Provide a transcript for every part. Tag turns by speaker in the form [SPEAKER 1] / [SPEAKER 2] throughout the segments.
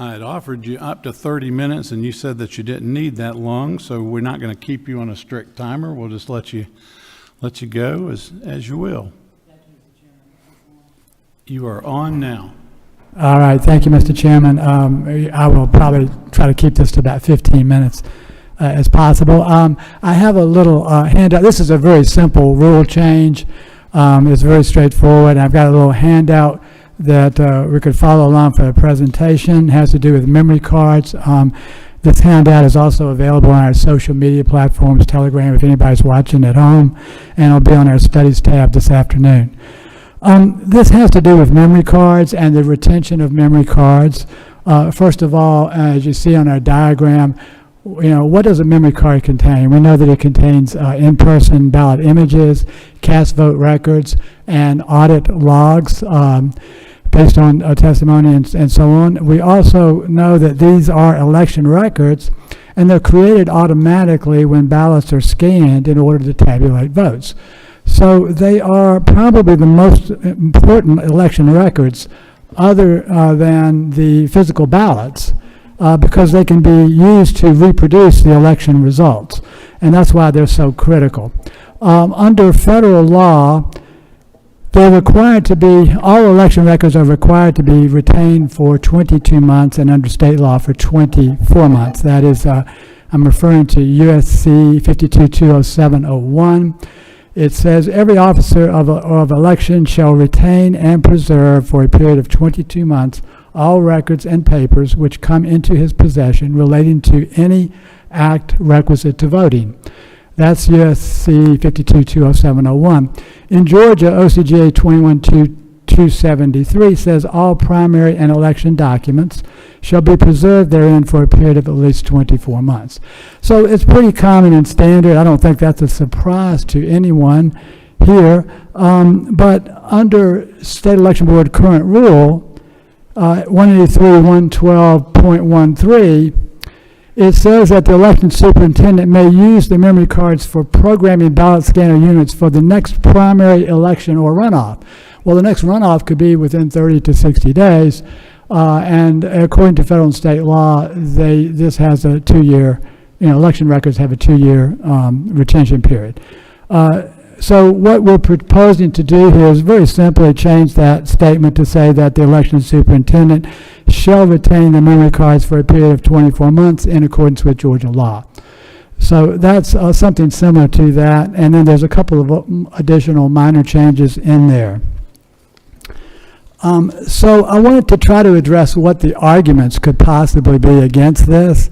[SPEAKER 1] I had offered you up to 30 minutes, and you said that you didn't need that long, so we're not going to keep you on a strict timer. We'll just let you go as you will. You are on now.
[SPEAKER 2] All right, thank you, Mr. Chairman. I will probably try to keep this to about 15 minutes as possible. I have a little handout. This is a very simple rule change. It's very straightforward. I've got a little handout that we could follow along for the presentation. It has to do with memory cards. This handout is also available on our social media platforms, Telegram, if anybody's watching at home, and it'll be on our studies tab this afternoon. This has to do with memory cards and the retention of memory cards. First of all, as you see on our diagram, what does a memory card contain? We know that it contains in-person ballot images, cast vote records, and audit logs based on testimony and so on. We also know that these are election records, and they're created automatically when ballots are scanned in order to tabulate votes. So they are probably the most important election records other than the physical ballots because they can be used to reproduce the election results, and that's why they're so critical. Under federal law, they're required to be, all election records are required to be retained for 22 months, and under state law for 24 months. That is, I'm referring to USC 52-207-01. It says every officer of election shall retain and preserve for a period of 22 months all records and papers which come into his possession relating to any act requisite to voting. That's USC 52-207-01. In Georgia, OCGA 21-273 says all primary and election documents shall be preserved therein for a period of at least 24 months. So it's pretty common and standard. I don't think that's a surprise to anyone here. But under State Election Board current rule, 183.112.13, it says that the election superintendent may use the memory cards for programming ballot scanner units for the next primary election or runoff. Well, the next runoff could be within 30 to 60 days, and according to federal and state law, this has a 2-year, election records have a 2-year retention period. So what we're proposing to do here is very simply change that statement to say that the election superintendent shall retain the memory cards for a period of 24 months in accordance with Georgia law. So that's something similar to that, and then there's a couple of additional minor changes in there. So I wanted to try to address what the arguments could possibly be against this.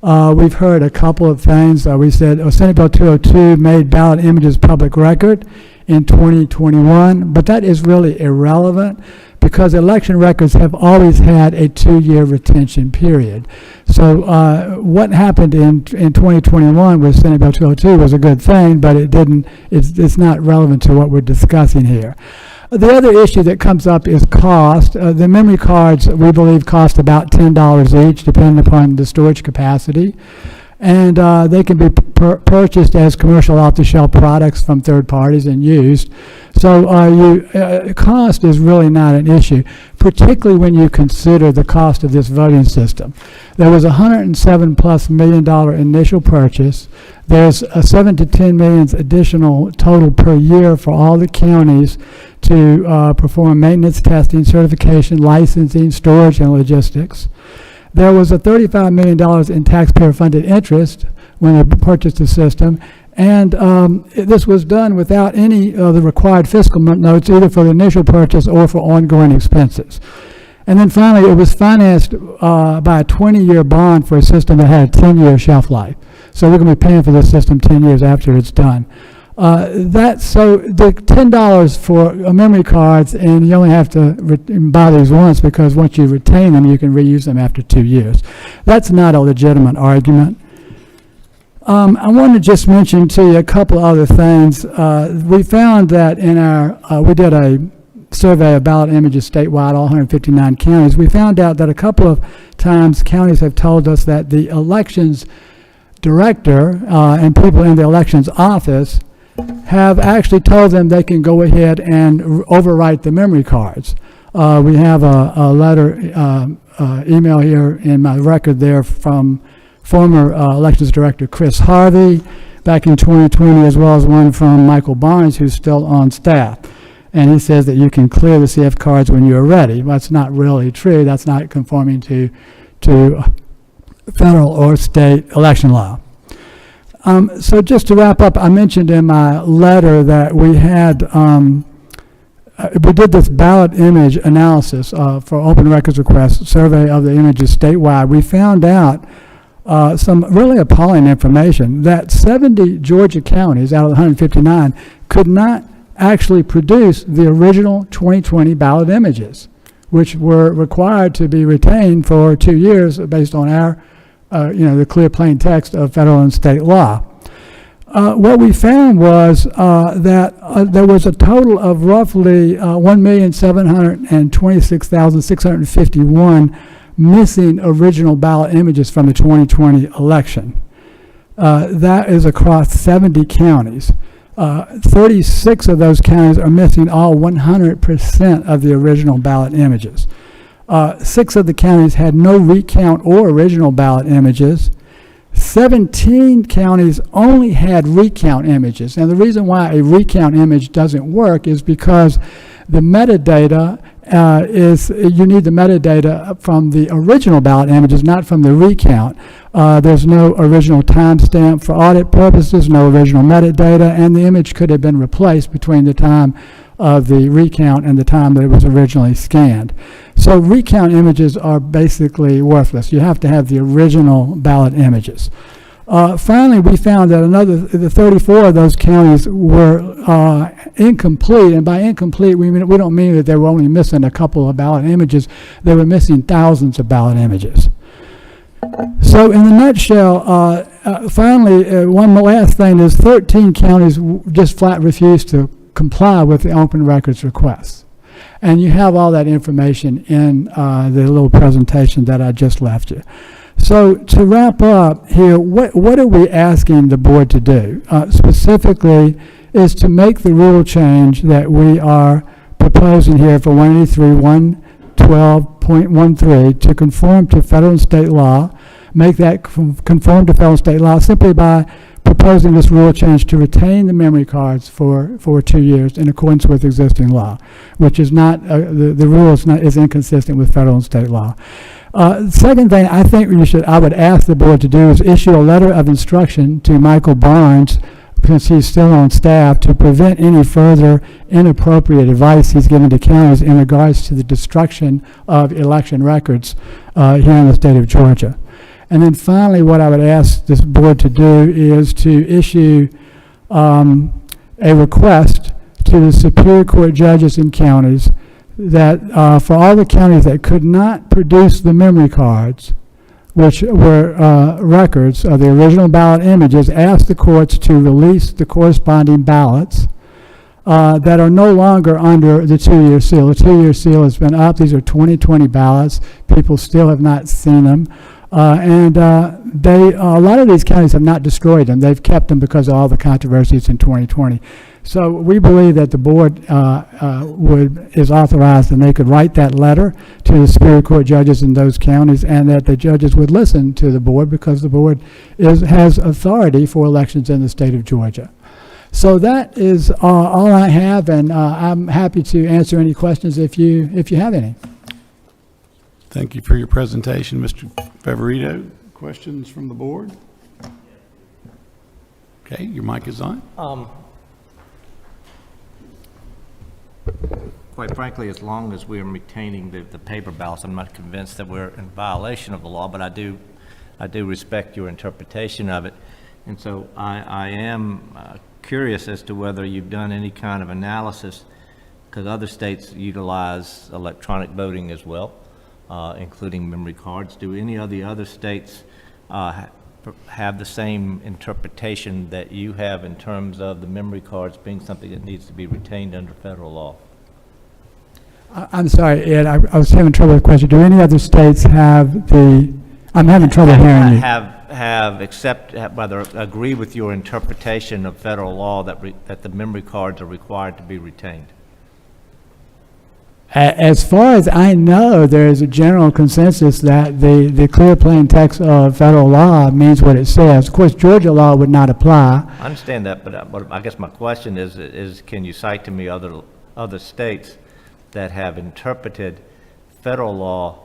[SPEAKER 2] We've heard a couple of things. We said Senate Bill 202 made ballot images public record in 2021, but that is really irrelevant because election records have always had a 2-year retention period. So what happened in 2021 with Senate Bill 202 was a good thing, but it's not relevant to what we're discussing here. The other issue that comes up is cost. The memory cards, we believe, cost about $10 each, depending upon the storage capacity. And they can be purchased as commercial off-the-shelf products from third parties and used. So cost is really not an issue, particularly when you consider the cost of this voting system. There was $107+ million initial purchase. There's a 7 to 10 million additional total per year for all the counties to perform maintenance, testing, certification, licensing, storage, and logistics. There was a $35 million in taxpayer-funded interest when they purchased the system, and this was done without any of the required fiscal notes, either for the initial purchase or for ongoing expenses. And then finally, it was financed by a 20-year bond for a system that had a 10-year shelf life. So we're going to be paying for this system 10 years after it's done. So the $10 for memory cards, and you only have to buy these once because once you retain them, you can reuse them after 2 years. That's not a legitimate argument. I want to just mention to you a couple other things. We found that in we did a survey of ballot images statewide, all 159 counties. We found out that a couple of times counties have told us that the elections director and people in the elections office have actually told them they can go ahead and overwrite the memory cards. We have a letter email here in my record there from former elections director Chris Harvey back in 2020, as well as one from Michael Barnes, who's still on staff. And he says that you can clear the CF cards when you're ready. That's not really true. That's not conforming to federal or state election law. So just to wrap up, I mentioned in my letter that we had, we did this ballot image analysis for open records requests, survey of the images statewide. We found out some really appalling information that 70 Georgia counties out of the 159 could not actually produce the original 2020 ballot images, which were required to be retained for 2 years based on our, the clear plain text of federal and state law. What we found was that there was a total of roughly 1,726,651 missing original ballot images from the 2020 election. That is across 70 counties. 36 of those counties are missing all 100% of the original ballot images. 6 of the counties had no recount or original ballot images. 17 counties only had recount images. And the reason why a recount image doesn't work is because the metadata you need the metadata from the original ballot images, not from the recount. There's no original timestamp for audit purposes, no original metadata, and the image could have been replaced between the time of the recount and the time that it was originally scanned. So recount images are basically worthless. You have to have the original ballot images. Finally, we found that the 34 of those counties were incomplete, and by incomplete we don't mean that they were only missing a couple of ballot images. They were missing thousands of ballot images. So in the nutshell, finally, one last thing is 13 counties just flat refused to comply with the open records requests. And you have all that information in the little presentation that I just left you. So to wrap up here, what are we asking the board to do? Specifically is to make the rule change that we are proposing here for 183.112.13 to conform to federal and state law, make that conform to federal and state law simply by proposing this rule change to retain the memory cards for 2 years in accordance with existing law, which is not, the rule is inconsistent with federal and state law. Second thing I think I would ask the board to do is issue a letter of instruction to Michael Barnes, since he's still on staff, to prevent any further inappropriate advice he's given to counties in regards to the destruction of election records here in the state of Georgia. And then finally, what I would ask this board to do is to issue a request to the Superior Court judges in counties that for all the counties that could not produce the memory cards, which were records of the original ballot images, ask the courts to release the corresponding ballots that are no longer under the 2-year seal. The 2-year seal has been up. These are 2020 ballots. People still have not seen them. And a lot of these counties have not destroyed them. They've kept them because of all the controversies in 2020. So we believe that the board is authorized, and they could write that letter to the Superior Court judges in those counties, and that the judges would listen to the board because the board has authority for elections in the state of Georgia. So that is all I have, and I'm happy to answer any questions if you have any.
[SPEAKER 1] Thank you for your presentation, Mr. Favorito. Questions from the board? Okay, your mic is on.
[SPEAKER 3] Quite frankly, as long as we're retaining the paper ballots, I'm not convinced that we're in violation of the law, but I do respect your interpretation of it. And so I am curious as to whether you've done any kind of analysis, because other states utilize electronic voting as well, including memory cards. Do any of the other states have the same interpretation that you have in terms of the memory cards being something that needs to be retained under federal law?
[SPEAKER 2] I'm sorry, Ed, I was having trouble with the question. Do any other states have the, I'm having trouble hearing you. Whether agree with your interpretation of federal law that the memory cards are required to be retained? As far as I know, there is a general consensus that the clear plain text of federal law means what it says. Of course, Georgia law would not apply.
[SPEAKER 3] I understand that, but I guess my question is can you cite to me other states that have interpreted federal law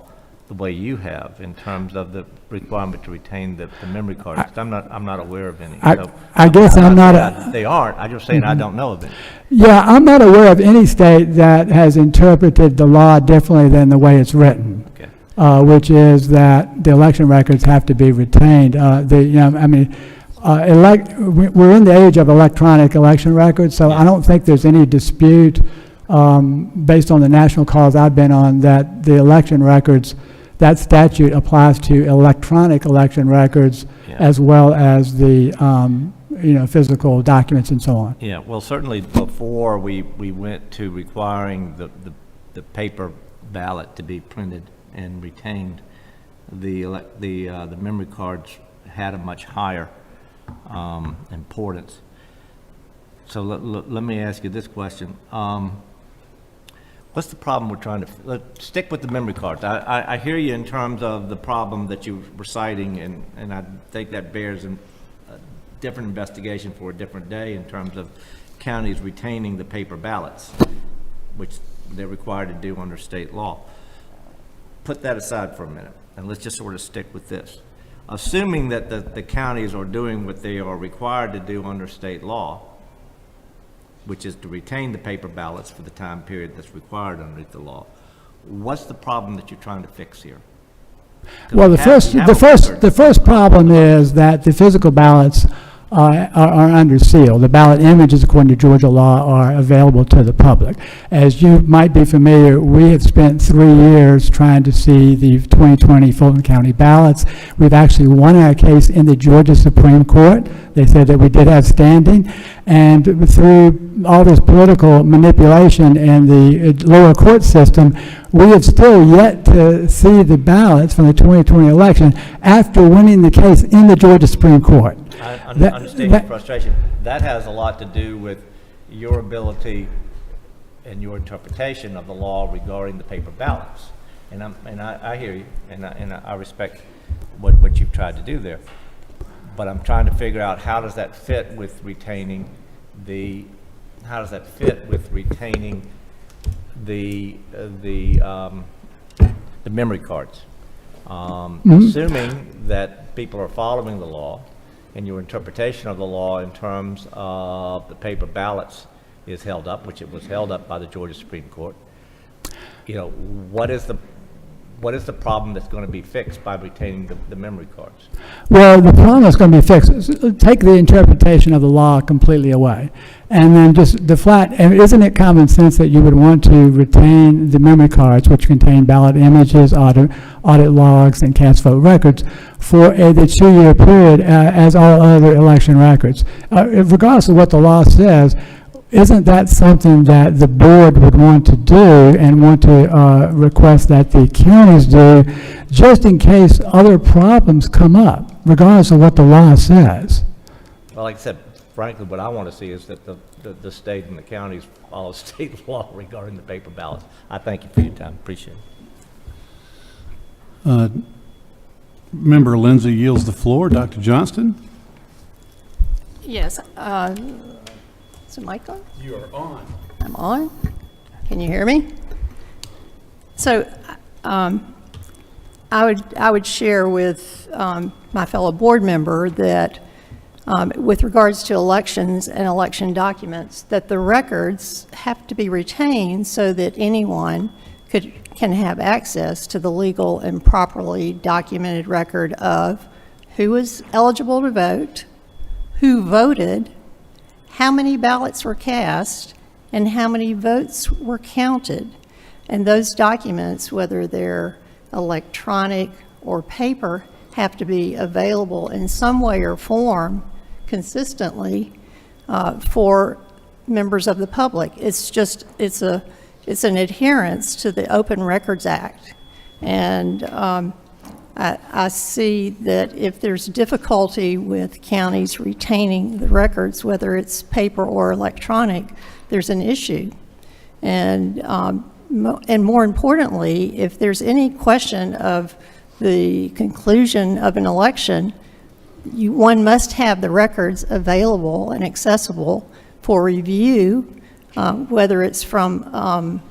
[SPEAKER 3] the way you have in terms of the requirement to retain the memory cards? I'm not aware of any. So
[SPEAKER 2] I guess I'm not
[SPEAKER 3] saying they aren't. I'm just saying I don't know of any.
[SPEAKER 2] Yeah, I'm not aware of any state that has interpreted the law differently than the way it's written.
[SPEAKER 3] Okay.
[SPEAKER 2] Which is that the election records have to be retained. We're in the age of electronic election records, so I don't think there's any dispute based on the national calls I've been on that the election records, that statute applies to electronic election records as well as the physical documents and so on.
[SPEAKER 3] Yeah, well, certainly before we went to requiring the paper ballot to be printed and retained, the memory cards had a much higher importance. So let me ask you this question. What's the problem we're trying to, let's stick with the memory cards. I hear you in terms of the problem that you were citing, and I think that bears a different investigation for a different day in terms of counties retaining the paper ballots, which they're required to do under state law. Put that aside for a minute, and let's just sort of stick with this. Assuming that the counties are doing what they are required to do under state law, which is to retain the paper ballots for the time period that's required underneath the law, what's the problem that you're trying to fix here?
[SPEAKER 2] Well, the first problem is that the physical ballots are under seal. The ballot images, according to Georgia law, are available to the public. As you might be familiar, we have spent 3 years trying to see the 2020 Fulton County ballots. We've actually won our case in the Georgia Supreme Court. They said that we did have standing, and through all this political manipulation in the lower court system, we have still yet to see the ballots from the 2020 election after winning the case in the Georgia Supreme Court.
[SPEAKER 3] I understand your frustration. That has a lot to do with your ability and your interpretation of the law regarding the paper ballots. And I hear you, and I respect what you've tried to do there. But I'm trying to figure out how does that fit with retaining the memory cards. Assuming that people are following the law and your interpretation of the law in terms of the paper ballots is held up, which it was held up by the Georgia Supreme Court, what is the problem that's going to be fixed by retaining the memory cards?
[SPEAKER 2] Well, the problem that's going to be fixed is take the interpretation of the law completely away, and then just and isn't it common sense that you would want to retain the memory cards, which contain ballot images, audit logs, and cast vote records, for the 2-year period as all other election records? Regardless of what the law says, isn't that something that the board would want to do and want to request that the counties do, just in case other problems come up, regardless of what the law says?
[SPEAKER 3] Well, like I said, frankly, what I want to see is that the state and the counties follow state law regarding the paper ballots. I thank you for your time. Appreciate it.
[SPEAKER 1] Member Lindsay yields the floor. Dr. Johnston?
[SPEAKER 4] Yes. Is the mic on?
[SPEAKER 1] You are on.
[SPEAKER 4] I'm on. Can you hear me? So I would share with my fellow board member that with regards to elections and election documents, that the records have to be retained so that anyone can have access to the legal and properly documented record of who was eligible to vote, who voted, how many ballots were cast, and how many votes were counted. And those documents, whether they're electronic or paper, have to be available in some way or form consistently for members of the public. It's an adherence to the Open Records Act. And I see that if there's difficulty with counties retaining the records, whether it's paper or electronic, there's an issue. And And more importantly, if there's any question of the conclusion of an election, one must have the records available and accessible for review, whether it's from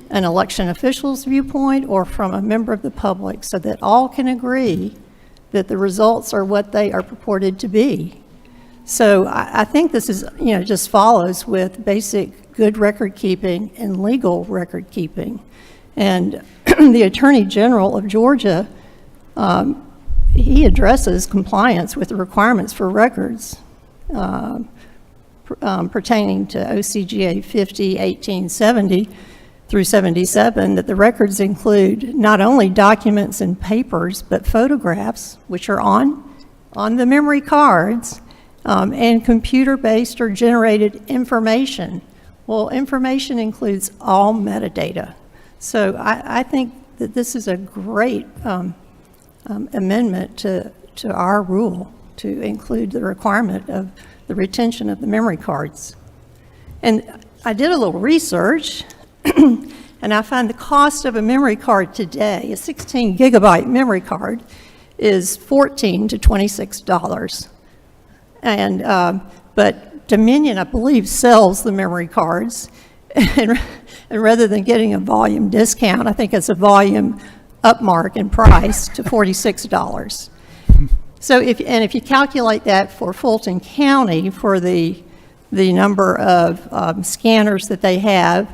[SPEAKER 4] an election official's viewpoint or from a member of the public, so that all can agree that the results are what they are purported to be. So I think this is, just follows with basic good record keeping and legal record keeping. And the Attorney General of Georgia, he addresses compliance with the requirements for records pertaining to OCGA 50/1870 through 77, that the records include not only documents and papers, but photographs, which are on the memory cards, and computer-based or generated information. Well, information includes all metadata. So I think that this is a great amendment to our rule to include the requirement of the retention of the memory cards. And I did a little research, and I find the cost of a memory card today, a 16 gigabyte memory card, is $14 to $26. And but Dominion, I believe, sells the memory cards, and rather than getting a volume discount, I think it's a volume upmark in price to $46. So if you calculate that for Fulton County, for the number of scanners that they have,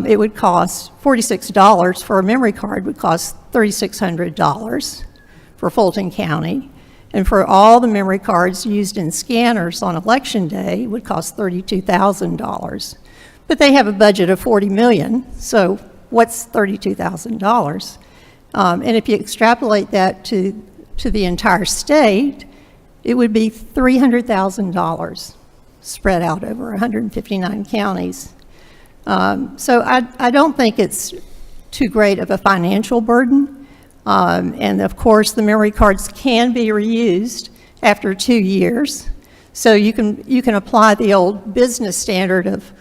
[SPEAKER 4] it would cost $46 for a memory card, would cost $3,600 for Fulton County. And for all the memory cards used in scanners on election day, it would cost $32,000. But they have a budget of $40 million, so what's $32,000? And if you extrapolate that to the entire state, it would be $300,000 spread out over 159 counties. So I don't think it's too great of a financial burden. And of course, the memory cards can be reused after 2 years. So you can apply the old business standard of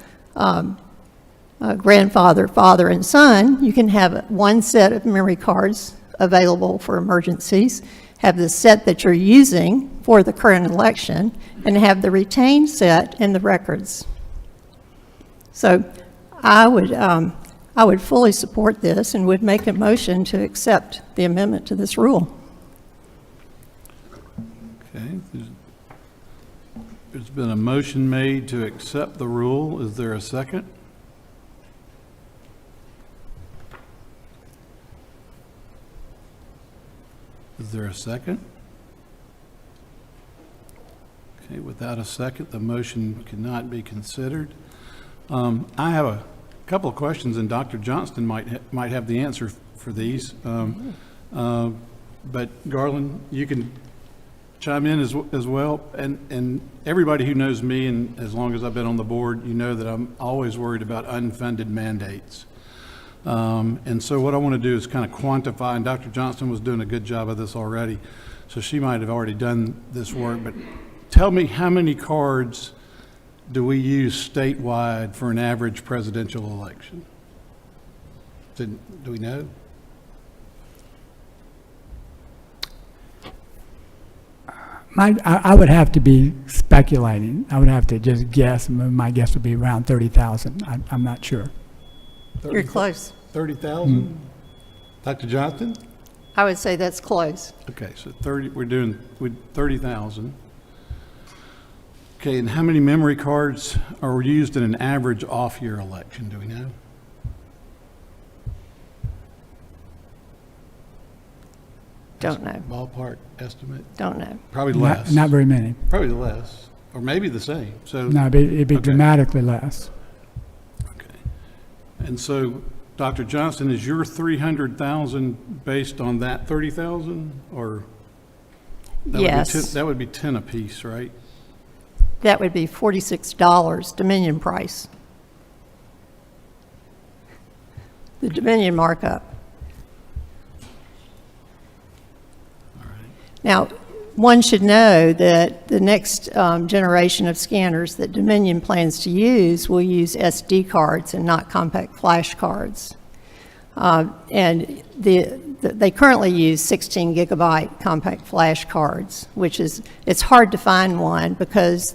[SPEAKER 4] grandfather, father, and son. You can have one set of memory cards available for emergencies, have the set that you're using for the current election, and have the retained set in the records. So I would fully support this and would make a motion to accept the amendment to this rule.
[SPEAKER 1] Okay. There's been a motion made to accept the rule. Is there a second? Is there a second? Okay, without a second, the motion cannot be considered. I have a couple of questions, and Dr. Johnston might have the answer for these. But Garland, you can chime in as well. And everybody who knows me, and as long as I've been on the board, you know that I'm always worried about unfunded mandates. And so what I want to do is kind of quantify, and Dr. Johnston was doing a good job of this already, so she might have already done this work, but tell me, how many cards do we use statewide for an average presidential election? Do we know?
[SPEAKER 2] I would have to be speculating. I would have to just guess. My guess would be around 30,000. I'm not sure.
[SPEAKER 4] You're close.
[SPEAKER 1] 30,000? Dr. Johnston?
[SPEAKER 4] I would say that's close.
[SPEAKER 1] Okay, so we're doing 30,000. Okay, and how many memory cards are used in an average off-year election? Do we know?
[SPEAKER 4] Don't know.
[SPEAKER 1] Ballpark estimate?
[SPEAKER 4] Don't know.
[SPEAKER 1] Probably less.
[SPEAKER 2] Not very many.
[SPEAKER 1] Probably less, or maybe the same. So
[SPEAKER 2] No, it'd be
[SPEAKER 1] Okay.
[SPEAKER 2] dramatically less.
[SPEAKER 1] Okay. And so, Dr. Johnston, is your 300,000 based on that 30,000, or? That would be
[SPEAKER 4] Yes.
[SPEAKER 1] that would be 10 apiece, right?
[SPEAKER 4] That would be $46 Dominion price. The Dominion markup.
[SPEAKER 1] All right.
[SPEAKER 4] Now, one should know that the next generation of scanners that Dominion plans to use will use SD cards and not compact flash cards. And they currently use 16 gigabyte compact flash cards, which is, it's hard to find one because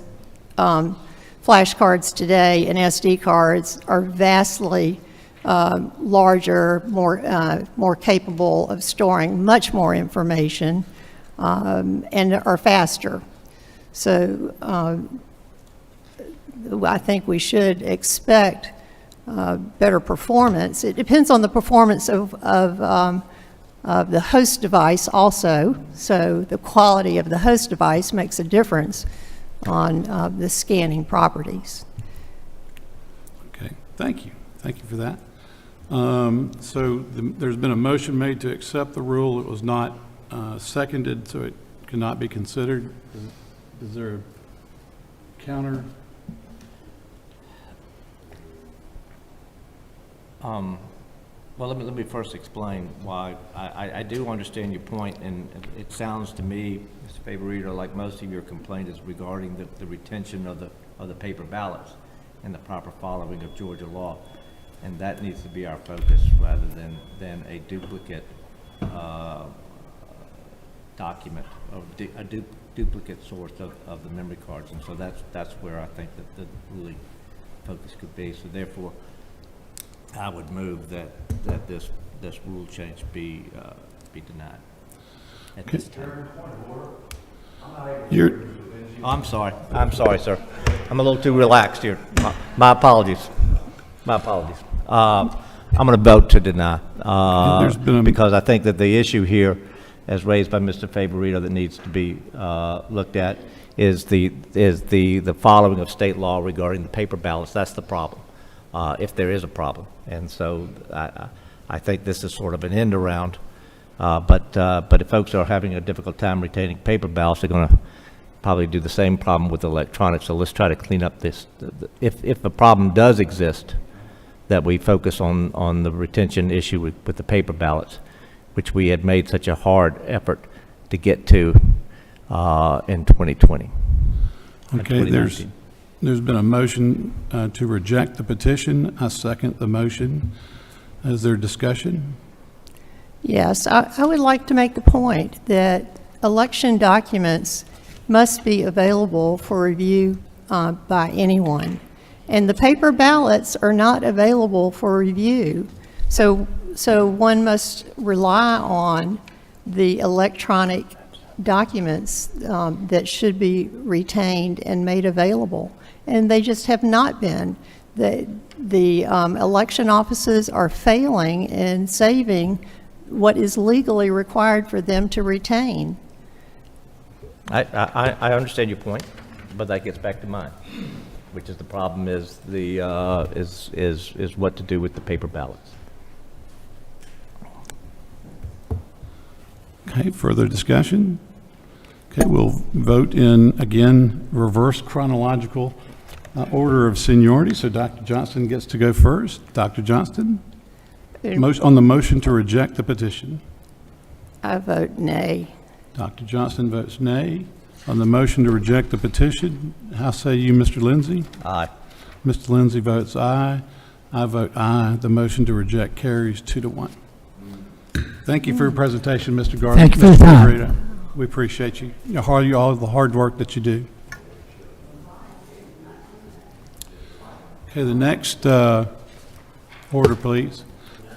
[SPEAKER 4] flash cards today and SD cards are vastly larger, more capable of storing much more information, and are faster. So I think we should expect better performance. It depends on the performance of the host device also. So the quality of the host device makes a difference on the scanning properties.
[SPEAKER 1] Okay, thank you. Thank you for that. There's been a motion made to accept the rule. It was not seconded, so it cannot be considered. Is there a counter?
[SPEAKER 3] Well, let me first explain why. I do understand your point, and it sounds to me, Mr. Favorito, like most of your complaint is regarding the retention of the paper ballots and the proper following of Georgia law, and that needs to be our focus rather than a duplicate document or a duplicate source of the memory cards, and so that's where I think that the really focus could be. So therefore, I would move that this rule change be denied at this time. I'm sorry, sir. I'm a little too relaxed here. My apologies. I'm going to vote to deny because I think that the issue here, as raised by Mr. Favorito, that needs to be looked at is the following of state law regarding the paper ballots. That's the problem. If there is a problem. And so I think this is sort of an end around, but if folks are having a difficult time retaining paper ballots, they're going to probably do the same problem with electronics. So let's try to clean up this. If a problem does exist, that we focus on the retention issue with the paper ballots, which we had made such a hard effort to get to in 2020.
[SPEAKER 1] Okay, there's been a motion to reject the petition. I second the motion. Is there discussion?
[SPEAKER 4] Yes, I would like to make the point that election documents must be available for review by anyone. And the paper ballots are not available for review. So one must rely on the electronic documents that should be retained and made available. And they just have not been. The election offices are failing in saving what is legally required for them to retain.
[SPEAKER 3] I understand your point, but that gets back to mine, which is the problem is is what to do with the paper ballots.
[SPEAKER 1] Okay, further discussion? Okay, we'll vote in, again, reverse chronological order of seniority. So Dr. Johnston gets to go first. Dr. Johnston, on the motion to reject the petition.
[SPEAKER 4] I vote nay.
[SPEAKER 1] Dr. Johnston votes nay. On the motion to reject the petition, how say you, Mr. Lindsay?
[SPEAKER 3] Aye.
[SPEAKER 1] Mr. Lindsay votes aye. I vote aye. The motion to reject carries 2-1. Thank you for your presentation, Mr. Garland.
[SPEAKER 2] Thank you for your time.
[SPEAKER 1] Favorito. We appreciate you, all the hard work that you do. Okay, the next order, please.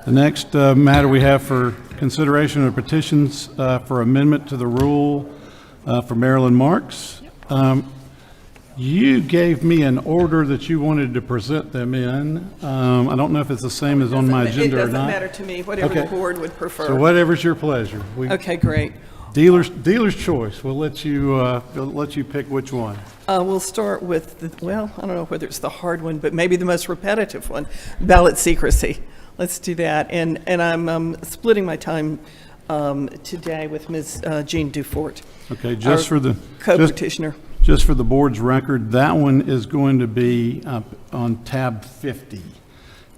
[SPEAKER 1] The next matter we have for consideration of petitions for amendment to the rule for Marilyn Marks. You gave me an order that you wanted to present them in. I don't know if it's the same as on my agenda or not.
[SPEAKER 5] It doesn't matter to me, whatever the board would prefer.
[SPEAKER 1] So whatever's your pleasure.
[SPEAKER 5] Okay, great.
[SPEAKER 1] Dealer's choice. We'll let you pick which one.
[SPEAKER 5] We'll start with, I don't know whether it's the hard one, but maybe the most repetitive one, ballot secrecy. Let's do that. And I'm splitting my time today with Ms. Jean Dufort.
[SPEAKER 1] Okay, just for the
[SPEAKER 5] co-petitioner.
[SPEAKER 1] Just for the board's record, that one is going to be on tab 50.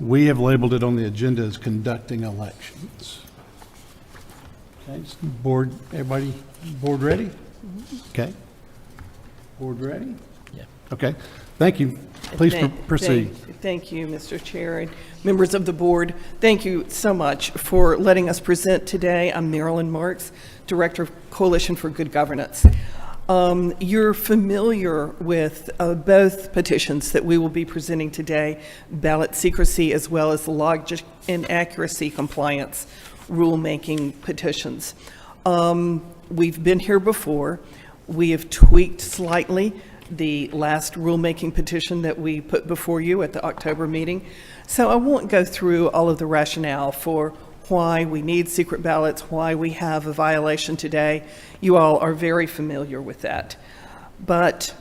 [SPEAKER 1] We have labeled it on the agenda as conducting elections. Okay, so board ready? Okay. Board ready?
[SPEAKER 3] Yeah.
[SPEAKER 1] Okay. Thank you. Please proceed.
[SPEAKER 5] Thank you, Mr. Chair, and members of the board. Thank you so much for letting us present today. I'm Marilyn Marks, Director of Coalition for Good Governance. You're familiar with both petitions that we will be presenting today, ballot secrecy as well as the logic and accuracy compliance rulemaking petitions. We've been here before. We have tweaked slightly the last rulemaking petition that we put before you at the October meeting. So I won't go through all of the rationale for why we need secret ballots, why we have a violation today. You all are very familiar with that. But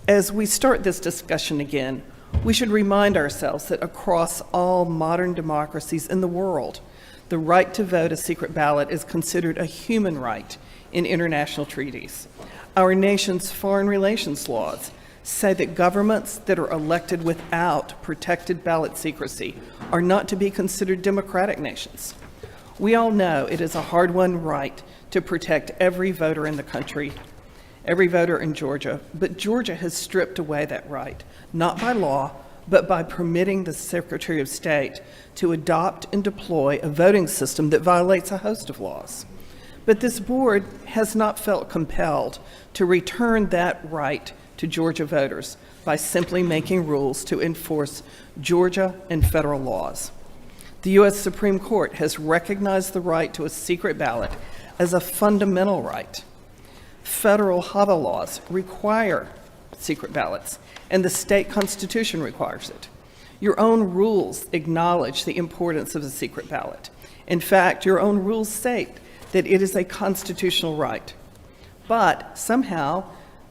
[SPEAKER 5] as we start this discussion again, we should remind ourselves that across all modern democracies in the world, the right to vote a secret ballot is considered a human right in international treaties. Our nation's foreign relations laws say that governments that are elected without protected ballot secrecy are not to be considered democratic nations. We all know it is a hard-won right to protect every voter in the country, every voter in Georgia, but Georgia has stripped away that right, not by law, but by permitting the Secretary of State to adopt and deploy a voting system that violates a host of laws. But this board has not felt compelled to return that right to Georgia voters by simply making rules to enforce Georgia and federal laws. The U.S. Supreme Court has recognized the right to a secret ballot as a fundamental right. Federal HAVA laws require secret ballots, and the state constitution requires it. Your own rules acknowledge the importance of a secret ballot. In fact, your own rules state that it is a constitutional right. But somehow,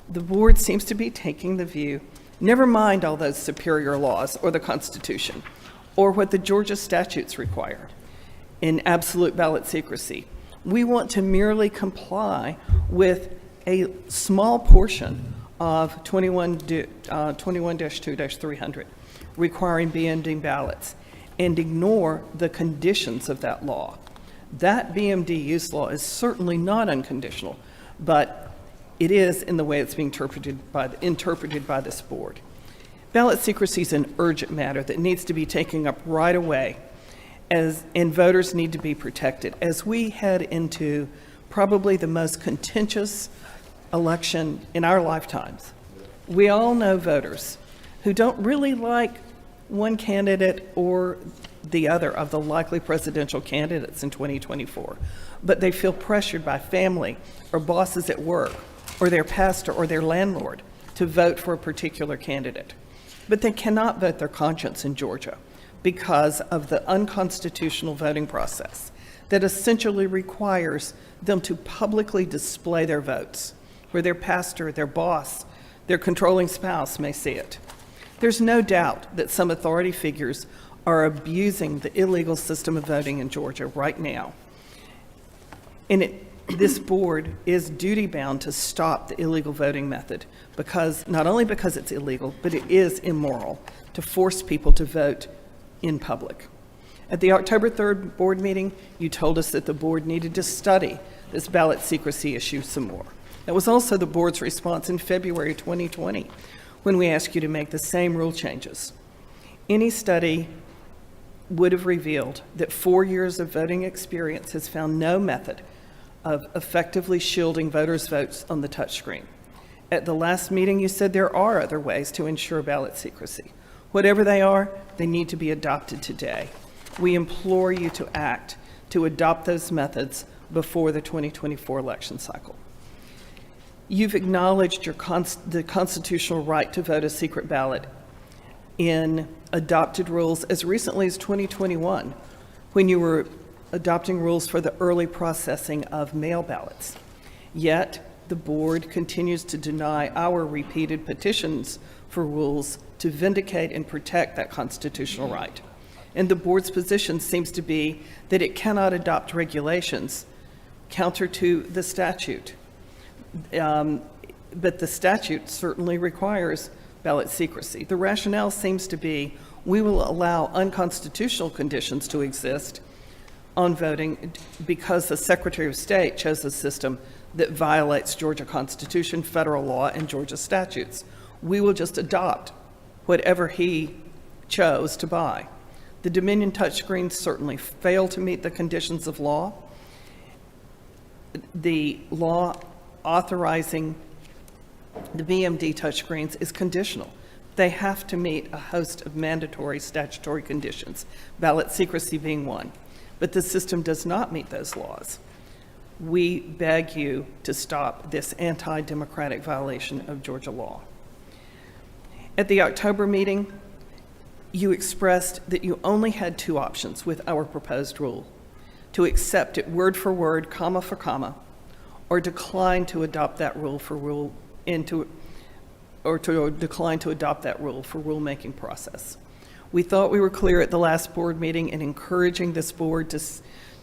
[SPEAKER 5] the board seems to be taking the view, never mind all those superior laws or the Constitution, or what the Georgia statutes require in absolute ballot secrecy. We want to merely comply with a small portion of 21-2-300, requiring BMD ballots, and ignore the conditions of that law. That BMD use law is certainly not unconditional, but it is in the way it's being interpreted by this board. Ballot secrecy is an urgent matter that needs to be taken up right away, and voters need to be protected. As we head into probably the most contentious election in our lifetimes, we all know voters who don't really like one candidate or the other of the likely presidential candidates in 2024, but they feel pressured by family or bosses at work or their pastor or their landlord to vote for a particular candidate. But they cannot vote their conscience in Georgia because of the unconstitutional voting process that essentially requires them to publicly display their votes, where their pastor, their boss, their controlling spouse may see it. There's no doubt that some authority figures are abusing the illegal system of voting in Georgia right now. And this board is duty-bound to stop the illegal voting method, because not only because it's illegal, but it is immoral to force people to vote in public. At the October 3rd board meeting, you told us that the board needed to study this ballot secrecy issue some more. That was also the board's response in February 2020, when we asked you to make the same rule changes. Any study would have revealed that 4 years of voting experience has found no method of effectively shielding voters' votes on the touchscreen. At the last meeting, you said there are other ways to ensure ballot secrecy. Whatever they are, they need to be adopted today. We implore you to act to adopt those methods before the 2024 election cycle. You've acknowledged the constitutional right to vote a secret ballot in adopted rules as recently as 2021, when you were adopting rules for the early processing of mail ballots. Yet, the board continues to deny our repeated petitions for rules to vindicate and protect that constitutional right. And the board's position seems to be that it cannot adopt regulations counter to the statute. But the statute certainly requires ballot secrecy. The rationale seems to be we will allow unconstitutional conditions to exist on voting because the Secretary of State chose a system that violates Georgia Constitution, federal law, and Georgia statutes. We will just adopt whatever he chose to buy. The Dominion touchscreens certainly fail to meet the conditions of law. The law authorizing the BMD touchscreens is conditional. They have to meet a host of mandatory statutory conditions, ballot secrecy being one. But the system does not meet those laws. We beg you to stop this anti-democratic violation of Georgia law. At the October meeting, you expressed that you only had two options with our proposed rule: to accept it word for word, comma for comma, or decline to adopt that rule for decline to adopt that rule for rulemaking process. We thought we were clear at the last board meeting in encouraging this board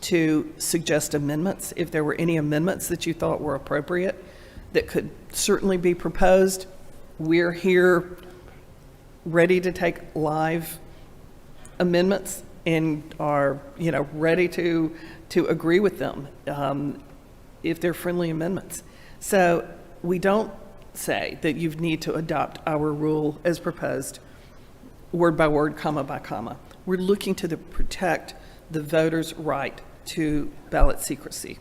[SPEAKER 5] to suggest amendments. If there were any amendments that you thought were appropriate that could certainly be proposed, we're here ready to take live amendments and are, ready to agree with them if they're friendly amendments. So we don't say that you need to adopt our rule as proposed, word by word, comma by comma. We're looking to protect the voters' right to ballot secrecy,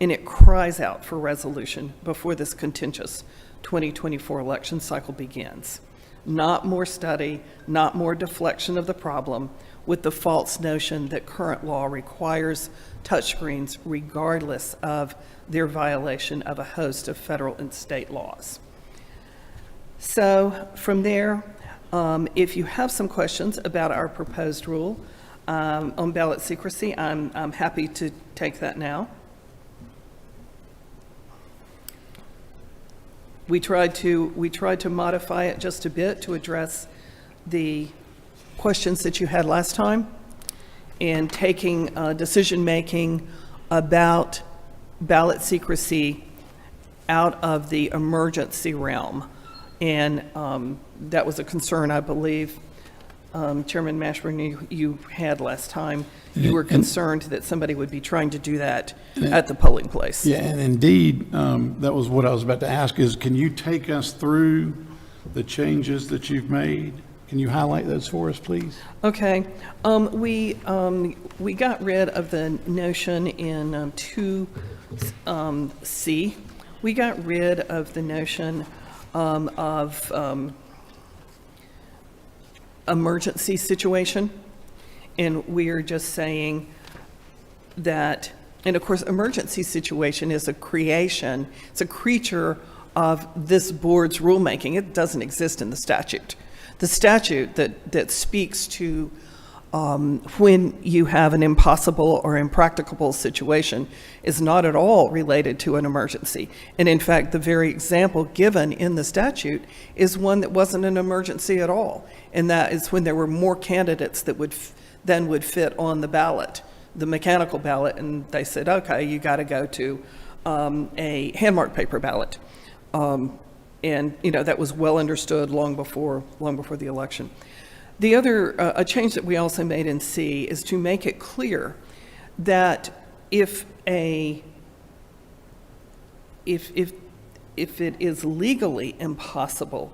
[SPEAKER 5] and it cries out for resolution before this contentious 2024 election cycle begins. Not more study, not more deflection of the problem with the false notion that current law requires touchscreens regardless of their violation of a host of federal and state laws. So from there, if you have some questions about our proposed rule on ballot secrecy, I'm happy to take that now. We tried to modify it just a bit to address the questions that you had last time, and taking decision-making about ballot secrecy out of the emergency realm. And that was a concern, I believe, Chairman Mashburn, you had last time. You were concerned that somebody would be trying to do that at the polling place.
[SPEAKER 1] Yeah, and indeed, that was what I was about to ask is, can you take us through the changes that you've made? Can you highlight those for us, please?
[SPEAKER 5] Okay. We got rid of the notion in 2C. We got rid of the notion of emergency situation, and we are just saying that, and of course, emergency situation is it's a creature of this board's rulemaking. It doesn't exist in the statute. The statute that speaks to when you have an impossible or impracticable situation is not at all related to an emergency. And in fact, the very example given in the statute is one that wasn't an emergency at all. And that is when there were more candidates that would fit on the ballot, the mechanical ballot, and they said, okay, you got to go to a hand-marked paper ballot. And that was well understood long before the election. The other a change that we also made in C is to make it clear that if it is legally impossible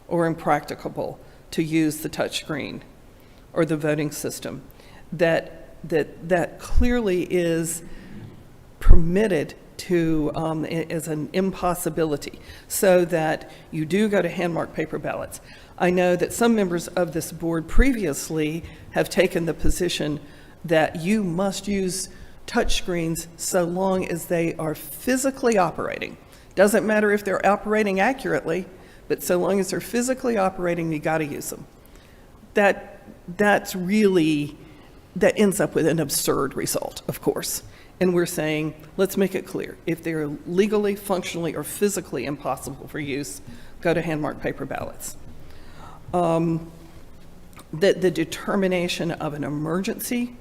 [SPEAKER 5] or impracticable to use the touchscreen or the voting system, that clearly is permitted to as an impossibility, so that you do go to hand-marked paper ballots. I know that some members of this board previously have taken the position that you must use touchscreens so long as they are physically operating. Doesn't matter if they're operating accurately, but so long as they're physically operating, you got to use them. That ends up with an absurd result, of course. And we're saying, let's make it clear. If they're legally, functionally, or physically impossible for use, go to hand-marked paper ballots. That the determination of an emergency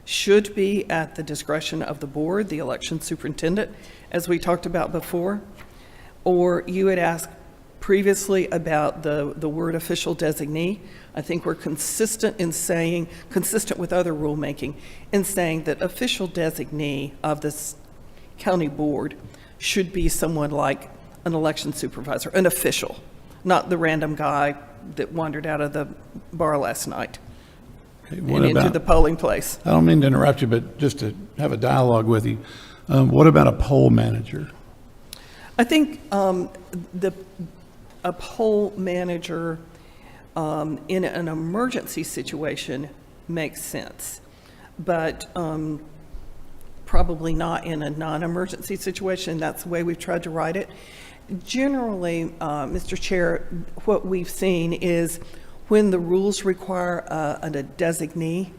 [SPEAKER 5] should be at the discretion of the board, the election superintendent, as we talked about before. Or you had asked previously about the word official designee. I think we're consistent in saying, consistent with other rulemaking, in saying that official designee of this county board should be someone like an election supervisor, an official, not the random guy that wandered out of the bar last night
[SPEAKER 1] Okay,
[SPEAKER 5] and into the polling place.
[SPEAKER 1] I don't mean to interrupt you, but just to have a dialogue with you, what about a poll manager?
[SPEAKER 5] I think a poll manager in an emergency situation makes sense, but probably not in a non-emergency situation. That's the way we've tried to write it. Generally, Mr. Chair, what we've seen is when the rules require a designee,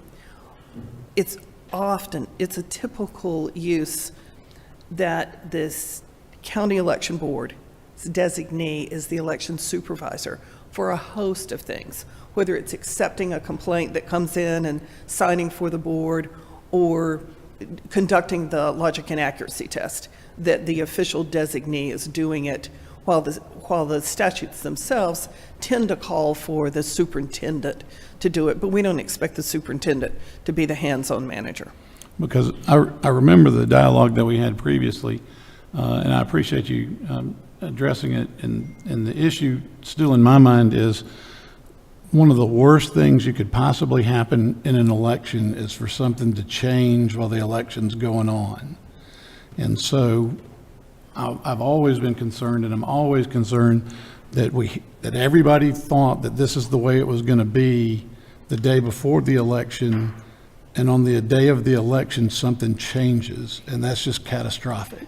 [SPEAKER 5] it's a typical use that this county election board's designee is the election supervisor for a host of things, whether it's accepting a complaint that comes in and signing for the board, or conducting the logic and accuracy test, that the official designee is doing it, while the statutes themselves tend to call for the superintendent to do it, but we don't expect the superintendent to be the hands-on manager.
[SPEAKER 1] Because I remember the dialogue that we had previously, and I appreciate you addressing it, and the issue still in my mind is one of the worst things you could possibly happen in an election is for something to change while the election's going on. And so I've always been concerned, and I'm always concerned that everybody thought that this is the way it was going to be the day before the election, and on the day of the election, something changes, and that's just catastrophic.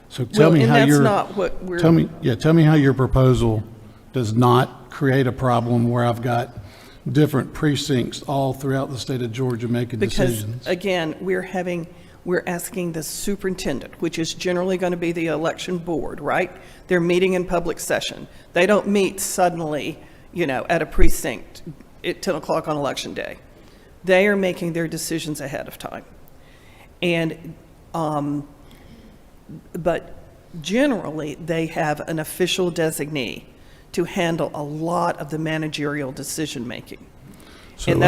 [SPEAKER 1] So tell me how your, tell me how your proposal does not create a problem where I've got different precincts all throughout the state of Georgia making decisions.
[SPEAKER 5] Because, again, we're asking the superintendent, which is generally going to be the election board, right? They're meeting in public session. They don't meet suddenly, at a precinct at 10 o'clock on election day. They are making their decisions ahead of time. And, but generally, they have an official designee to handle a lot of the managerial decision-making.
[SPEAKER 1] So
[SPEAKER 5] And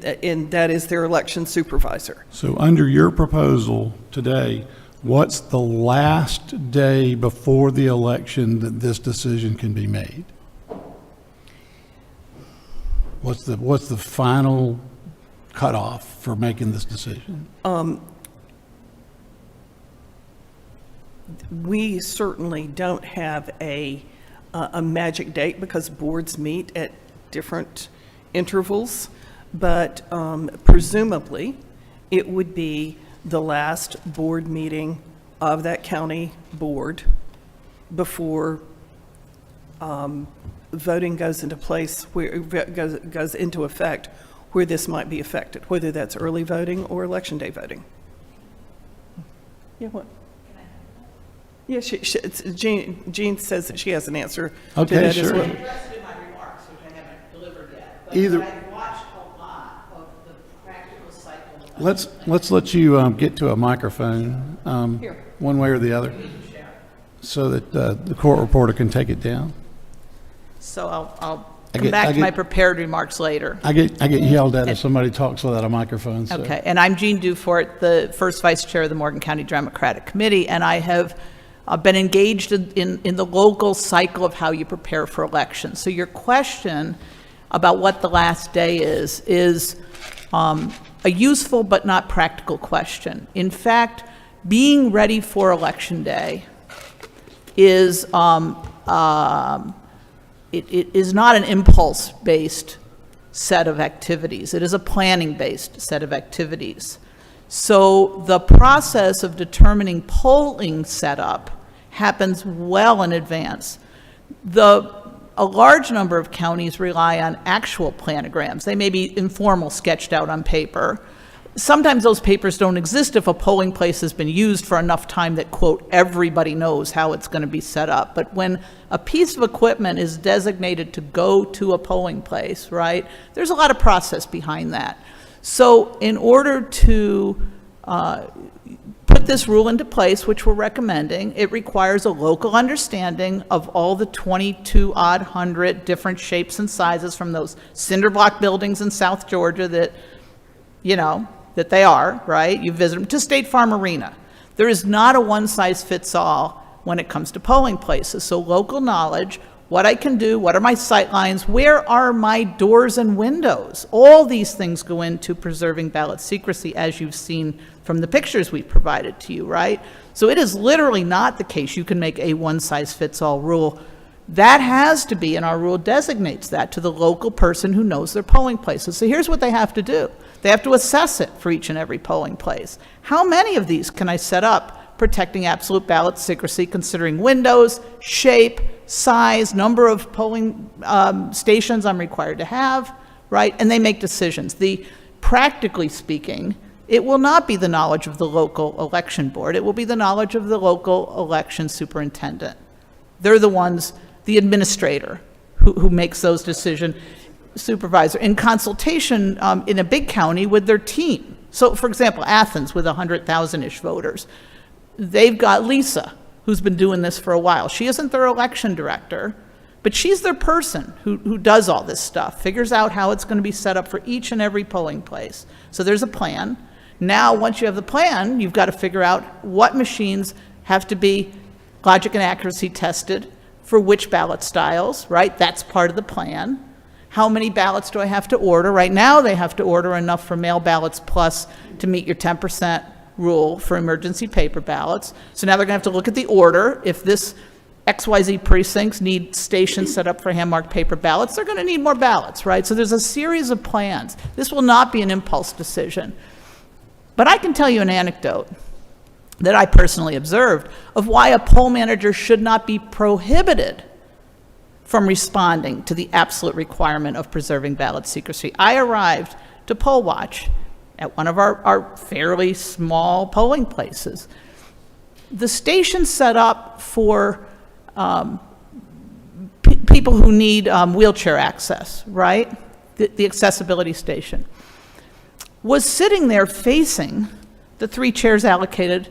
[SPEAKER 5] that is their election supervisor.
[SPEAKER 1] So under your proposal today, what's the last day before the election that this decision can be made? What's the final cutoff for making this decision?
[SPEAKER 5] We certainly don't have a magic date because boards meet at different intervals, but presumably it would be the last board meeting of that county board before voting goes into place, where goes into effect, where this might be affected, whether that's early voting or election day voting. Yeah, what? Yeah, Jean says that she has an answer to
[SPEAKER 1] Okay,
[SPEAKER 5] that as
[SPEAKER 1] sure.
[SPEAKER 5] well.
[SPEAKER 6] I addressed it in my remarks, which I haven't delivered yet, but
[SPEAKER 1] Either-
[SPEAKER 6] I've watched a lot of the practical cycle of
[SPEAKER 1] Let's let you get to a microphone,
[SPEAKER 5] Here.
[SPEAKER 1] one way or the other, so that the court reporter can take it down.
[SPEAKER 6] So I'll
[SPEAKER 1] I
[SPEAKER 6] come
[SPEAKER 1] get-
[SPEAKER 6] back
[SPEAKER 1] I
[SPEAKER 6] to my
[SPEAKER 1] get-
[SPEAKER 6] prepared remarks later.
[SPEAKER 1] I get yelled at if somebody talks without a microphone, so.
[SPEAKER 6] Okay, and I'm Jean Dufort, the first vice chair of the Morgan County Democratic Committee, and I have been engaged in the local cycle of how you prepare for elections. So your question about what the last day is a useful but not practical question. In fact, being ready for Election Day is it is not an impulse-based set of activities. It is a planning-based set of activities. So the process of determining polling setup happens well in advance. A large number of counties rely on actual planograms. They may be informal, sketched out on paper. Sometimes those papers don't exist if a polling place has been used for enough time that, quote, everybody knows how it's going to be set up. But when a piece of equipment is designated to go to a polling place, right, there's a lot of process behind that. So in order to put put this rule into place, which we're recommending, it requires a local understanding of all the 22-odd hundred different shapes and sizes from those cinder block buildings in South Georgia that, you know, that they are, right? You visit them, to State Farm Arena. There is not a one-size-fits-all when it comes to polling places. So local knowledge, what I can do, what are my sight lines, where are my doors and windows? All these things go into preserving ballot secrecy, as you've seen from the pictures we've provided to you, right? So it is literally not the case you can make a one-size-fits-all rule. That has to be, and our rule designates that, to the local person who knows their polling places. So here's what they have to do. They have to assess it for each and every polling place. How many of these can I set up protecting absolute ballot secrecy, considering windows, shape, size, number of polling stations I'm required to have, right? And they make decisions. Practically speaking, it will not be the knowledge of the local election board. It will be the knowledge of the local election superintendent. They're the ones, the administrator, who makes those decisions, supervisor, in consultation in a big county with their team. So, for example, Athens, with 100,000-ish voters, they've got Lisa, who's been doing this for a while. She isn't their election director, but she's their person who does all this stuff, figures out how it's going to be set up for each and every polling place. So there's a plan. Now, once you have the plan, you've got to figure out what machines have to be logic and accuracy tested for which ballot styles, right? That's part of the plan. How many ballots do I have to order? Right now, they have to order enough for mail ballots plus to meet your 10% rule for emergency paper ballots. So now they're going to have to look at the order. If this XYZ precincts need stations set up for hand-marked paper ballots, they're going to need more ballots, right? So there's a series of plans. This will not be an impulse decision. But I can tell you an anecdote that I personally observed of why a poll manager should not be prohibited from responding to the absolute requirement of preserving ballot secrecy. I arrived to Poll Watch at one of our fairly small polling places. The station set up for people who need wheelchair access, right? The accessibility station was sitting there facing the 3 chairs allocated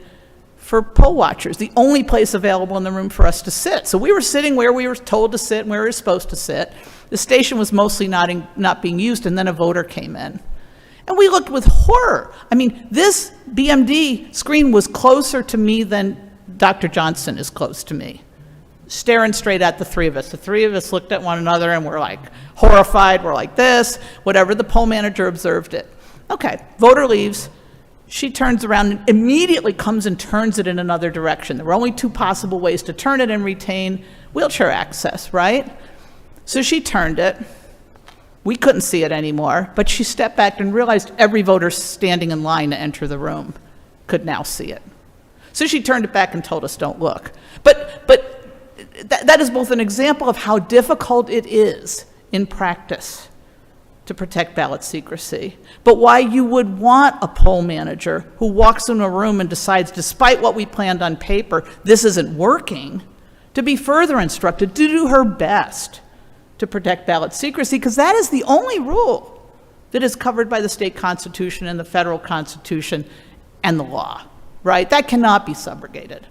[SPEAKER 6] for poll watchers, the only place available in the room for us to sit. So we were sitting where we were told to sit and where we were supposed to sit. The station was mostly not being used, and then a voter came in. And we looked with horror. I mean, this BMD screen was closer to me than Dr. Johnson is close to me, staring straight at the 3 of us. The 3 of us looked at one another and we're like horrified. We're like this, whatever. The poll manager observed it. Okay, voter leaves. She turns around and immediately comes and turns it in another direction. There were only 2 possible ways to turn it and retain wheelchair access, right? So she turned it. We couldn't see it anymore, but she stepped back and realized every voter standing in line to enter the room could now see it. So she turned it back and told us, don't look. But that is both an example of how difficult it is in practice to protect ballot secrecy, but why you would want a poll manager who walks into a room and decides, despite what we planned on paper, this isn't working, to be further instructed to do her best to protect ballot secrecy, because that is the only rule that is covered by the state constitution and the federal constitution and the law, right? That cannot be subrogated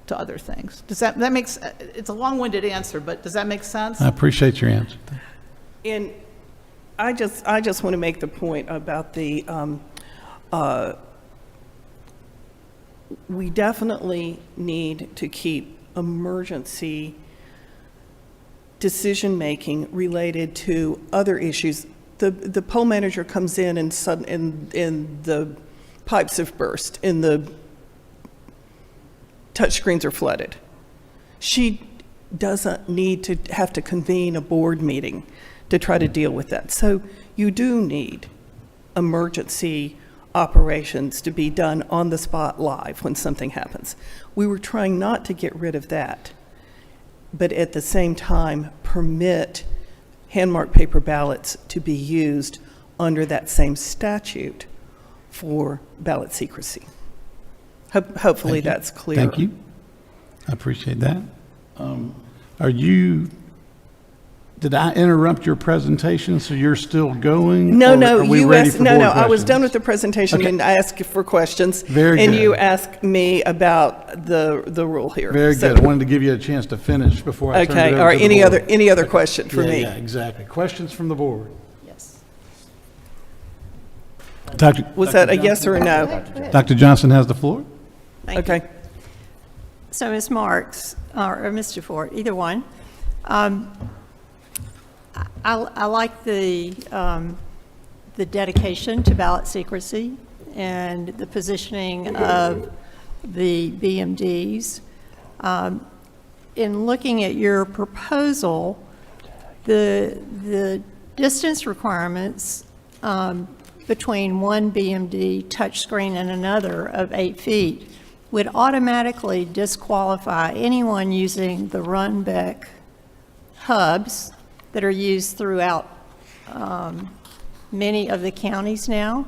[SPEAKER 6] to other things. Does that makes, it's a long-winded answer, but does that make sense?
[SPEAKER 1] I appreciate your answer.
[SPEAKER 5] And I just want to make the point about the, we definitely need to keep emergency decision-making related to other issues. The poll manager comes in and the pipes have burst and the touchscreens are flooded. She doesn't need to have to convene a board meeting to try to deal with that. So you do need emergency operations to be done on the spot live when something happens. We were trying not to get rid of that, but at the same time permit hand-marked paper ballots to be used under that same statute for ballot secrecy. Hopefully that's clear.
[SPEAKER 1] Thank you. I appreciate that. Did I interrupt your presentation, so you're still going?
[SPEAKER 5] No,
[SPEAKER 1] or
[SPEAKER 5] no,
[SPEAKER 1] are we
[SPEAKER 5] you
[SPEAKER 1] ready
[SPEAKER 5] asked,
[SPEAKER 1] for
[SPEAKER 5] no,
[SPEAKER 1] board
[SPEAKER 5] no, I was
[SPEAKER 1] questions?
[SPEAKER 5] done with the presentation,
[SPEAKER 1] Okay.
[SPEAKER 5] and I asked for questions.
[SPEAKER 1] Very
[SPEAKER 5] And
[SPEAKER 1] good.
[SPEAKER 5] you asked me about the rule here.
[SPEAKER 1] Very
[SPEAKER 5] So-
[SPEAKER 1] good. I wanted to give you a chance to finish before I turned it
[SPEAKER 5] Okay,
[SPEAKER 1] over
[SPEAKER 5] all right,
[SPEAKER 1] to the board.
[SPEAKER 5] any other question for
[SPEAKER 1] Yeah,
[SPEAKER 5] me?
[SPEAKER 1] yeah, exactly. Questions from the board?
[SPEAKER 4] Yes.
[SPEAKER 5] Was that a yes or a no?
[SPEAKER 1] Dr. Johnson has the floor.
[SPEAKER 5] Okay.
[SPEAKER 4] So Ms. Marks, or Mr. Ford, either one. I like the dedication to ballot secrecy and the positioning of the BMDs. In looking at your proposal, the distance requirements between one BMD touchscreen and another of 8 feet would automatically disqualify anyone using the Runbeck hubs that are used throughout many of the counties now,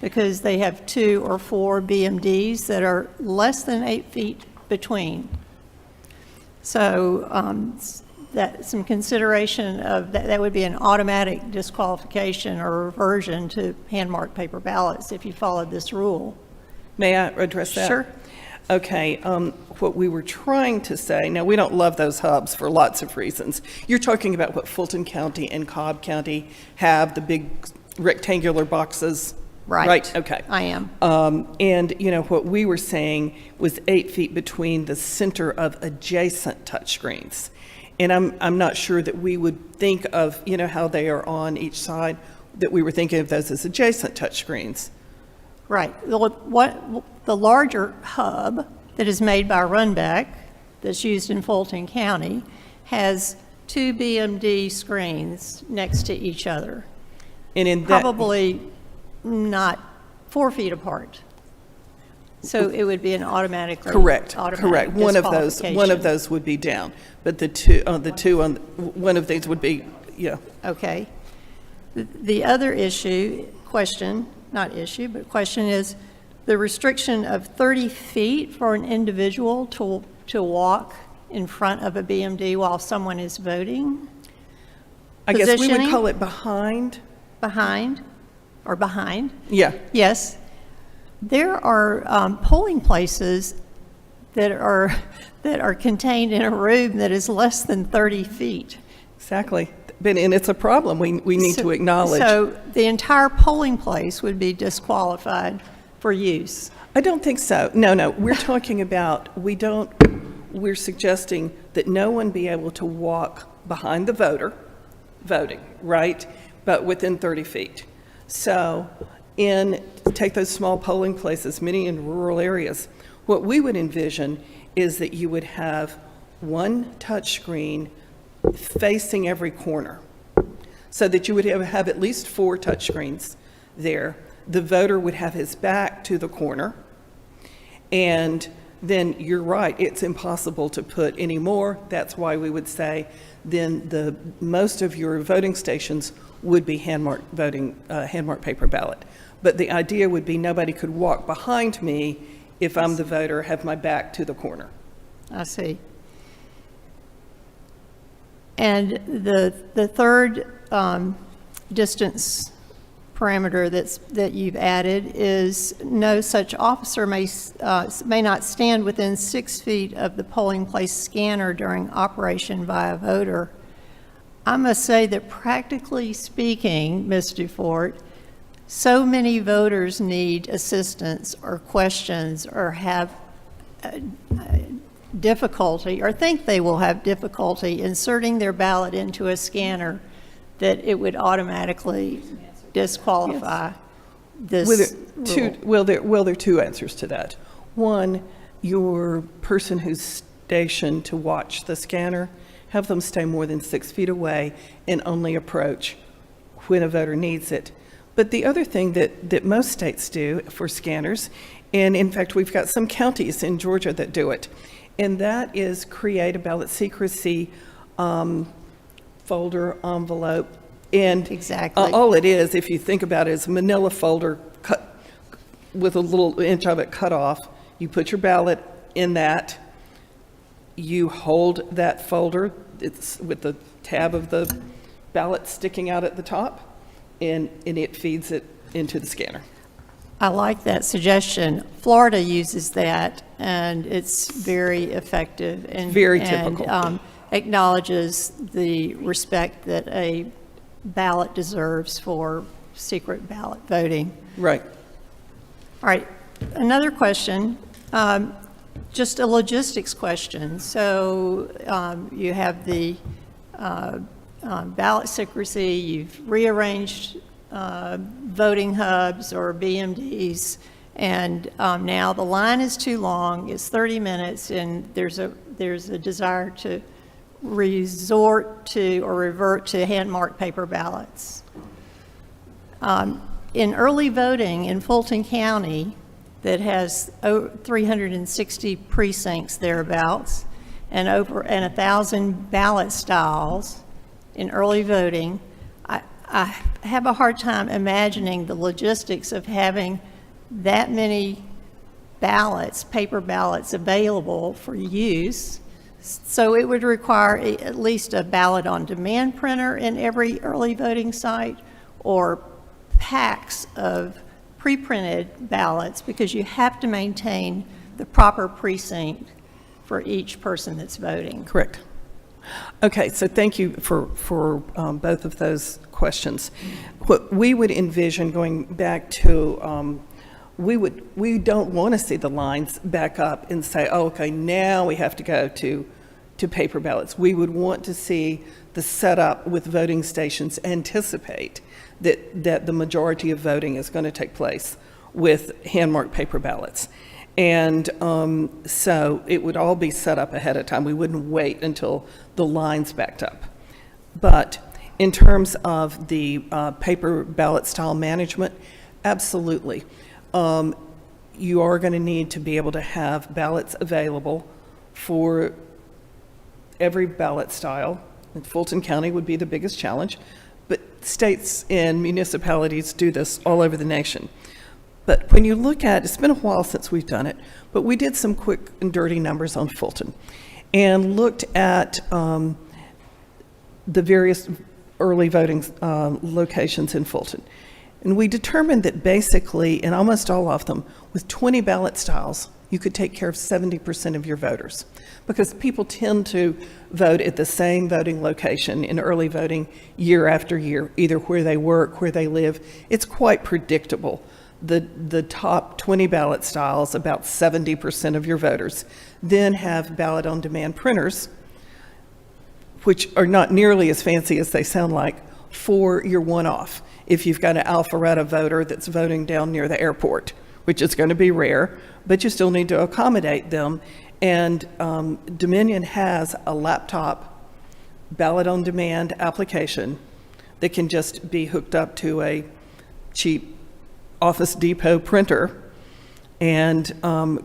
[SPEAKER 4] because they have 2 or 4 BMDs that are less than 8 feet between. So that some consideration of that would be an automatic disqualification or reversion to hand-marked paper ballots if you followed this rule.
[SPEAKER 5] May I address that?
[SPEAKER 4] Sure.
[SPEAKER 5] Okay, what we were trying to say, now, we don't love those hubs for lots of reasons. You're talking about what Fulton County and Cobb County have, the big rectangular boxes? Right, okay.
[SPEAKER 4] I am.
[SPEAKER 5] And, you know, what we were saying was 8 feet between the center of adjacent touchscreens. And I'm not sure that we would think of, you know, how they are on each side, that we were thinking of those as adjacent touchscreens.
[SPEAKER 4] Right. The larger hub that is made by Runbeck, that's used in Fulton County, has 2 BMD screens next to each other,
[SPEAKER 5] And in that.
[SPEAKER 4] probably not 4 feet apart. So it would be an automatic
[SPEAKER 5] Correct.
[SPEAKER 4] automatic
[SPEAKER 5] One of
[SPEAKER 4] disqualification.
[SPEAKER 5] those would be down, but the two on, one of these would be, yeah.
[SPEAKER 4] Okay. The other question is the restriction of 30 feet for an individual to walk in front of a BMD while someone is voting,
[SPEAKER 5] I guess we would
[SPEAKER 4] Positioning?
[SPEAKER 5] call it behind.
[SPEAKER 4] behind.
[SPEAKER 5] Yeah,
[SPEAKER 4] Yes. There are polling places that are contained in a room that is less than 30 feet.
[SPEAKER 5] exactly. And it's a problem we need to acknowledge.
[SPEAKER 4] So the entire polling place would be disqualified for use.
[SPEAKER 5] I don't think so. No, we're talking about, we're suggesting that no one be able to walk behind the voter, voting, right? But within 30 feet. So take those small polling places, many in rural areas, what we would envision is that you would have one touchscreen facing every corner, so that you would have at least 4 touchscreens there. The voter would have his back to the corner, and then you're right, it's impossible to put any more. That's why we would say then most of your voting stations would be hand-marked paper ballot. But the idea would be nobody could walk behind me if I'm the voter, have my back to the corner.
[SPEAKER 4] I see. And the third distance parameter that you've added is no such officer may not stand within 6 feet of the polling place scanner during operation by a voter. I must say that practically speaking, Ms. Dufort, so many voters need assistance or questions or have difficulty or think they will have difficulty inserting their ballot into a scanner that it would automatically disqualify this rule.
[SPEAKER 5] There are 2 answers to that. One, your person who's stationed to watch the scanner, have them stay more than 6 feet away and only approach when a voter needs it. But the other thing that most states do for scanners, and in fact, we've got some counties in Georgia that do it, and that is create a ballot secrecy folder envelope. And
[SPEAKER 4] Exactly.
[SPEAKER 5] all it is, if you think about it, is a manila folder cut with a little inch of it cut off. You put your ballot in that. You hold that folder. It's with the tab of the ballot sticking out at the top, and it feeds it into the scanner.
[SPEAKER 4] I like that suggestion. Florida uses that, and it's very effective and
[SPEAKER 5] Very typical.
[SPEAKER 4] and acknowledges the respect that a ballot deserves for secret ballot voting.
[SPEAKER 5] Right.
[SPEAKER 4] All right, another question, just a logistics question. So you have the ballot secrecy, you've rearranged voting hubs or BMDs, and now the line is too long, it's 30 minutes, and there's a desire to resort to or revert to hand-marked paper ballots. In early voting in Fulton County, that has 360 precincts thereabouts, and 1,000 ballot styles in early voting, I have a hard time imagining the logistics of having that many ballots, paper ballots, available for use. So it would require at least a ballot-on-demand printer in every early voting site, or packs of pre-printed ballots, because you have to maintain the proper precinct for each person that's voting.
[SPEAKER 5] Correct. Okay, so thank you for both of those questions. What we would envision going back to, we don't want to see the lines back up and say, oh, okay, now we have to go to paper ballots. We would want to see the setup with voting stations anticipate that the majority of voting is going to take place with hand-marked paper ballots. And so it would all be set up ahead of time. We wouldn't wait until the lines backed up. But in terms of the paper ballot style management, absolutely. You are going to need to be able to have ballots available for every ballot style. And Fulton County would be the biggest challenge, but states and municipalities do this all over the nation. But when you look at, it's been a while since we've done it, but we did some quick and dirty numbers on Fulton and looked at the various early voting locations in Fulton. And we determined that basically, in almost all of them, with 20 ballot styles, you could take care of 70% of your voters, because people tend to vote at the same voting location in early voting year after year, either where they work, where they live. It's quite predictable. The top 20 ballot styles, about 70% of your voters, then have ballot-on-demand printers, which are not nearly as fancy as they sound like, for your one-off. If you've got an Alpharetta voter that's voting down near the airport, which is going to be rare, but you still need to accommodate them. And Dominion has a laptop ballot-on-demand application that can just be hooked up to a cheap Office Depot printer and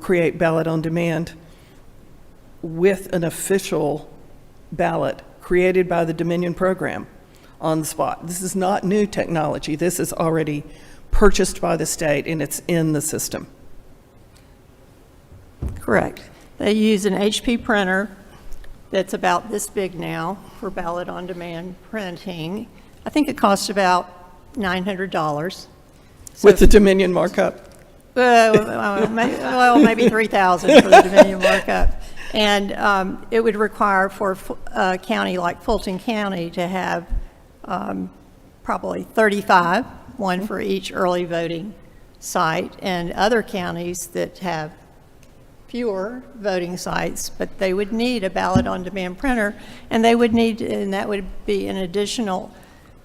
[SPEAKER 5] create ballot-on-demand with an official ballot created by the Dominion program on the spot. This is not new technology. This is already purchased by the state, and it's in the system.
[SPEAKER 4] Correct. They use an HP printer that's about this big now for ballot-on-demand printing. I think it costs about $900. So
[SPEAKER 5] With the Dominion markup?
[SPEAKER 4] maybe 3,000 for the Dominion markup. And it would require for a county like Fulton County to have probably 35, one for each early voting site, and other counties that have fewer voting sites, but they would need a ballot-on-demand printer, and they would need, and that would be an additional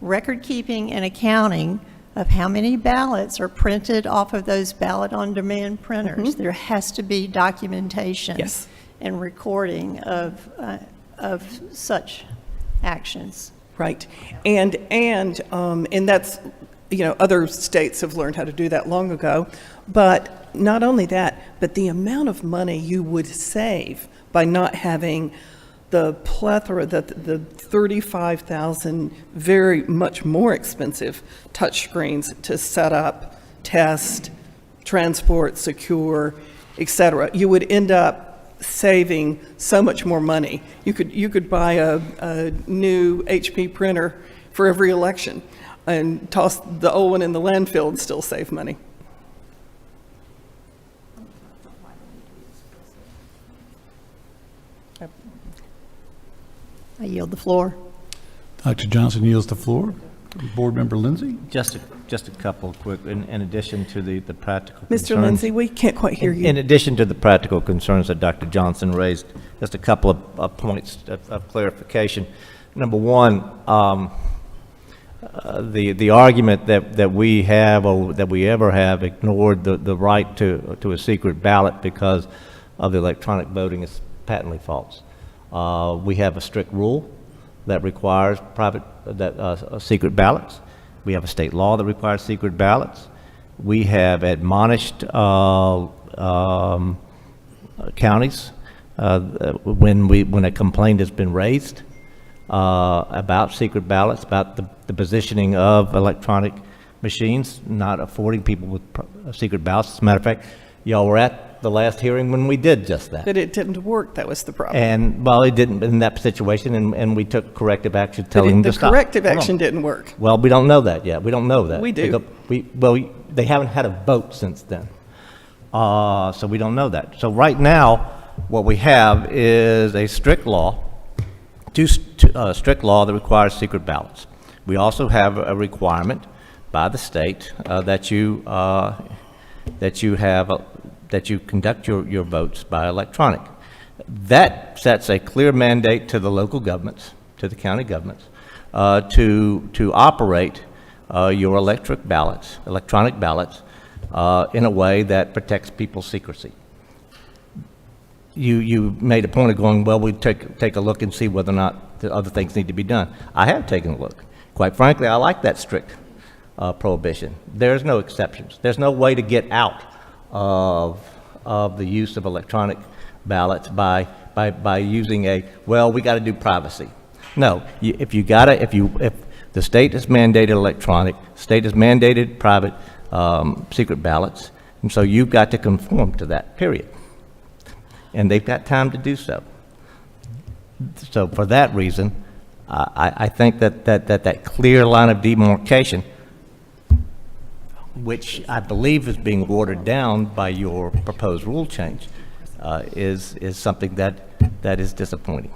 [SPEAKER 4] record keeping and accounting of how many ballots are printed off of those ballot-on-demand printers. There has to be documentation
[SPEAKER 5] Yes.
[SPEAKER 4] and recording of such actions.
[SPEAKER 5] Right. And that's, other states have learned how to do that long ago. But not only that, but the amount of money you would save by not having the plethora, the 35,000 very much more expensive touchscreens to set up, test, transport, secure, etc. You would end up saving so much more money. You could buy a new HP printer for every election and toss the old one in the landfill and still save money.
[SPEAKER 4] I yield the floor.
[SPEAKER 1] Dr. Johnson yields the floor. Board Member Lindsay?
[SPEAKER 3] Just a couple of quick, in addition to the practical
[SPEAKER 5] Mr.
[SPEAKER 3] concerns.
[SPEAKER 5] Lindsay, we can't quite hear you.
[SPEAKER 3] In addition to the practical concerns that Dr. Johnson raised, just a couple of points of clarification. Number one, the argument that we have, or that we ever have, ignored the right to a secret ballot because of the electronic voting is patently false. We have a strict rule that requires secret ballots. We have a state law that requires secret ballots. We have admonished counties when a complaint has been raised about secret ballots, about the positioning of electronic machines, not affording people with secret ballots. As a matter of fact, y'all were at the last hearing when we did just that.
[SPEAKER 5] But it didn't work, that was the problem.
[SPEAKER 3] And, well, it didn't in that situation, and we took corrective action telling them to
[SPEAKER 5] The
[SPEAKER 3] stop.
[SPEAKER 5] corrective
[SPEAKER 3] Hold on.
[SPEAKER 5] action didn't work.
[SPEAKER 3] Well, we don't know that yet. We don't know that.
[SPEAKER 5] We do.
[SPEAKER 3] They haven't had a vote since then. So we don't know that. So right now, what we have is a strict law, strict law that requires secret ballots. We also have a requirement by the state that you conduct your votes by electronic. That sets a clear mandate to the local governments, to the county governments, to operate your electronic ballots, in a way that protects people's secrecy. You made a point of going, well, we take a look and see whether or not the other things need to be done. I have taken a look. Quite frankly, I like that strict prohibition. There's no exceptions. There's no way to get out of the use of electronic ballots by using well, we got to do privacy. No, if the state has mandated electronic, state has mandated private secret ballots, and so you've got to conform to that, period. And they've got time to do so. So for that reason, I think that clear line of demarcation, which I believe is being watered down by your proposed rule change, is something that is disappointing.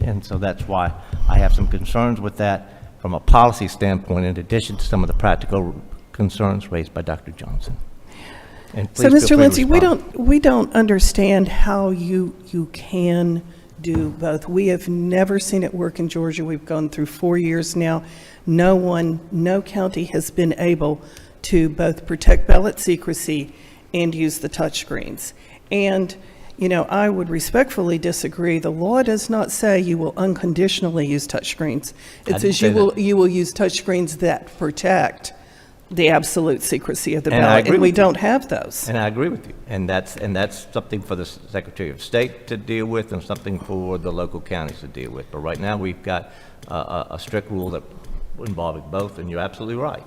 [SPEAKER 3] And so that's why I have some concerns with that from a policy standpoint, in addition to some of the practical concerns raised by Dr. Johnson. And
[SPEAKER 5] So,
[SPEAKER 3] please feel
[SPEAKER 5] Mr.
[SPEAKER 3] free to
[SPEAKER 5] Lindsay,
[SPEAKER 3] respond.
[SPEAKER 5] we don't understand how you can do both. We have never seen it work in Georgia. We've gone through 4 years now. No county has been able to both protect ballot secrecy and use the touchscreens. And, you know, I would respectfully disagree. The law does not say you will unconditionally use touchscreens. It
[SPEAKER 3] didn't
[SPEAKER 5] says
[SPEAKER 3] say that.
[SPEAKER 5] you will use touchscreens that protect the absolute secrecy of the
[SPEAKER 3] And I
[SPEAKER 5] ballot,
[SPEAKER 3] agree
[SPEAKER 5] and we
[SPEAKER 3] with you.
[SPEAKER 5] don't have those.
[SPEAKER 3] And I agree with you. And that's something for the Secretary of State to deal with, and something for the local counties to deal with. But right now, we've got a strict rule that involving both, and you're absolutely right.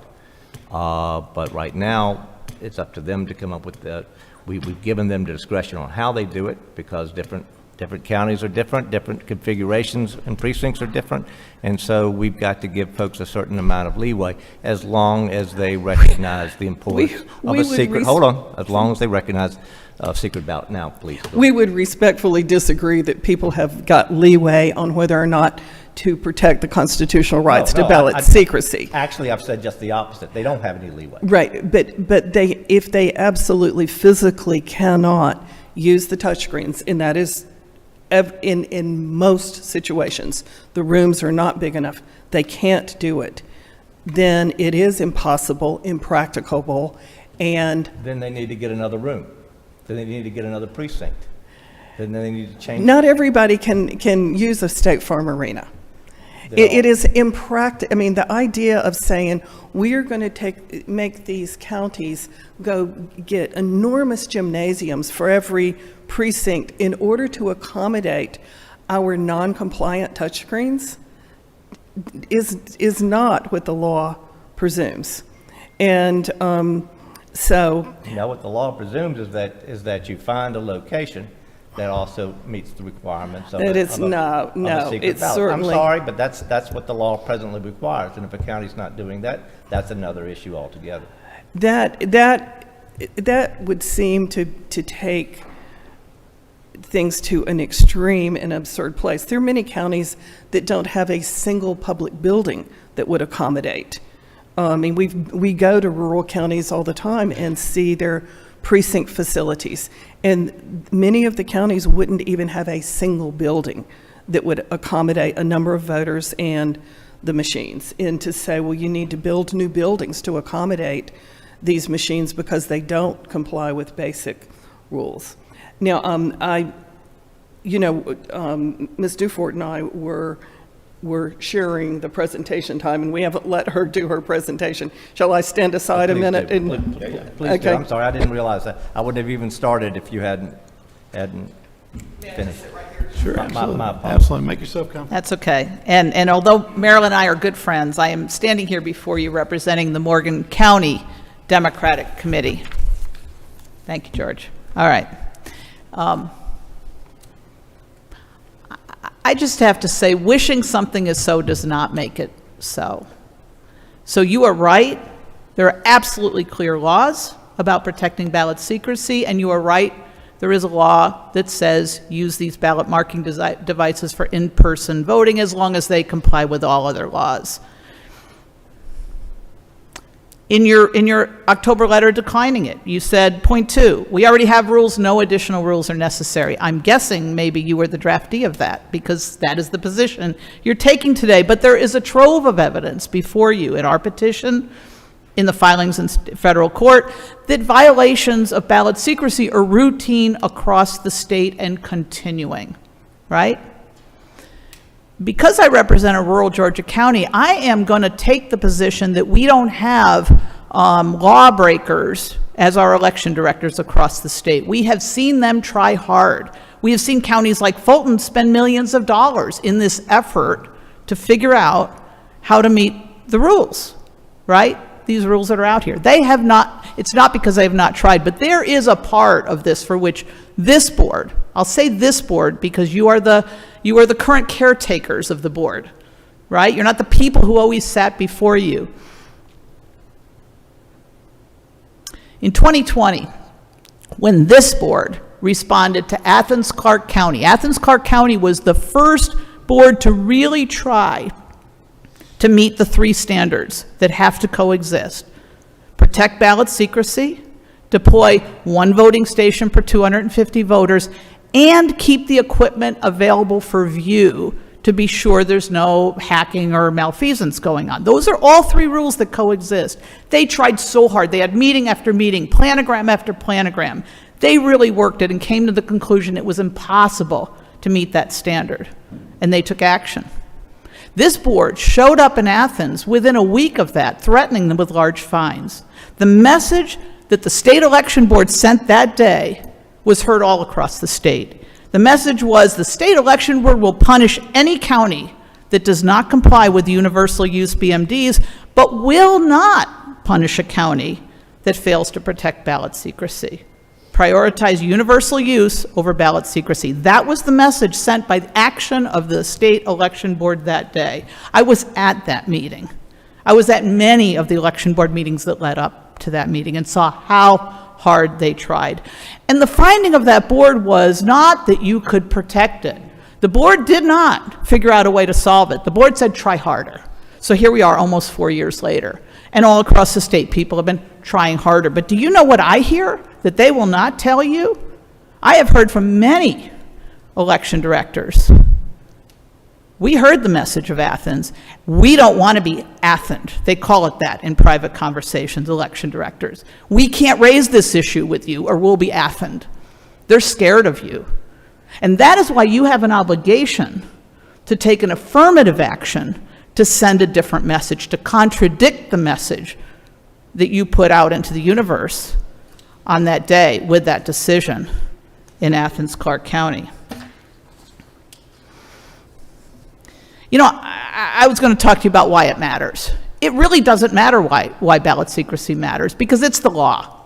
[SPEAKER 3] But right now, it's up to them to come up with we've given them the discretion on how they do it, because different counties are different configurations and precincts are different, and so we've got to give folks a certain amount of leeway as long as they recognize the importance of
[SPEAKER 5] we
[SPEAKER 3] a
[SPEAKER 5] would
[SPEAKER 3] secret. Hold on, as long as they recognize a secret ballot. Now, please.
[SPEAKER 5] We would respectfully disagree that people have got leeway on whether or not to protect the constitutional rights to ballot secrecy.
[SPEAKER 3] Actually, I've said just the opposite. They don't have any leeway.
[SPEAKER 5] Right, but if they absolutely physically cannot use the touchscreens, and that is in most situations, the rooms are not big enough, they can't do it, then it is impossible, impracticable, and
[SPEAKER 3] Then they need to get another room. Then they need to get another precinct. Then they need to change.
[SPEAKER 5] not everybody can use a State Farm Arena. It is impractical. I mean, the idea of saying we're going to make these counties go get enormous gymnasiums for every precinct in order to accommodate our non-compliant touchscreens is not what the law presumes. And so,
[SPEAKER 3] Now, what the law presumes is that you find a location that also meets the requirements of
[SPEAKER 5] It
[SPEAKER 3] a-
[SPEAKER 5] is
[SPEAKER 3] of a-
[SPEAKER 5] no,
[SPEAKER 3] of a
[SPEAKER 5] no,
[SPEAKER 3] secret
[SPEAKER 5] it's
[SPEAKER 3] ballot.
[SPEAKER 5] certainly.
[SPEAKER 3] I'm sorry, but that's what the law presently requires, and if a county's not doing that, that's another issue altogether.
[SPEAKER 5] That would seem to take things to an extreme and absurd place. There are many counties that don't have a single public building that would accommodate. I mean, we go to rural counties all the time and see their precinct facilities, and many of the counties wouldn't even have a single building that would accommodate a number of voters and the machines. And to say, well, you need to build new buildings to accommodate these machines because they don't comply with basic rules. Now, Ms. Dufort and I were sharing the presentation time, and we haven't let her do her presentation. Shall I stand aside a
[SPEAKER 3] Please
[SPEAKER 5] minute?
[SPEAKER 3] do.
[SPEAKER 5] and-
[SPEAKER 3] Please do.
[SPEAKER 5] Okay.
[SPEAKER 3] I'm sorry, I didn't realize that. I wouldn't have even started if you hadn't finished.
[SPEAKER 1] Sure,
[SPEAKER 3] My
[SPEAKER 1] absolutely.
[SPEAKER 3] apologies.
[SPEAKER 1] Absolutely. Make yourself comfortable.
[SPEAKER 6] That's okay. And although Marilyn and I are good friends, I am standing here before you representing the Morgan County Democratic Committee. Thank you, George. All right. I just have to say, wishing something is so does not make it so. So you are right. There are absolutely clear laws about protecting ballot secrecy, and you are right. There is a law that says use these ballot marking devices for in-person voting as long as they comply with all other laws. In your October letter declining it, you said, point 2, we already have rules, no additional rules are necessary. I'm guessing maybe you were the draftee of that, because that is the position you're taking today. But there is a trove of evidence before you in our petition, in the filings in federal court, that violations of ballot secrecy are routine across the state and continuing, right? Because I represent a rural Georgia county, I am going to take the position that we don't have lawbreakers as our election directors across the state. We have seen them try hard. We have seen counties like Fulton spend millions of dollars in this effort to figure out how to meet the rules, right? These rules that are out here. They have not, it's not because they have not tried, but there is a part of this for which this board, I'll say this board because you are the current caretakers of the board, right? You're not the people who always sat before you. In 2020, when this board responded to Athens-Clarke County, Athens-Clarke County was the first board to really try to meet the 3 standards that have to coexist: protect ballot secrecy, deploy 1 voting station per 250 voters, and keep the equipment available for view to be sure there's no hacking or malfeasance going on. Those are all 3 rules that coexist. They tried so hard. They had meeting after meeting, planogram after planogram. They really worked it and came to the conclusion it was impossible to meet that standard, and they took action. This board showed up in Athens within a week of that, threatening them with large fines. The message that the state election board sent that day was heard all across the state. The message was the state election board will punish any county that does not comply with universal use BMDs, but will not punish a county that fails to protect ballot secrecy. Prioritize universal use over ballot secrecy. That was the message sent by action of the state election board that day. I was at that meeting. I was at many of the election board meetings that led up to that meeting and saw how hard they tried. And the finding of that board was not that you could protect it. The board did not figure out a way to solve it. The board said, try harder. So here we are almost 4 years later. And all across the state, people have been trying harder. But do you know what I hear that they will not tell you? I have heard from many election directors. We heard the message of Athens. We don't want to be Athened. They call it that in private conversations, election directors. We can't raise this issue with you or we'll be Athened. They're scared of you. And that is why you have an obligation to take an affirmative action to send a different message, to contradict the message that you put out into the universe on that day with that decision in Athens-Clarke County. You know, I was going to talk to you about why it matters. It really doesn't matter why ballot secrecy matters, because it's the law,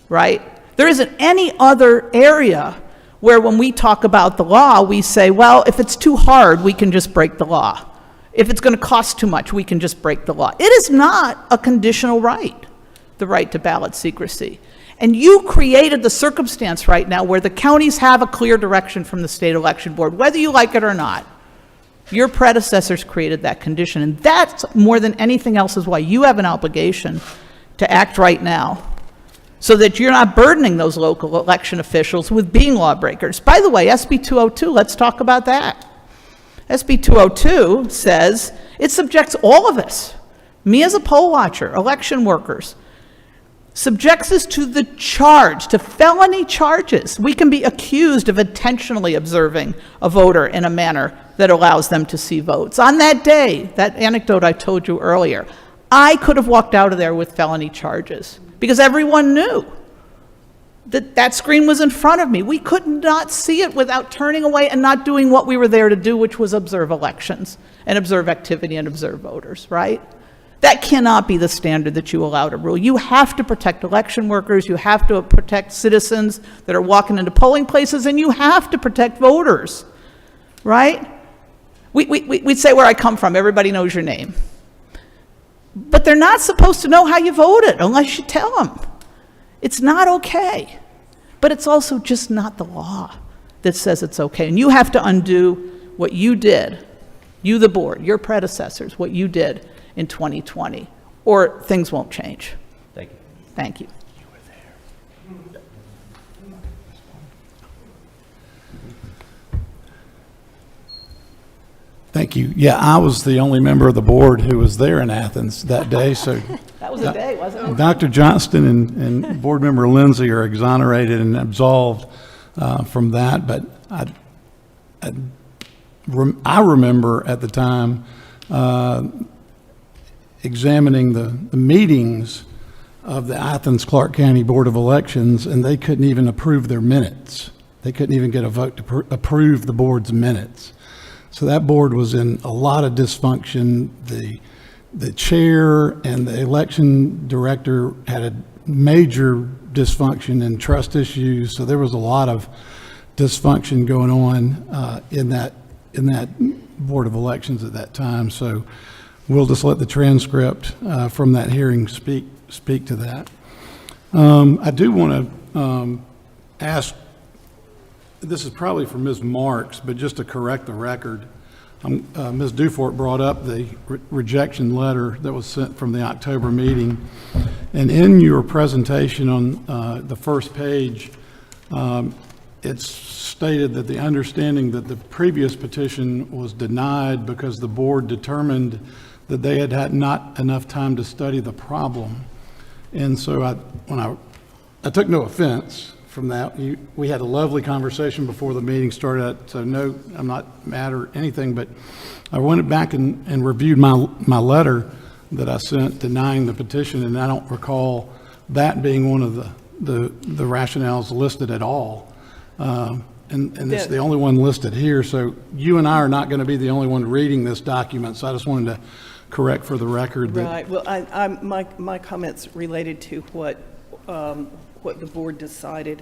[SPEAKER 6] right? There isn't any other area Where when we talk about the law, we say, well, if it's too hard, we can just break the law. If it's going to cost too much, we can just break the law. It is not a conditional right, the right to ballot secrecy. And you created the circumstance right now where the counties have a clear direction from the state election board, whether you like it or not. Your predecessors created that condition, and that's more than anything else is why you have an obligation to act right now, so that you're not burdening those local election officials with being lawbreakers. By the way, SB 202, let's talk about that. SB 202 says it subjects all of us, me as a poll watcher, election workers, subjects us to the charge, to felony charges. We can be accused of intentionally observing a voter in a manner that allows them to see votes. On that day, that anecdote I told you earlier, I could have walked out of there with felony charges because everyone knew that that screen was in front of me. We could not see it without turning away and not doing what we were there to do, which was observe elections and observe activity and observe voters, right? That cannot be the standard that you allow to rule. You have to protect election workers, you have to protect citizens that are walking into polling places, and you have to protect voters, right? We'd say where I come from, everybody knows your name. But they're not supposed to know how you voted unless you tell them. It's not okay. But it's also just not the law that says it's okay. And you have to undo what you did, you the board, your predecessors, what you did in 2020, or things won't change.
[SPEAKER 3] Thank you.
[SPEAKER 6] Thank you.
[SPEAKER 1] Thank you. Yeah, I was the only member of the board who was there in Athens that day, so
[SPEAKER 6] That was a day, wasn't it?
[SPEAKER 1] Dr. Johnston and Board Member Lindsay are exonerated and absolved from that, but I remember at the time examining the meetings of the Athens-Clarke County Board of Elections, and they couldn't even approve their minutes. They couldn't even get a vote to approve the board's minutes. So that board was in a lot of dysfunction. The chair and the election director had a major dysfunction and trust issues. So there was a lot of dysfunction going on in that board of elections at that time. So we'll just let the transcript from that hearing speak to that. I do want to ask. This is probably for Ms. Marks, but just to correct the record, Ms. Dufort brought up the rejection letter that was sent from the October meeting. And in your presentation on the first page, it's stated that the understanding that the previous petition was denied because the board determined that they had had not enough time to study the problem. And so I took no offense from that. We had a lovely conversation before the meeting started, so no, I'm not mad or anything, but I went back and reviewed my letter that I sent denying the petition, and I don't recall that being one of the rationales listed at all. And it's the only one listed here, so you and I are not going to be the only one reading this document, so I just wanted to correct for the record that.
[SPEAKER 5] Right, well, my comments related to what the board decided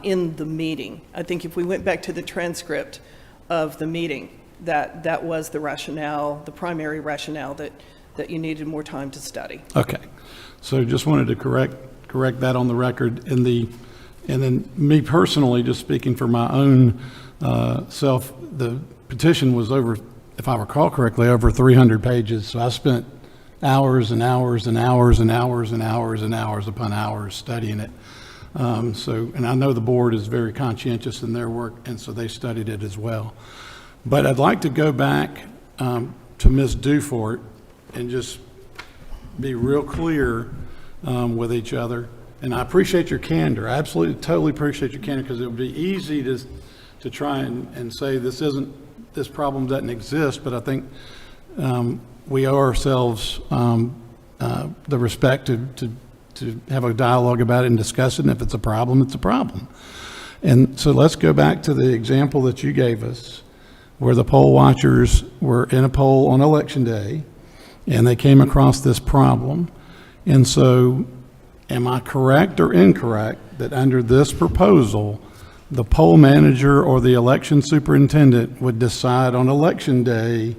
[SPEAKER 5] in the meeting. I think if we went back to the transcript of the meeting, that was the rationale, the primary rationale that you needed more time to study.
[SPEAKER 1] Okay, so just wanted to correct that on the record. And then me personally, just speaking for my own self, the petition was over, if I recall correctly, over 300 pages. So I spent hours and hours and hours and hours and hours and hours upon hours studying it. And I know the board is very conscientious in their work, and so they studied it as well. But I'd like to go back to Ms. Dufort and just be real clear with each other. And I appreciate your candor. I absolutely, totally appreciate your candor, because it would be easy to try and say this problem doesn't exist, but I think we owe ourselves the respect to have a dialogue about it and discuss it, and if it's a problem, it's a problem. And so let's go back to the example that you gave us, where the poll watchers were in a poll on election day, and they came across this problem. And so am I correct or incorrect that under this proposal, the poll manager or the election superintendent would decide on election day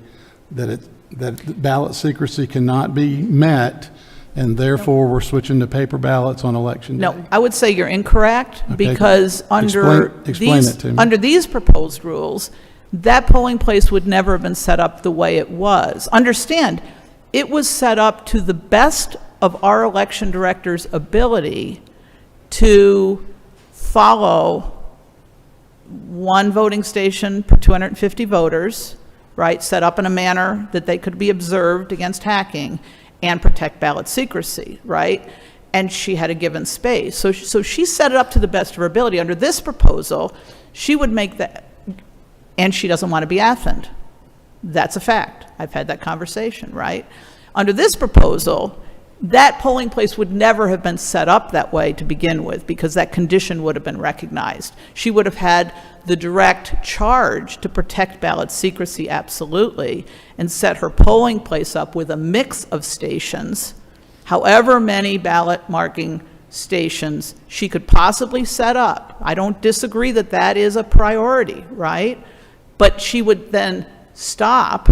[SPEAKER 1] that ballot secrecy cannot be met, and therefore we're switching to paper ballots on election day?
[SPEAKER 6] No, I would say you're incorrect,
[SPEAKER 1] Okay.
[SPEAKER 6] because
[SPEAKER 1] Explain it to me.
[SPEAKER 6] under these proposed rules, that polling place would never have been set up the way it was. Understand, it was set up to the best of our election director's ability to follow one voting station per 250 voters, right, set up in a manner that they could be observed against hacking, and protect ballot secrecy, right? And she had a given space. So she set it up to the best of her ability. Under this proposal, she would make that, and she doesn't want to be Athened. That's a fact. I've had that conversation, right? Under this proposal, that polling place would never have been set up that way to begin with, because that condition would have been recognized. She would have had the direct charge to protect ballot secrecy, absolutely, and set her polling place up with a mix of stations, however many ballot marking stations she could possibly set up. I don't disagree that that is a priority, right? But she would then stop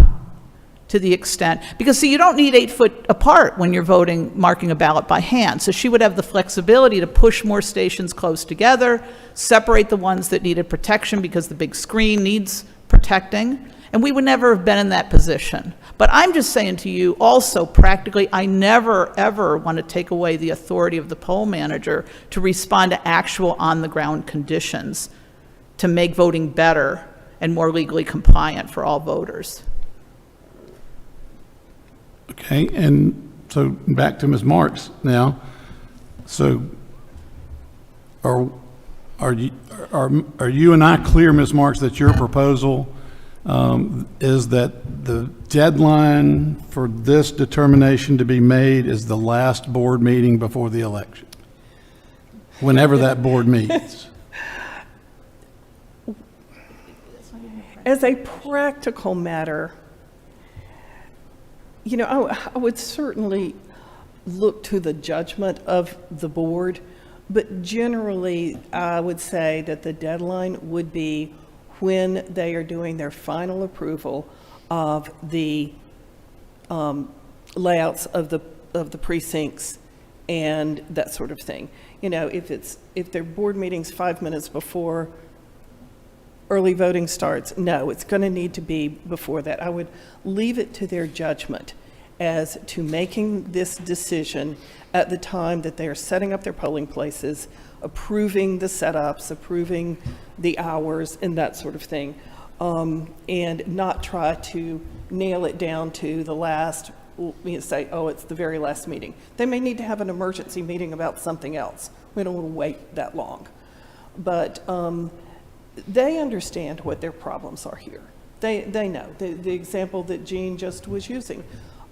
[SPEAKER 6] to the extent, because see, you don't need 8 foot apart when you're voting, marking a ballot by hand. So she would have the flexibility to push more stations close together, separate the ones that needed protection because the big screen needs protecting, and we would never have been in that position. But I'm just saying to you also, practically, I never ever want to take away the authority of the poll manager to respond to actual on-the-ground conditions to make voting better and more legally compliant for all voters.
[SPEAKER 1] Okay, and so back to Ms. Marks now. So are you and I clear, Ms. Marks, that your proposal is that the deadline for this determination to be made is the last board meeting before the election, whenever that board meets?
[SPEAKER 5] As a practical matter, you know, I would certainly look to the judgment of the board, but generally, I would say that the deadline would be when they are doing their final approval of the layouts of the precincts and that sort of thing. You know, if their board meeting's 5 minutes before early voting starts, no, it's going to need to be before that. I would leave it to their judgment as to making this decision at the time that they are setting up their polling places, approving the setups, approving the hours, and that sort of thing, and not try to nail it down to the last, say, oh, it's the very last meeting. They may need to have an emergency meeting about something else. We don't want to wait that long. But they understand what their problems are here. They know. The example that Jean just was using,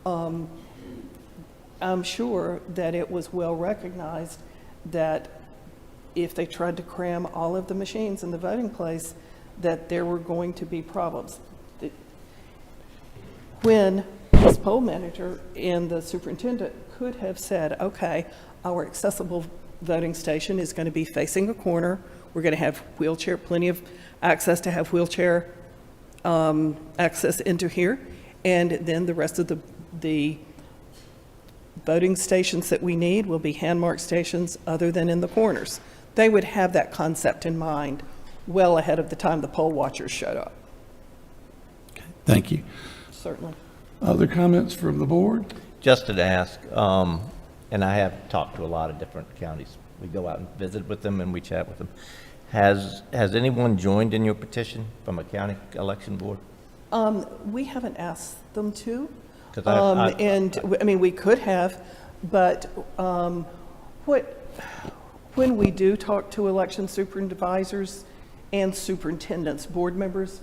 [SPEAKER 5] I'm sure that it was well recognized that if they tried to cram all of the machines in the voting place, that there were going to be problems. When this poll manager and the superintendent could have said, okay, our accessible voting station is going to be facing a corner. We're going to have plenty of access to have wheelchair access into here. And then the rest of the voting stations that we need will be hand-marked stations other than in the corners. They would have that concept in mind well ahead of the time the poll watchers showed up.
[SPEAKER 1] Thank you.
[SPEAKER 5] Certainly.
[SPEAKER 1] Other comments from the board?
[SPEAKER 3] Just to ask, and I have talked to a lot of different counties. We go out and visit with them and we chat with them. Has anyone joined in your petition from a county election board?
[SPEAKER 5] We haven't asked them to.
[SPEAKER 3] 'Cause
[SPEAKER 5] I mean, we could have, but when we do talk to election supervisors and superintendents, board members,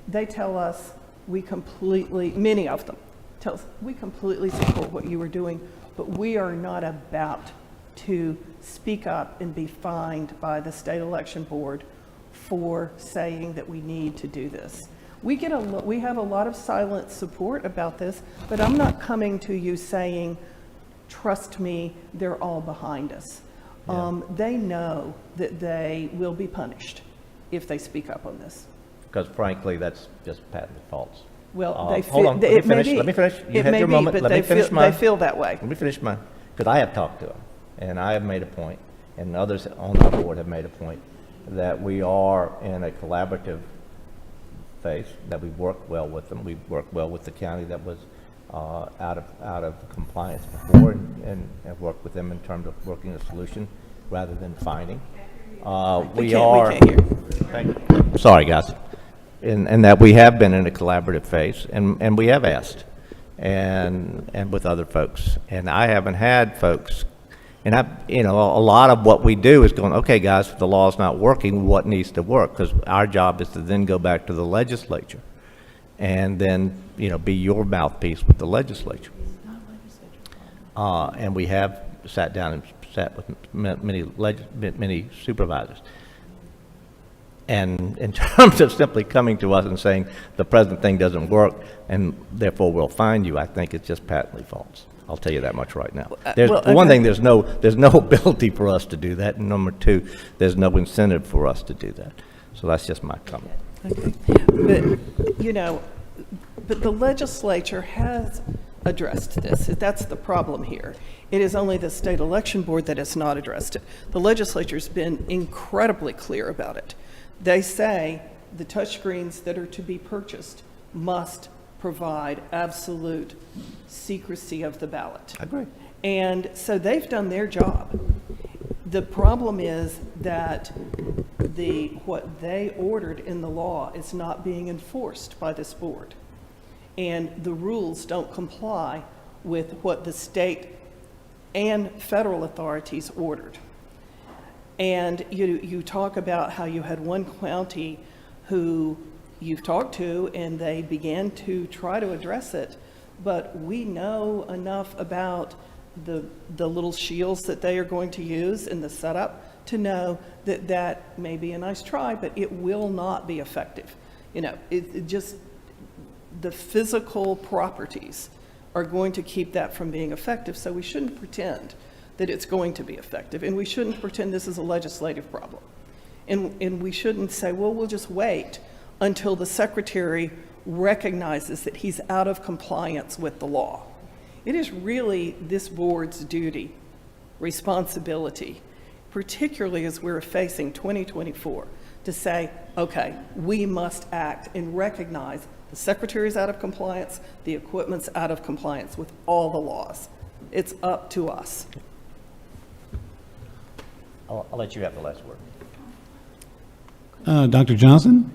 [SPEAKER 5] they tell us many of them tell us, we completely support what you are doing, but we are not about to speak up and be fined by the state election board for saying that we need to do this. We have a lot of silent support about this, but I'm not coming to you saying, trust me, they're all behind us.
[SPEAKER 3] Yeah.
[SPEAKER 5] They know that they will be punished if they speak up on this.
[SPEAKER 3] Because frankly, that's just patently false.
[SPEAKER 5] Well, they
[SPEAKER 3] Hold
[SPEAKER 5] feel,
[SPEAKER 3] on, let me
[SPEAKER 5] it may
[SPEAKER 3] finish.
[SPEAKER 5] be.
[SPEAKER 3] Let me finish. You
[SPEAKER 5] It
[SPEAKER 3] had
[SPEAKER 5] may
[SPEAKER 3] your
[SPEAKER 5] be,
[SPEAKER 3] moment.
[SPEAKER 5] but
[SPEAKER 3] Let me
[SPEAKER 5] they
[SPEAKER 3] finish
[SPEAKER 5] feel,
[SPEAKER 3] mine.
[SPEAKER 5] they feel that way.
[SPEAKER 3] Let me finish mine, because I have talked to them, and I have made a point, and others on our board have made a point, that we are in a collaborative phase, that we work well with them. We worked well with the county that was out of compliance before, and worked with them in terms of working a solution rather than fining. We
[SPEAKER 5] can't hear.
[SPEAKER 3] Sorry, guys. And that we have been in a collaborative phase, and we have asked, and with other folks. And I haven't had folks, and a lot of what we do is going, okay, guys, if the law's not working, what needs to work? Because our job is to then go back to the legislature and then, be your mouthpiece with the legislature. And we have sat down and sat with many supervisors. And in terms of simply coming to us and saying the present thing doesn't work and therefore we'll fine you, I think it's just patently false. I'll tell you that much right now. For one thing, there's no ability for us to do that, and number two, there's no incentive for us to do that. So that's just my comment.
[SPEAKER 5] Okay. But the legislature has addressed this. That's the problem here. It is only the state election board that has not addressed it. The legislature's been incredibly clear about it. They say the touchscreens that are to be purchased must provide absolute secrecy of the ballot.
[SPEAKER 3] I agree.
[SPEAKER 5] And so they've done their job. The problem is that what they ordered in the law is not being enforced by this board. And the rules don't comply with what the state and federal authorities ordered. And you talk about how you had one county who you've talked to and they began to try to address it, but we know enough about the little shields that they are going to use in the setup to know that that may be a nice try, but it will not be effective. It just, the physical properties are going to keep that from being effective, so we shouldn't pretend that it's going to be effective, and we shouldn't pretend this is a legislative problem. And we shouldn't say, well, we'll just wait until the secretary recognizes that he's out of compliance with the law. It is really this board's duty, responsibility, particularly as we're facing 2024, to say, okay, we must act and recognize the secretary's out of compliance, the equipment's out of compliance with all the laws. It's up to us.
[SPEAKER 3] I'll let you have the last word.
[SPEAKER 1] Dr. Johnson?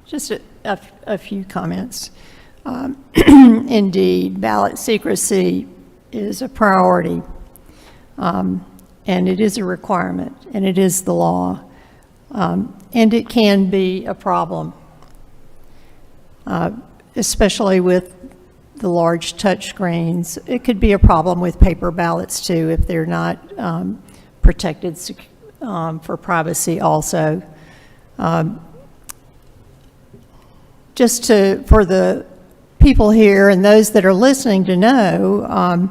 [SPEAKER 4] Just a few comments. Indeed, ballot secrecy is a priority, and it is a requirement, and it is the law, and it can be a problem, especially with the large touchscreens. It could be a problem with paper ballots too if they're not protected for privacy also. For the people here and those that are listening to know,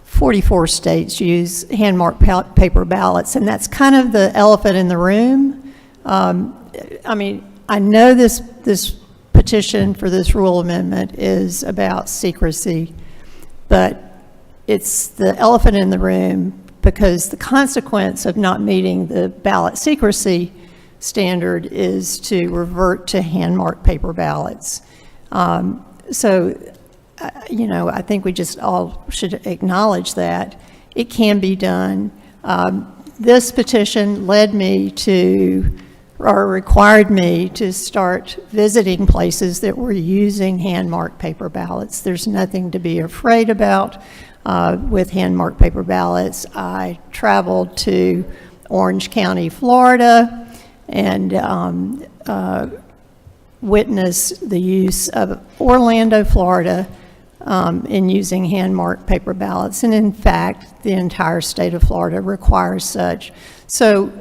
[SPEAKER 4] 44 states use hand-marked paper ballots, and that's kind of the elephant in the room. I mean, I know this petition for this rule amendment is about secrecy, but it's the elephant in the room because the consequence of not meeting the ballot secrecy standard is to revert to hand-marked paper ballots. I think we just all should acknowledge that it can be done. This petition led me to, or required me to start visiting places that were using hand-marked paper ballots. There's nothing to be afraid about with hand-marked paper ballots. I traveled to Orange County, Florida, and witnessed the use of Orlando, Florida, in using hand-marked paper ballots. And in fact, the entire state of Florida requires such. So,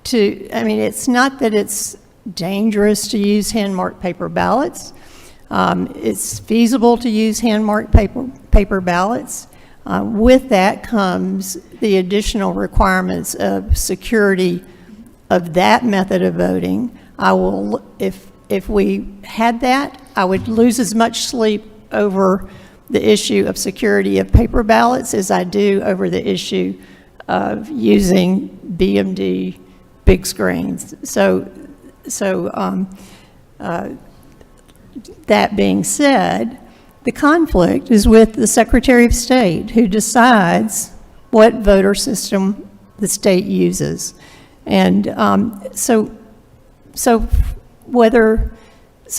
[SPEAKER 4] it's not that it's dangerous to use hand-marked paper ballots. It's feasible to use hand-marked paper ballots. With that comes the additional requirements of security of that method of voting, I will, if we had that, I would lose as much sleep over the issue of security of paper ballots as I do over the issue of using BMD big screens. So that being said, the conflict is with the Secretary of State, who decides what voter system the state uses. And so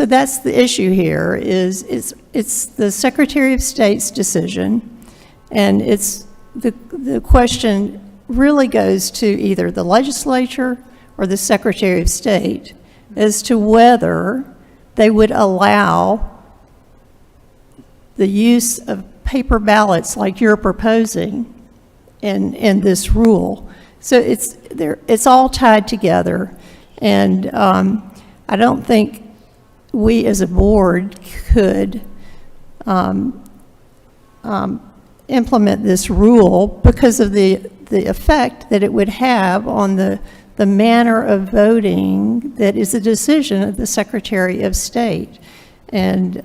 [SPEAKER 4] that's the issue here, is it's the Secretary of State's decision, and it's the question really goes to either the legislature or the Secretary of State as to whether they would allow the use of paper ballots like you're proposing in this rule. So it's all tied together, and I don't think we as a board could implement this rule because of the effect that it would have on the manner of voting that is a decision of the Secretary of State. And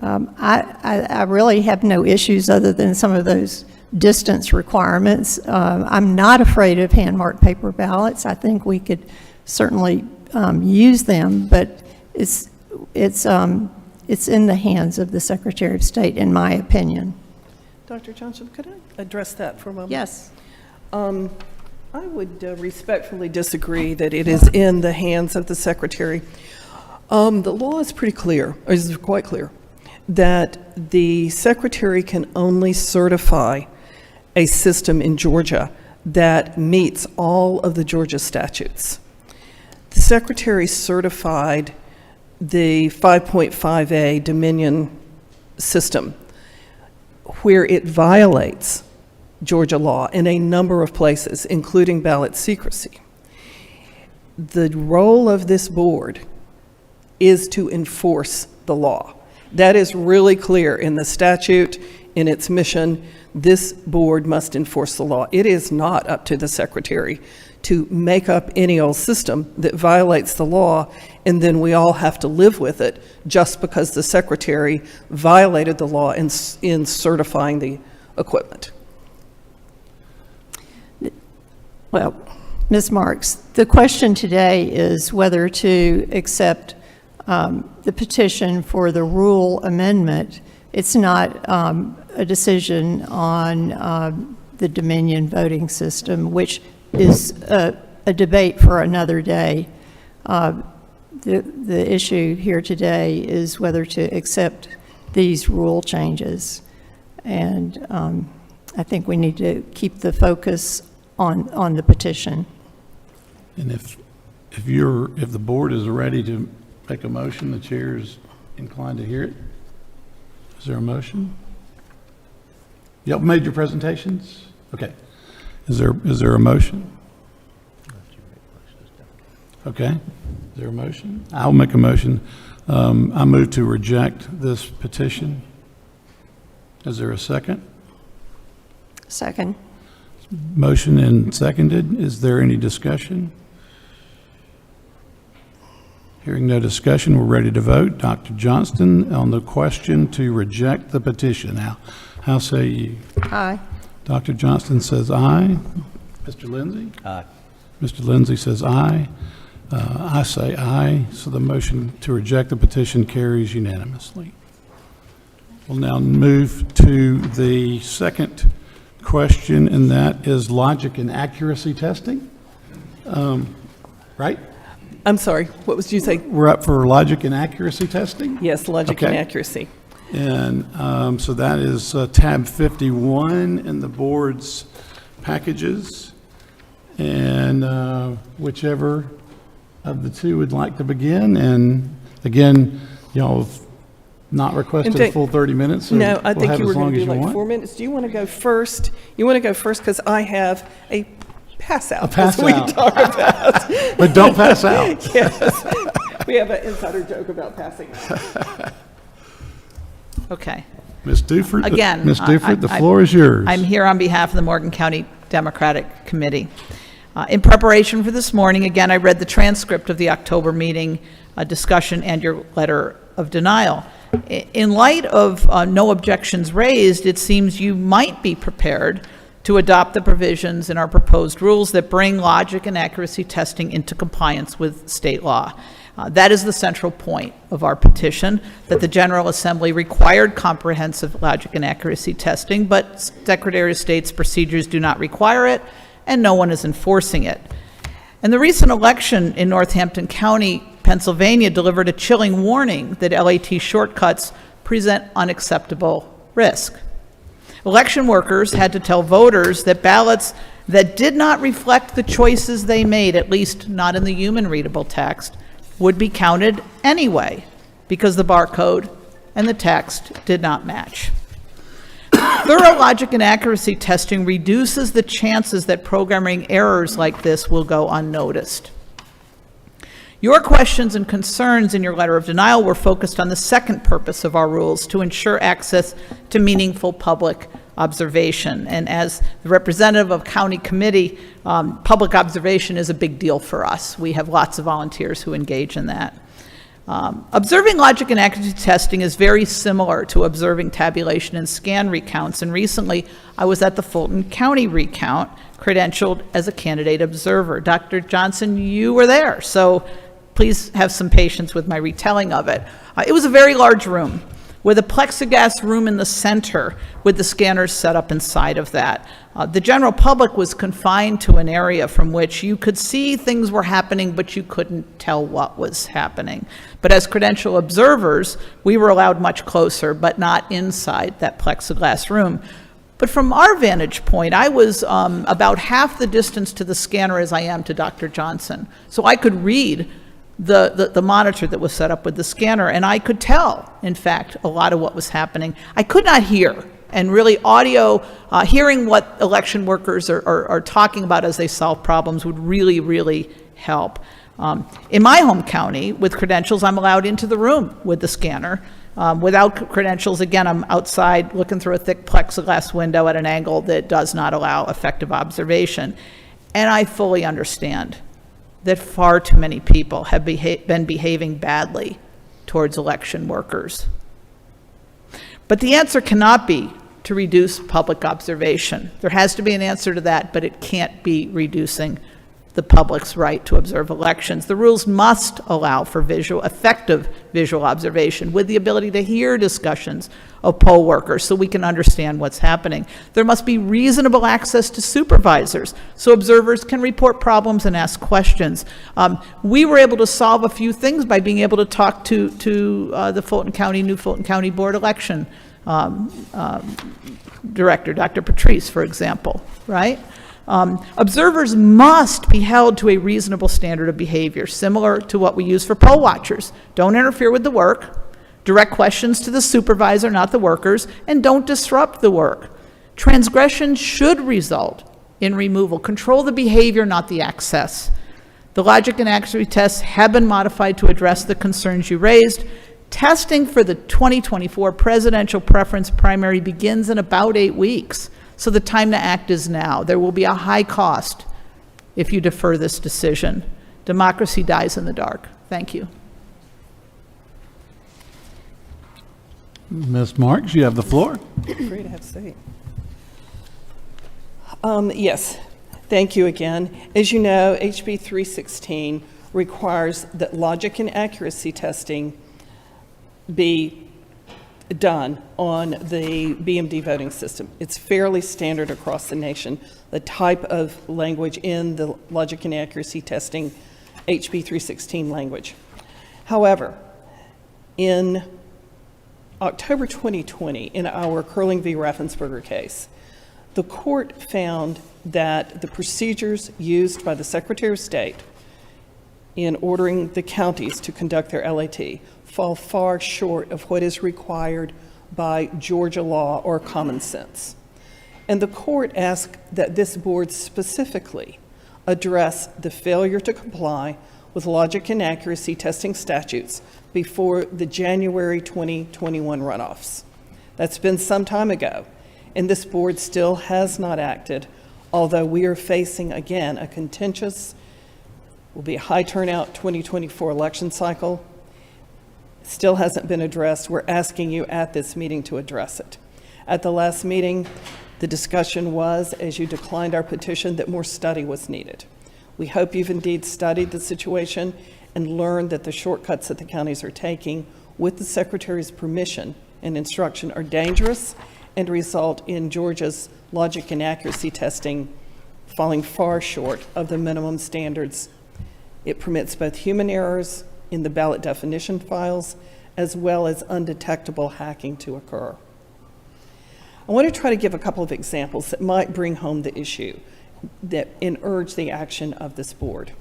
[SPEAKER 4] I really have no issues other than some of those distance requirements. I'm not afraid of hand-marked paper ballots. I think we could certainly use them, but it's in the hands of the Secretary of State, in my opinion.
[SPEAKER 5] Dr. Johnson, could I address that for a moment?
[SPEAKER 4] Yes.
[SPEAKER 5] I would respectfully disagree that it is in the hands of the Secretary. The law is pretty clear, or is quite clear, that the Secretary can only certify a system in Georgia that meets all of the Georgia statutes. The Secretary certified the 5.5A Dominion system, where it violates Georgia law in a number of places, including ballot secrecy. The role of this board is to enforce the law. That is really clear in the statute, in its mission. This board must enforce the law. It is not up to the Secretary to make up any old system that violates the law, and then we all have to live with it just because the Secretary violated the law in certifying the equipment.
[SPEAKER 4] Well, Ms. Marks, the question today is whether to accept the petition for the rule amendment. It's not a decision on the Dominion voting system, which is a debate for another day. The issue here today is whether to accept these rule changes. And I think we need to keep the focus on the petition.
[SPEAKER 1] And if the board is ready to make a motion, the chair is inclined to hear it. Is there a motion? Y'all made your presentations? Okay. Is there a motion? Okay. Is there a motion? I'll make a motion. I move to reject this petition. Is there a second?
[SPEAKER 4] Second.
[SPEAKER 1] Motion and seconded. Is there any discussion? Hearing no discussion, we're ready to vote. Dr. Johnston, on the question to reject the petition. Now, how say you?
[SPEAKER 4] Aye.
[SPEAKER 1] Dr. Johnston says aye. Mr. Lindsay?
[SPEAKER 3] Aye.
[SPEAKER 1] Mr. Lindsay says aye. I say aye. So the motion to reject the petition carries unanimously. We'll now move to the second question, and that is logic and accuracy testing. Right?
[SPEAKER 5] I'm sorry, what was you say?
[SPEAKER 1] We're up for logic and accuracy testing?
[SPEAKER 5] Yes, logic and
[SPEAKER 1] Okay.
[SPEAKER 5] accuracy.
[SPEAKER 1] And so that is tab 51 in the board's packages. And whichever of the two would like to begin. And again, y'all have not requested a full 30 minutes, so
[SPEAKER 5] No, I
[SPEAKER 1] we'll
[SPEAKER 5] think
[SPEAKER 1] have
[SPEAKER 5] you
[SPEAKER 1] as
[SPEAKER 5] were
[SPEAKER 1] long
[SPEAKER 5] going to
[SPEAKER 1] as
[SPEAKER 5] do
[SPEAKER 1] you
[SPEAKER 5] like
[SPEAKER 1] want.
[SPEAKER 5] 4 minutes. Do you want to go first? You want to go first because I have a pass out.
[SPEAKER 1] A pass
[SPEAKER 5] as we
[SPEAKER 1] out.
[SPEAKER 5] talk about.
[SPEAKER 1] But don't pass out.
[SPEAKER 5] Yes. We have an insider joke about passing out.
[SPEAKER 6] Okay.
[SPEAKER 1] Ms. Duford,
[SPEAKER 6] Again,
[SPEAKER 1] Ms. Duford, the
[SPEAKER 6] I-
[SPEAKER 1] floor is yours.
[SPEAKER 6] I'm here on behalf of the Morgan County Democratic Committee. In preparation for this morning, again, I read the transcript of the October meeting discussion and your letter of denial. In light of no objections raised, it seems you might be prepared to adopt the provisions in our proposed rules that bring logic and accuracy testing into compliance with state law. That is the central point of our petition, that the General Assembly required comprehensive logic and accuracy testing, but Secretary of State's procedures do not require it, and no one is enforcing it. And the recent election in Northampton County, Pennsylvania, delivered a chilling warning that LAT shortcuts present unacceptable risk. Election workers had to tell voters that ballots that did not reflect the choices they made, at least not in the human readable text, would be counted anyway, because the barcode and the text did not match. Thorough logic and accuracy testing reduces the chances that programming errors like this will go unnoticed. Your questions and concerns in your letter of denial were focused on the second purpose of our rules, to ensure access to meaningful public observation. And as the representative of county committee, public observation is a big deal for us. We have lots of volunteers who engage in that. Observing logic and accuracy testing is very similar to observing tabulation and scan recounts. And recently, I was at the Fulton County recount, credentialed as a candidate observer. Dr. Johnson, you were there, so please have some patience with my retelling of it. It was a very large room with a plexiglass room in the center with the scanners set up inside of that. The general public was confined to an area from which you could see things were happening, but you couldn't tell what was happening. But as credential observers, we were allowed much closer, but not inside that plexiglass room. But from our vantage point, I was about half the distance to the scanner as I am to Dr. Johnson. So I could read the monitor that was set up with the scanner, and I could tell, in fact, a lot of what was happening. I could not hear, and really audio, hearing what election workers are talking about as they solve problems would really, really help. In my home county, with credentials, I'm allowed into the room with the scanner. Without credentials, again, I'm outside looking through a thick plexiglass window at an angle that does not allow effective observation. And I fully understand that far too many people have been behaving badly towards election workers. But the answer cannot be to reduce public observation. There has to be an answer to that, but it can't be reducing the public's right to observe elections. The rules must allow for effective visual observation with the ability to hear discussions of poll workers so we can understand what's happening. There must be reasonable access to supervisors so observers can report problems and ask questions. We were able to solve a few things by being able to talk to the New Fulton County Board election director, Dr. Patrice, for example, right? Observers must be held to a reasonable standard of behavior, similar to what we use for poll watchers. Don't interfere with the work, direct questions to the supervisor, not the workers, and don't disrupt the work. Transgression should result in removal. Control the behavior, not the access. The logic and accuracy tests have been modified to address the concerns you raised. Testing for the 2024 presidential preference primary begins in about 8 weeks. So the time to act is now. There will be a high cost if you defer this decision. Democracy dies in the dark. Thank you.
[SPEAKER 1] Ms. Marks, you have the floor.
[SPEAKER 5] Free to have a seat. Yes, thank you again. As you know, HB 316 requires that logic and accuracy testing be done on the BMD voting system. It's fairly standard across the nation, the type of language in the logic and accuracy testing HB 316 language. However, in October 2020, in our Curling v. Raffensperger case, the court found that the procedures used by the Secretary of State in ordering the counties to conduct their LAT fall far short of what is required by Georgia law or common sense. And the court asked that this board specifically address the failure to comply with logic and accuracy testing statutes before the January 2021 runoffs. That's been some time ago, and this board still has not acted Although we are facing, again, a contentious, will be a high turnout 2024 election cycle, still hasn't been addressed. We're asking you at this meeting to address it. At the last meeting, the discussion was, as you declined our petition, that more study was needed. We hope you've indeed studied the situation and learned that the shortcuts that the counties are taking with the Secretary's permission and instruction are dangerous and result in Georgia's logic and accuracy testing falling far short of the minimum standards. It permits both human errors in the ballot definition files as well as undetectable hacking to occur. I want to try to give a couple of examples that might bring home the issue and urge the action of this board.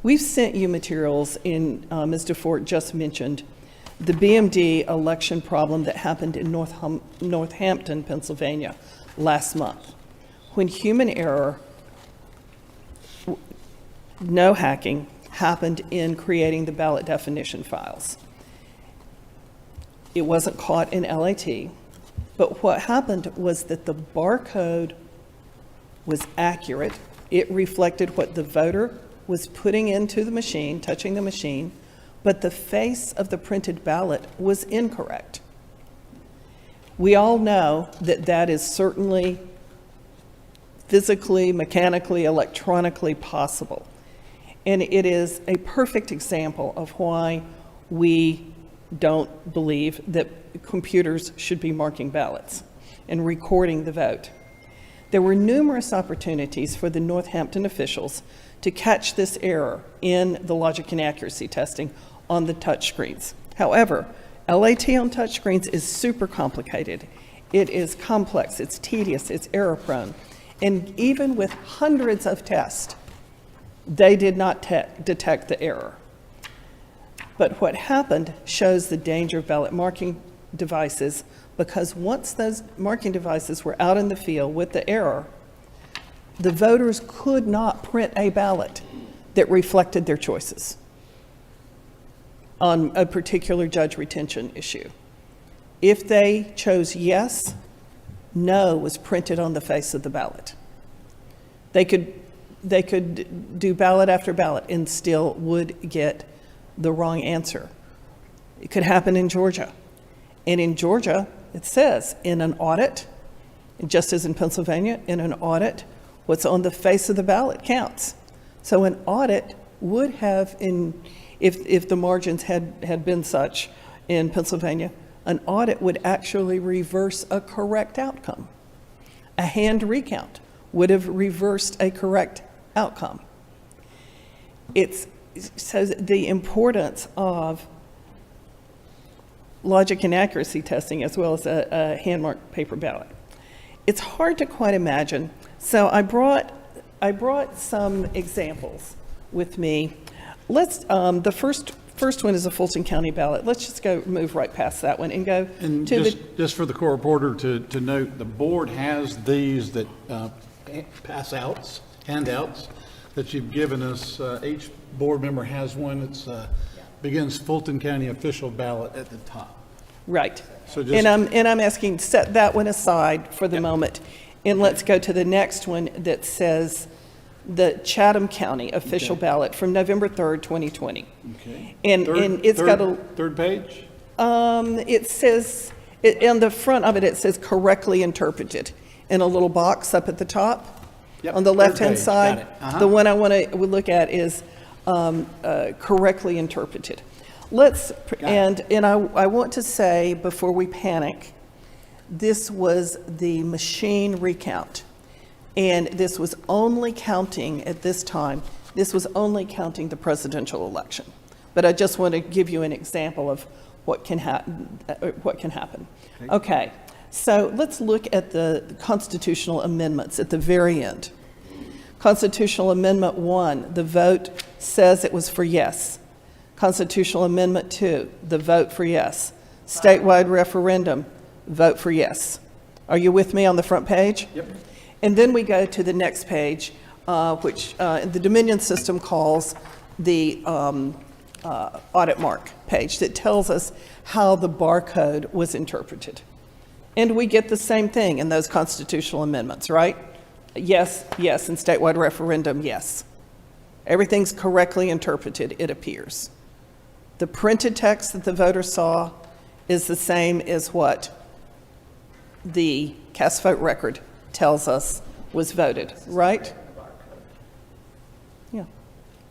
[SPEAKER 5] We've sent you materials in, Ms. DeFort just mentioned, the BMD election problem that happened in Northampton, Pennsylvania last month, when human error, no hacking, happened in creating the ballot definition files. It wasn't caught in LAT, but what happened was that the barcode was accurate. It reflected what the voter was putting into the machine, touching the machine, but the face of the printed ballot was incorrect. We all know that that is certainly physically, mechanically, electronically possible. And it is a perfect example of why we don't believe that computers should be marking ballots and recording the vote. There were numerous opportunities for the Northampton officials to catch this error in the logic and accuracy testing on the touchscreens. However, LAT on touchscreens is super complicated. It is complex, it's tedious, it's error prone. And even with hundreds of tests, they did not detect the error. But what happened shows the danger of ballot marking devices, because once those marking devices were out in the field with the error, the voters could not print a ballot that reflected their choices on a particular judge retention issue. If they chose yes, no was printed on the face of the ballot. They could do ballot after ballot and still would get the wrong answer. It could happen in Georgia. And in Georgia, it says in an audit, just as in Pennsylvania, in an audit, what's on the face of the ballot counts. So an audit would have, if the margins had been such in Pennsylvania, an audit would actually reverse a correct outcome. A hand recount would have reversed a correct outcome. So the importance of logic and accuracy testing as well as a hand-marked paper ballot. It's hard to quite imagine. So I brought some examples with me. Let's the first one is a Fulton County ballot. Let's just move right past that one and go
[SPEAKER 1] And
[SPEAKER 5] to
[SPEAKER 1] just for the court reporter to note, the board has these that handouts that you've given us. Each board member has one that begins Fulton County official ballot at the top.
[SPEAKER 5] right.
[SPEAKER 1] So just,
[SPEAKER 5] And I'm asking, set that one aside for the moment, and let's go to the next one that says the Chatham County official ballot from November 3rd, 2020.
[SPEAKER 1] okay.
[SPEAKER 5] And it's got a
[SPEAKER 1] third page?
[SPEAKER 5] it says, on the front of it, it says correctly interpreted in a little box up at the top.
[SPEAKER 1] Yep,
[SPEAKER 5] On the
[SPEAKER 1] third
[SPEAKER 5] left-hand
[SPEAKER 1] page, got
[SPEAKER 5] side,
[SPEAKER 1] it. Uh-huh.
[SPEAKER 5] the one I want to look at is correctly interpreted. And I want to say, before we panic, this was the machine recount. And this was only counting, at this time, this was only counting the presidential election. But I just want to give you an example of what can happen. Okay, so let's look at the constitutional amendments at the very end. Constitutional Amendment 1, the vote says it was for yes. Constitutional Amendment 2, the vote for yes. Statewide referendum, vote for yes. Are you with me on the front page?
[SPEAKER 1] Yep.
[SPEAKER 5] And then we go to the next page, which the Dominion system calls the audit mark page, that tells us how the barcode was interpreted. And we get the same thing in those constitutional amendments, right? yes, yes, and statewide referendum, yes. Everything's correctly interpreted, it appears. The printed text that the voter saw is the same as what the cast vote record tells us was voted, right? Yeah,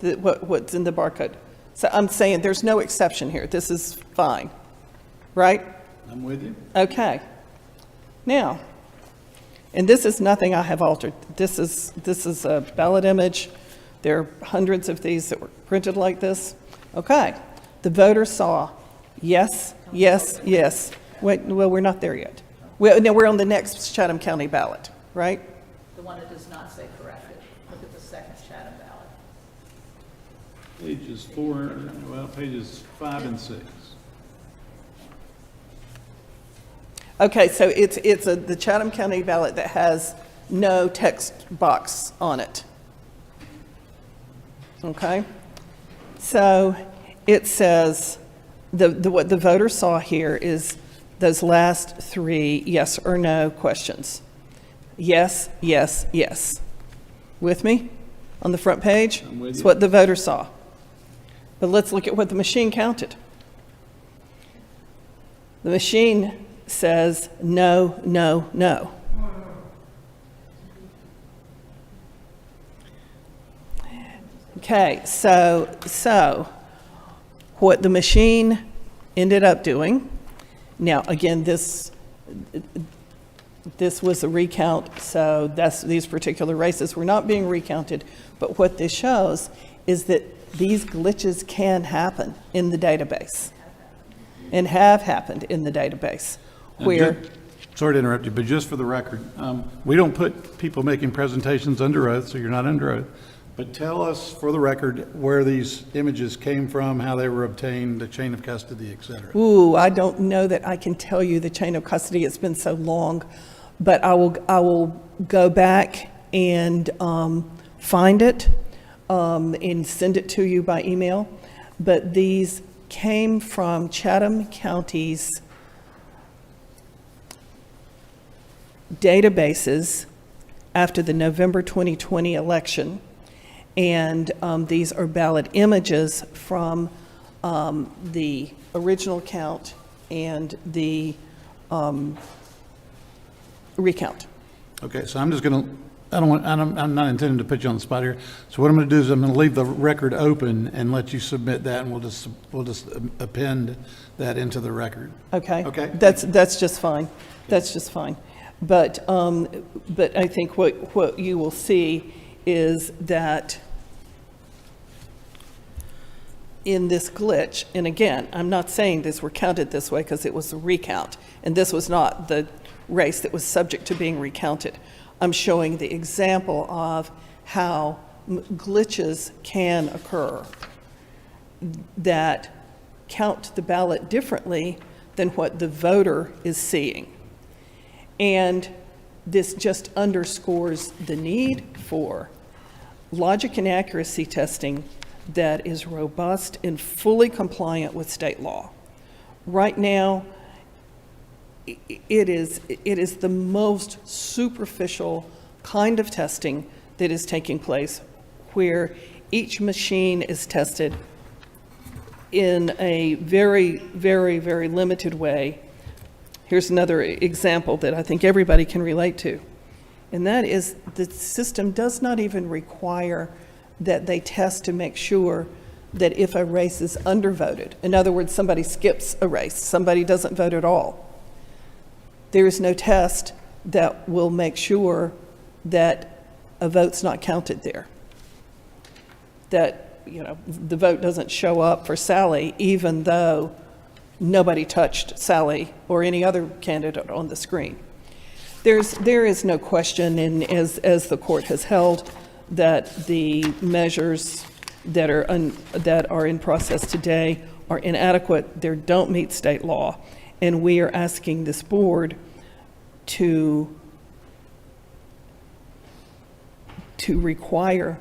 [SPEAKER 5] what's in the barcode. So I'm saying there's no exception here. This is fine, right?
[SPEAKER 1] I'm with you.
[SPEAKER 5] Okay. Now, and this is nothing I have altered. This is a ballot image. There are hundreds of these that were printed like this. Okay. The voter saw yes, yes, yes. Wait, well, we're not there yet. No, we're on the next Chatham County ballot, right?
[SPEAKER 6] The one that does not say corrected. Look at the second Chatham ballot.
[SPEAKER 1] Pages 5 and 6.
[SPEAKER 5] Okay, so it's the Chatham County ballot that has no text box on it. Okay? So it says, what the voter saw here is those last three yes or no questions. Yes, yes, yes. With me? On the front page?
[SPEAKER 1] I'm with
[SPEAKER 5] It's
[SPEAKER 1] you.
[SPEAKER 5] what the voter saw. But let's look at what the machine counted. The machine says no, no, no. Okay, so what the machine ended up doing, now again, this was a recount, so these particular races were not being recounted, but what this shows is that these glitches can happen in the database and have happened in the database where,
[SPEAKER 1] Sorry to interrupt you, but just for the record, we don't put people making presentations under oath, so you're not under oath. But tell us, for the record, where these images came from, how they were obtained, the chain of custody, et cetera.
[SPEAKER 5] ooh, I don't know that I can tell you the chain of custody, it's been so long, but I will go back and find it and send it to you by email. But these came from Chatham County's databases after the November 2020 election. And these are ballot images from the original count and the recount.
[SPEAKER 1] Okay, so I'm just going to, I'm not intending to put you on the spot here. So what I'm going to do is I'm going to leave the record open and let you submit that, and we'll just append that into the record.
[SPEAKER 5] Okay?
[SPEAKER 1] Okay.
[SPEAKER 5] That's just fine. That's just fine. But I think what you will see is that in this glitch, and again, I'm not saying these were counted this way because it was a recount, and this was not the race that was subject to being recounted. I'm showing the example of how glitches can occur that count the ballot differently than what the voter is seeing. And this just underscores the need for logic and accuracy testing that is robust and fully compliant with state law. Right now, it is the most superficial kind of testing that is taking place, where each machine is tested in a very, very, very limited way. Here's another example that I think everybody can relate to, and that is the system does not even require that they test to make sure that if a race is undervoted, in other words, somebody skips a race, somebody doesn't vote at all, there is no test that will make sure that a vote's not counted there. That, you know, the vote doesn't show up for Sally even though nobody touched Sally or any other candidate on the screen. There is no question, and as the court has held, that the measures that are in process today are inadequate. They don't meet state law, and we are asking this board to require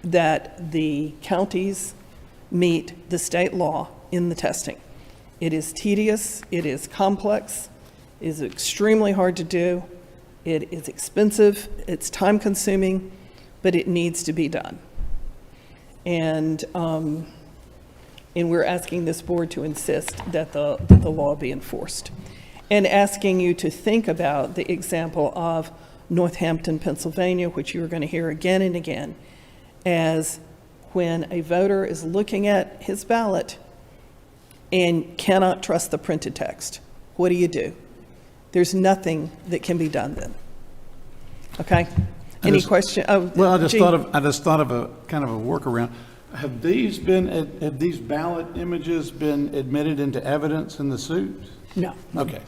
[SPEAKER 5] that the counties meet the state law in the testing. It is tedious, it is complex, it is extremely hard to do, It is expensive, it's time-consuming, but it needs to be done. And we're asking this board to insist that the law be enforced. And asking you to think about the example of Northampton, Pennsylvania, which you're going to hear again and again, as when a voter is looking at his ballot and cannot trust the printed text. What do? There's nothing that can be done then. Okay? Any question? Oh,
[SPEAKER 1] Well, I just
[SPEAKER 5] Gene.
[SPEAKER 1] thought of a kind of a workaround. Have these ballot images been admitted into evidence in the suit?
[SPEAKER 5] No.
[SPEAKER 1] Okay.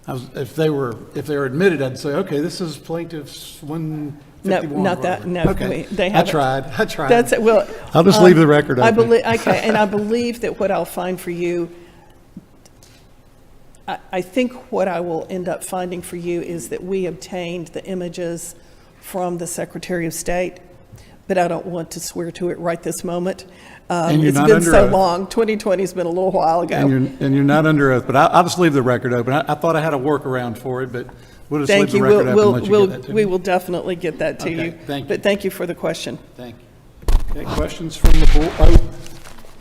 [SPEAKER 1] If they were admitted, I'd say, okay, this is plaintiff's 151.
[SPEAKER 5] No, not that, no.
[SPEAKER 1] Okay.
[SPEAKER 5] They
[SPEAKER 1] I
[SPEAKER 5] haven't.
[SPEAKER 1] tried.
[SPEAKER 5] That's, well.
[SPEAKER 1] I'll just leave the record
[SPEAKER 5] I
[SPEAKER 1] open.
[SPEAKER 5] believe, okay, and I believe that what I'll find for you, I think what I will end up finding for you is that we obtained the images from the Secretary of State, but I don't want to swear to it right this moment.
[SPEAKER 1] And you're
[SPEAKER 5] It's
[SPEAKER 1] not
[SPEAKER 5] been
[SPEAKER 1] under
[SPEAKER 5] so
[SPEAKER 1] oath.
[SPEAKER 5] long, 2020's been a little while ago.
[SPEAKER 1] And you're not under oath, but I'll just leave the record open. I thought I had a workaround for it, but we'll just leave
[SPEAKER 5] Thank
[SPEAKER 1] the
[SPEAKER 5] you,
[SPEAKER 1] record open and let you get that to
[SPEAKER 5] we
[SPEAKER 1] me.
[SPEAKER 5] will definitely get that to
[SPEAKER 1] Okay,
[SPEAKER 5] you.
[SPEAKER 1] thank you.
[SPEAKER 5] But thank you for the question.
[SPEAKER 1] Thank you. Okay, questions from the board? Oh,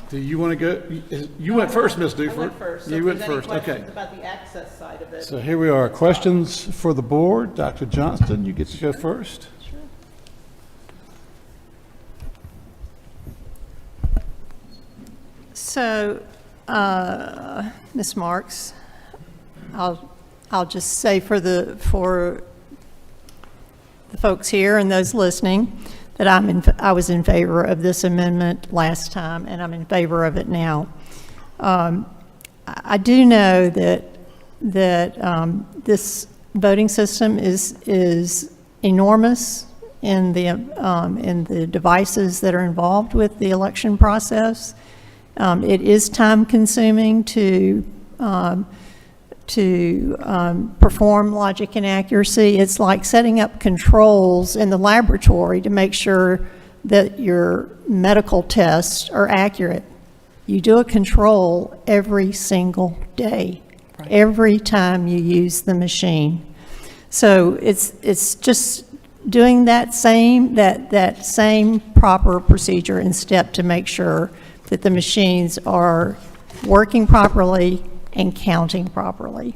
[SPEAKER 1] do you want to go? You went first, Ms. Duford. You went first, okay.
[SPEAKER 6] about the access side of it.
[SPEAKER 1] So here we are. Questions for the board. Dr. Johnston, you get to go first.
[SPEAKER 4] So, Ms. Marks, I'll just say for the folks here and those listening that I was in favor of this amendment last time, and I'm in favor of it now. I do know that this voting system is enormous in the devices that are involved with the election process. It is time-consuming to perform logic and accuracy. It's like setting up controls in the laboratory to make sure that your medical tests are accurate. You do a control every single day, every time you use the machine. So it's just doing that same proper procedure and step to make sure that the machines are working properly and counting properly.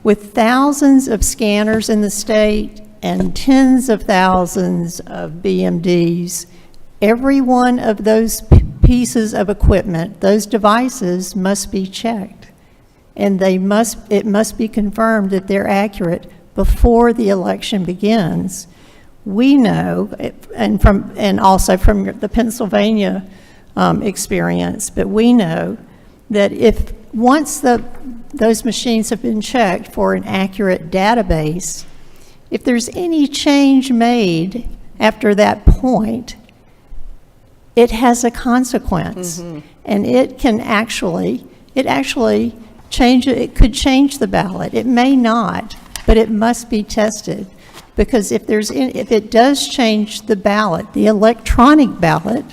[SPEAKER 4] With thousands of scanners in the state and tens of thousands of BMDs, every one of those pieces of equipment, those devices must be checked. And it must be confirmed that they're accurate before the election begins. We know, and also from the Pennsylvania experience, but we know that if once those machines have been checked for an accurate database, if there's any change made after that point, it has a consequence. And it can actually change it. It could change the ballot. It may not, but it must be tested, because if it does change the ballot, the electronic ballot,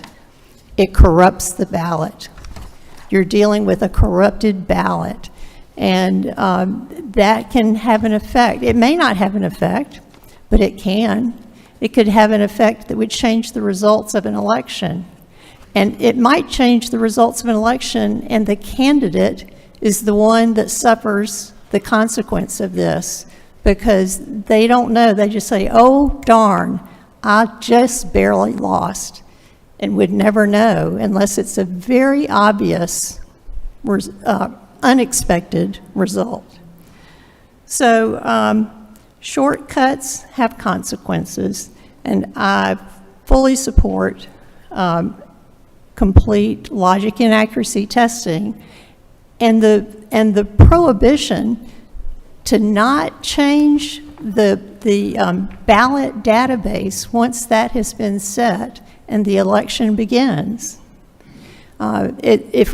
[SPEAKER 4] it corrupts the ballot. You're dealing with a corrupted ballot, and that can have an effect. It may not have an effect, but it can. It could have an effect that would change the results of an election. And it might change the results of an election, and the candidate is the one that suffers the consequence of this, because they don't know. They just say, oh, darn, I just barely lost, and would never know unless it's a very obvious, unexpected result. So shortcuts have consequences, and I fully support complete logic and accuracy testing, and the prohibition to not change the ballot database once that has been set and the election begins. If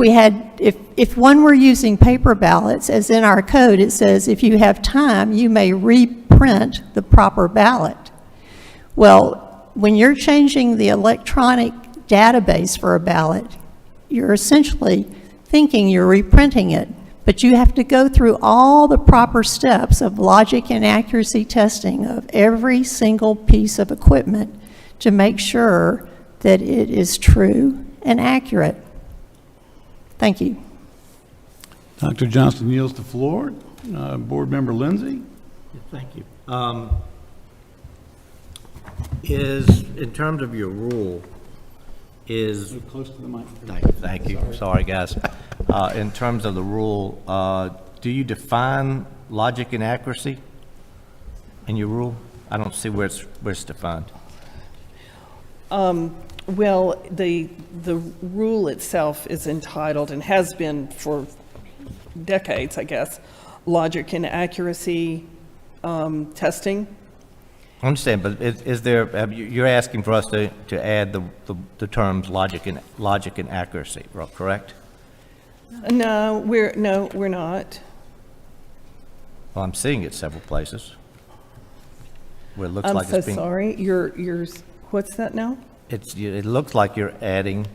[SPEAKER 4] one were using paper ballots, as in our code, it says if you have time, you may reprint the proper ballot. Well, when you're changing the electronic database for a ballot, you're essentially thinking you're reprinting it, But you have to go through all the proper steps of logic and accuracy testing of every single piece of equipment to make sure that it is true and accurate. Thank you.
[SPEAKER 1] Dr. Johnston yields the floor. Board Member Lindsay?
[SPEAKER 3] Thank you. Is, in terms of your rule, is,
[SPEAKER 1] Close to the microphone.
[SPEAKER 3] thank you, sorry, guys. In terms of the rule, do you define logic and accuracy in your rule? I don't see where it's defined.
[SPEAKER 5] Well, the rule itself is entitled, and has been for decades, I guess, logic and accuracy testing.
[SPEAKER 3] I understand, but is there, you're asking for us to add the terms logic and accuracy, correct?
[SPEAKER 5] No, we're not.
[SPEAKER 3] Well, I'm seeing it several places where it looks
[SPEAKER 5] I'm
[SPEAKER 3] like
[SPEAKER 5] so
[SPEAKER 3] it's being.
[SPEAKER 5] sorry. You're, what's that now?
[SPEAKER 3] It looks like you're adding,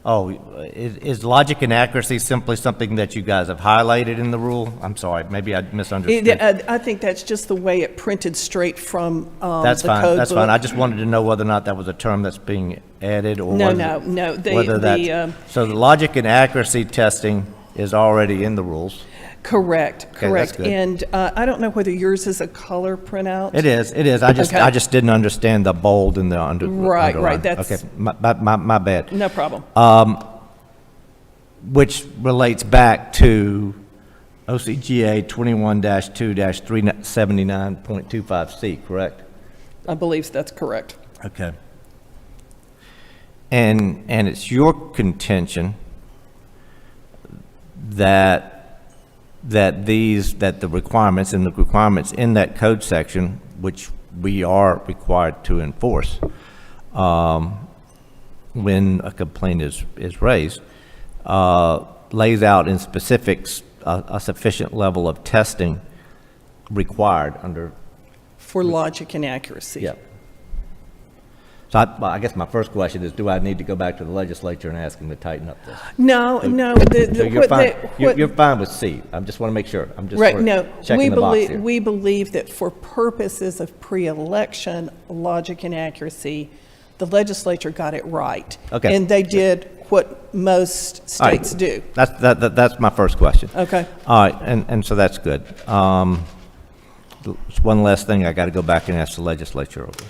[SPEAKER 3] is logic and accuracy simply something that you guys have highlighted in the rule? I'm sorry, maybe I misunderstood.
[SPEAKER 5] I think that's just the way it printed straight from
[SPEAKER 3] That's
[SPEAKER 5] the
[SPEAKER 3] fine,
[SPEAKER 5] code
[SPEAKER 3] that's fine.
[SPEAKER 5] book.
[SPEAKER 3] I just wanted to know whether or not that was a term that's being added or
[SPEAKER 5] No,
[SPEAKER 3] whether.
[SPEAKER 5] no.
[SPEAKER 3] So the logic and accuracy testing is already in the rules.
[SPEAKER 5] Correct,
[SPEAKER 3] that's
[SPEAKER 5] correct.
[SPEAKER 3] good.
[SPEAKER 5] And I don't know whether yours is a color printout.
[SPEAKER 3] It is. I
[SPEAKER 5] Okay.
[SPEAKER 3] just didn't understand the bold and the
[SPEAKER 5] Right,
[SPEAKER 3] underline.
[SPEAKER 5] that's-
[SPEAKER 3] Okay, my bad.
[SPEAKER 5] No problem.
[SPEAKER 3] Which relates back to OCGA 21-2-379.25C, correct?
[SPEAKER 5] I believe that's correct.
[SPEAKER 3] Okay. And it's your contention that the requirements in that code section, which we are required to enforce, when a complaint is raised, lays out in specifics a sufficient level of testing required under.
[SPEAKER 5] For logic and accuracy.
[SPEAKER 3] Yep. So I guess my first question is, do I need to go back to the legislature and ask them to tighten up this?
[SPEAKER 5] No.
[SPEAKER 3] So you're fine, you're fine with C. I just want to make sure. I'm just
[SPEAKER 5] Right,
[SPEAKER 3] sort
[SPEAKER 5] no,
[SPEAKER 3] of checking the box here.
[SPEAKER 5] we believe that for purposes of pre-election logic and accuracy, the legislature got it right.
[SPEAKER 3] Okay.
[SPEAKER 5] And they did what most
[SPEAKER 3] All right.
[SPEAKER 5] states do.
[SPEAKER 3] That's my first question.
[SPEAKER 5] Okay.
[SPEAKER 3] All right, and so that's good. There's one last thing I got to go back and ask the legislature over.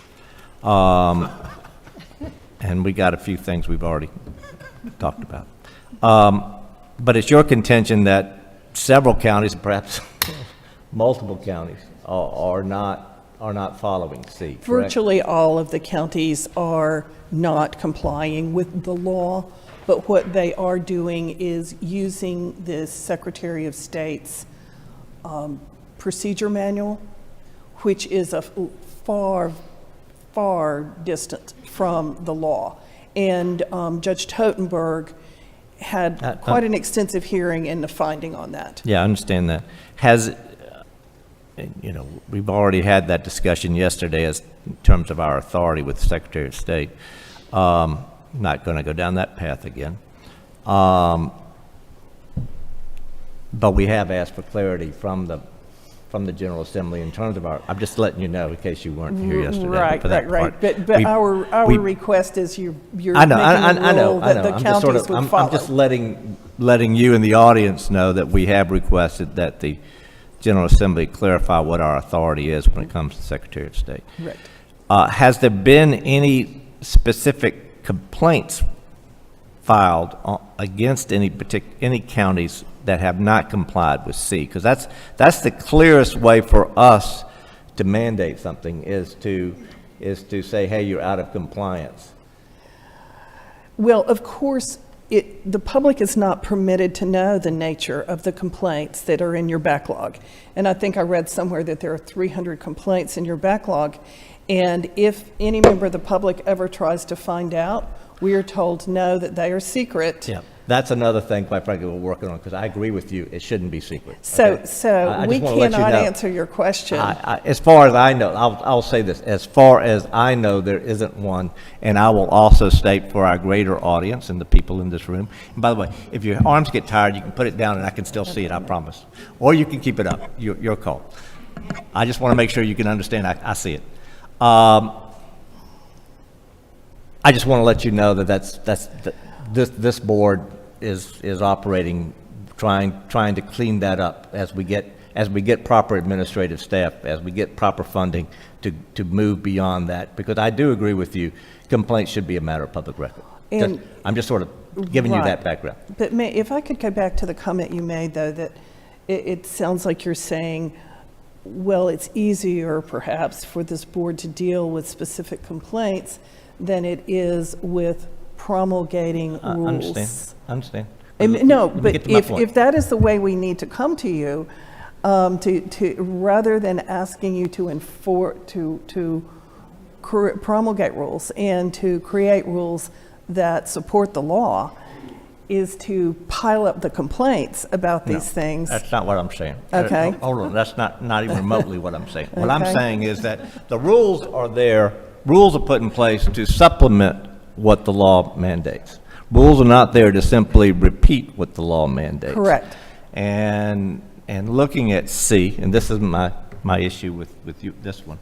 [SPEAKER 3] And we got a few things we've already talked about. But it's your contention that several counties, perhaps multiple counties, are not following C, correct?
[SPEAKER 5] Virtually all of the counties are not complying with the law, but what they are doing is using the Secretary of State's procedure manual, which is a far distant from the law. And Judge Totenberg had quite an extensive hearing and a finding on that.
[SPEAKER 3] Yeah, I understand that. We've already had that discussion yesterday in terms of our authority with the Secretary of State. Not going to go down that path again. But we have asked for clarity from the General Assembly in terms of I'm just letting you know in case you weren't here yesterday.
[SPEAKER 5] Right.
[SPEAKER 3] for that part.
[SPEAKER 5] But our request is you're
[SPEAKER 3] I know,
[SPEAKER 5] making
[SPEAKER 3] I
[SPEAKER 5] a
[SPEAKER 3] know,
[SPEAKER 5] rule
[SPEAKER 3] I
[SPEAKER 5] that
[SPEAKER 3] know.
[SPEAKER 5] the
[SPEAKER 3] I'm just sort
[SPEAKER 5] counties
[SPEAKER 3] of,
[SPEAKER 5] would follow.
[SPEAKER 3] I'm just letting you and the audience know that we have requested that the General Assembly clarify what our authority is when it comes to Secretary of State.
[SPEAKER 5] Correct.
[SPEAKER 3] Has there been any specific complaints filed against any counties that have not complied with C? Because that's the clearest way for us to mandate something is to say, hey, you're out of compliance.
[SPEAKER 5] Well, of course, the public is not permitted to know the nature of the complaints that are in your backlog. And I think I read somewhere that there are 300 complaints in your backlog. And if any member of the public ever tries to find out, we are told no, that they are secret.
[SPEAKER 3] Yeah. That's another thing, quite frankly, we're working on, because I agree with you, it shouldn't be secret.
[SPEAKER 5] So,
[SPEAKER 3] okay?
[SPEAKER 5] so
[SPEAKER 3] I
[SPEAKER 5] we
[SPEAKER 3] just wanna let you
[SPEAKER 5] cannot
[SPEAKER 3] know.
[SPEAKER 5] answer your question.
[SPEAKER 3] As far as I know, I'll say this, as far as I know, there isn't one, and I will also state for our greater audience and the people in this room, and by the way, if your arms get tired, you can put it down and I can still see it, I promise. Or you can keep it up, your call. I just want to make sure you can understand, I see it. I just want to let you know that this board is operating, trying to clean that up as we get proper administrative staff, as we get proper funding to move beyond that. Because I do agree with you, complaints should be a matter of public record.
[SPEAKER 5] And-
[SPEAKER 3] I'm just sort of giving you
[SPEAKER 5] Right.
[SPEAKER 3] that background.
[SPEAKER 5] But if I could go back to the comment you made, though, that it sounds like you're saying, well, it's easier perhaps for this board to deal with specific complaints than it is with promulgating
[SPEAKER 3] I
[SPEAKER 5] rules.
[SPEAKER 3] understand.
[SPEAKER 5] No,
[SPEAKER 3] Let me
[SPEAKER 5] but
[SPEAKER 3] get to my point.
[SPEAKER 5] if that is the way we need to come to you, rather than asking you to promulgate rules and to create rules that support the law, is to pile up the complaints about these things.
[SPEAKER 3] That's not what I'm saying.
[SPEAKER 5] Okay.
[SPEAKER 3] Hold on, that's not even remotely what I'm saying. What I'm
[SPEAKER 5] Okay.
[SPEAKER 3] saying is that the rules are there, rules are put in place to supplement what the law mandates. Rules are not there to simply repeat what the law mandates.
[SPEAKER 5] Correct.
[SPEAKER 3] And looking at C, and this is my issue with you, this one,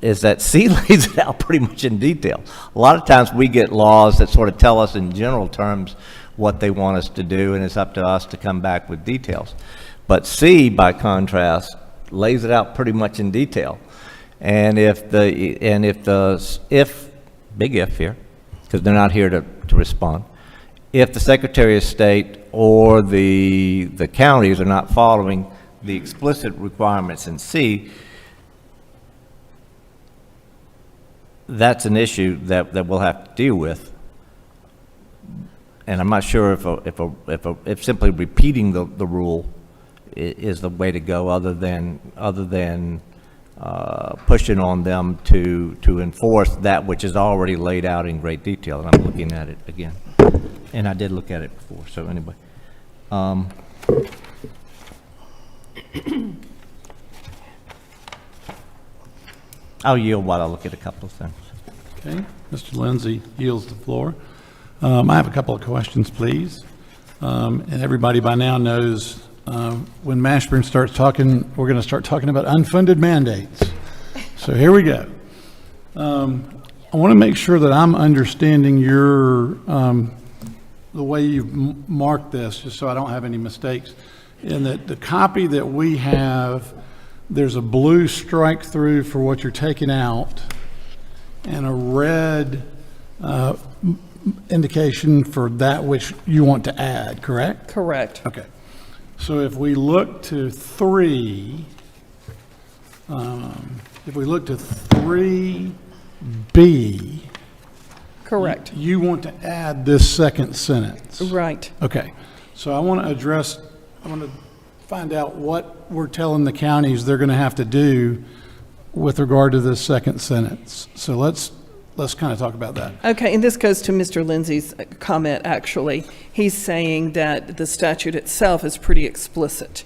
[SPEAKER 3] is that C lays it out pretty much in detail. A lot of times we get laws that sort of tell us in general terms what they want us to do, and it's up to us to come back with details. But C, by contrast, lays it out pretty much in detail. And if big if here, because they're not here to respond, if the Secretary of State or the counties are not following the explicit requirements in C, that's an issue that we'll have to deal with. And I'm not sure if simply repeating the rule is the way to go, other than pushing on them to enforce that which is already laid out in great detail. And I'm looking at it again, and I did look at it before. So anyway, I'll yield while I look at a couple of things.
[SPEAKER 1] Okay, Mr. Lindsay yields the floor. I have a couple of questions, please. And everybody by now knows when Mashburn starts talking, we're going to start talking about unfunded mandates. So here we go. I want to make sure that I'm understanding your, the way you've marked this, just so I don't have any mistakes. In that the copy that we have, there's a blue strike through for what you're taking out and a red indication for that which you want to add, correct?
[SPEAKER 5] Correct.
[SPEAKER 1] Okay. So if we look to 3, if we look to 3B,
[SPEAKER 5] Correct.
[SPEAKER 1] you want to add this second sentence.
[SPEAKER 5] Right.
[SPEAKER 1] Okay. So I want to find out what we're telling the counties they're going to have to do with regard to this second sentence. So let's kind of talk about that.
[SPEAKER 5] Okay, and this goes to Mr. Lindsay's comment, actually. He's saying that the statute itself is pretty explicit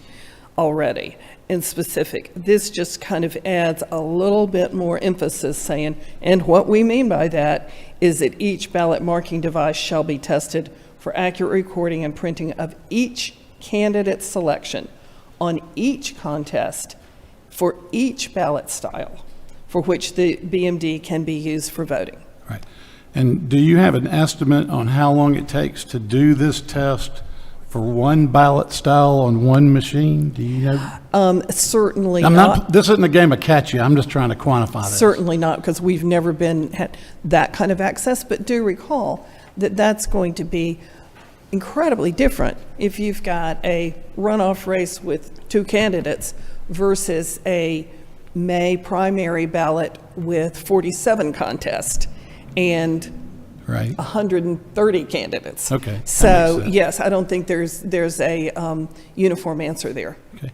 [SPEAKER 5] already and specific. This just kind of adds a little bit more emphasis, saying, and what we mean by that is that each ballot marking device shall be tested for accurate recording and printing of each candidate's selection on each contest for each ballot style for which the BMD can be used for voting.
[SPEAKER 1] Right. And do you have an estimate on how long it takes to do this test for one ballot style on one machine? Do you have?
[SPEAKER 5] Certainly
[SPEAKER 1] I'm
[SPEAKER 5] not.
[SPEAKER 1] this isn't a game of catch you. I'm just trying to quantify this.
[SPEAKER 5] Certainly not, because we've never had that kind of access, but do recall that that's going to be incredibly different if you've got a runoff race with 2 candidates versus a May primary ballot with 47 contests and
[SPEAKER 1] Right.
[SPEAKER 5] 130 candidates.
[SPEAKER 1] Okay, that makes
[SPEAKER 5] So,
[SPEAKER 1] sense.
[SPEAKER 5] yes, I don't think there's a uniform answer there.
[SPEAKER 1] Okay.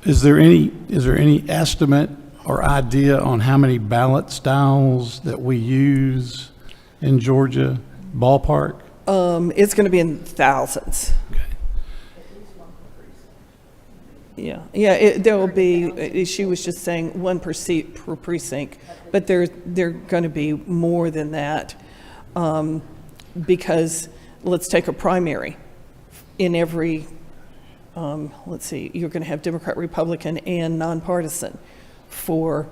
[SPEAKER 1] Is there any estimate or idea on how many ballot styles that we use in Georgia, ballpark?
[SPEAKER 5] It's going to be in thousands.
[SPEAKER 1] Okay.
[SPEAKER 5] Yeah, there will be, she was just saying one per seat per precinct, but they're going to be more than that. Because, let's take a primary. In every, let's see, you're going to have Democrat, Republican, and nonpartisan for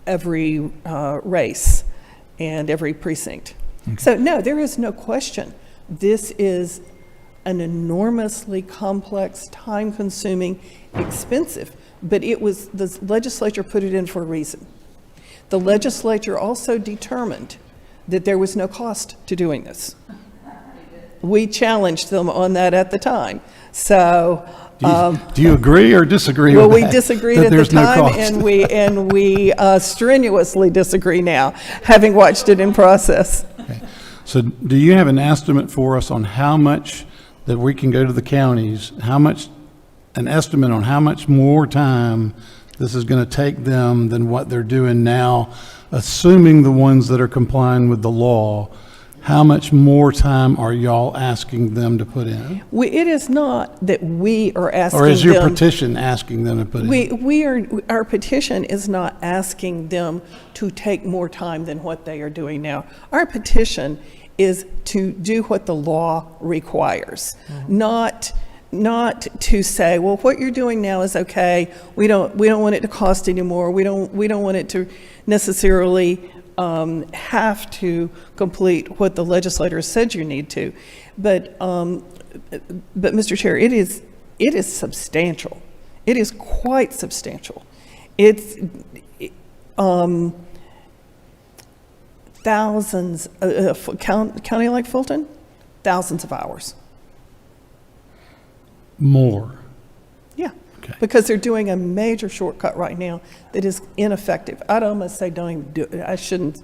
[SPEAKER 5] every race and every precinct. So, no, there is no question. This is an enormously complex, time-consuming, expensive, but it was, the legislature put it in for a reason. The legislature also determined that there was no cost to doing this. We challenged them on that at the time. So,
[SPEAKER 1] Do you agree or disagree
[SPEAKER 5] well,
[SPEAKER 1] with
[SPEAKER 5] we
[SPEAKER 1] that?
[SPEAKER 5] disagreed
[SPEAKER 1] That
[SPEAKER 5] at the
[SPEAKER 1] there's no
[SPEAKER 5] time,
[SPEAKER 1] cost?
[SPEAKER 5] and we strenuously disagree now, having watched it in process.
[SPEAKER 1] So do you have an estimate for us on how much that we can go to the counties, an estimate on how much more time this is going to take them than what they're doing now, assuming the ones that are complying with the law? How much more time are y'all asking them to put in?
[SPEAKER 5] It is not that we are asking them.
[SPEAKER 1] Or is your petition asking them to put in?
[SPEAKER 5] Our petition is not asking them to take more time than what they are doing now. Our petition is to do what the law requires, not to say, well, what you're doing now is okay. We don't want it to cost anymore. We don't want it to necessarily have to complete what the legislator said you need to. But Mr. Chair, it is substantial. It is quite substantial. It's thousands, county like Fulton, thousands of hours.
[SPEAKER 1] More.
[SPEAKER 5] Yeah,
[SPEAKER 1] Okay.
[SPEAKER 5] because they're doing a major shortcut right now that is ineffective. I'd almost say don't even do it. I shouldn't,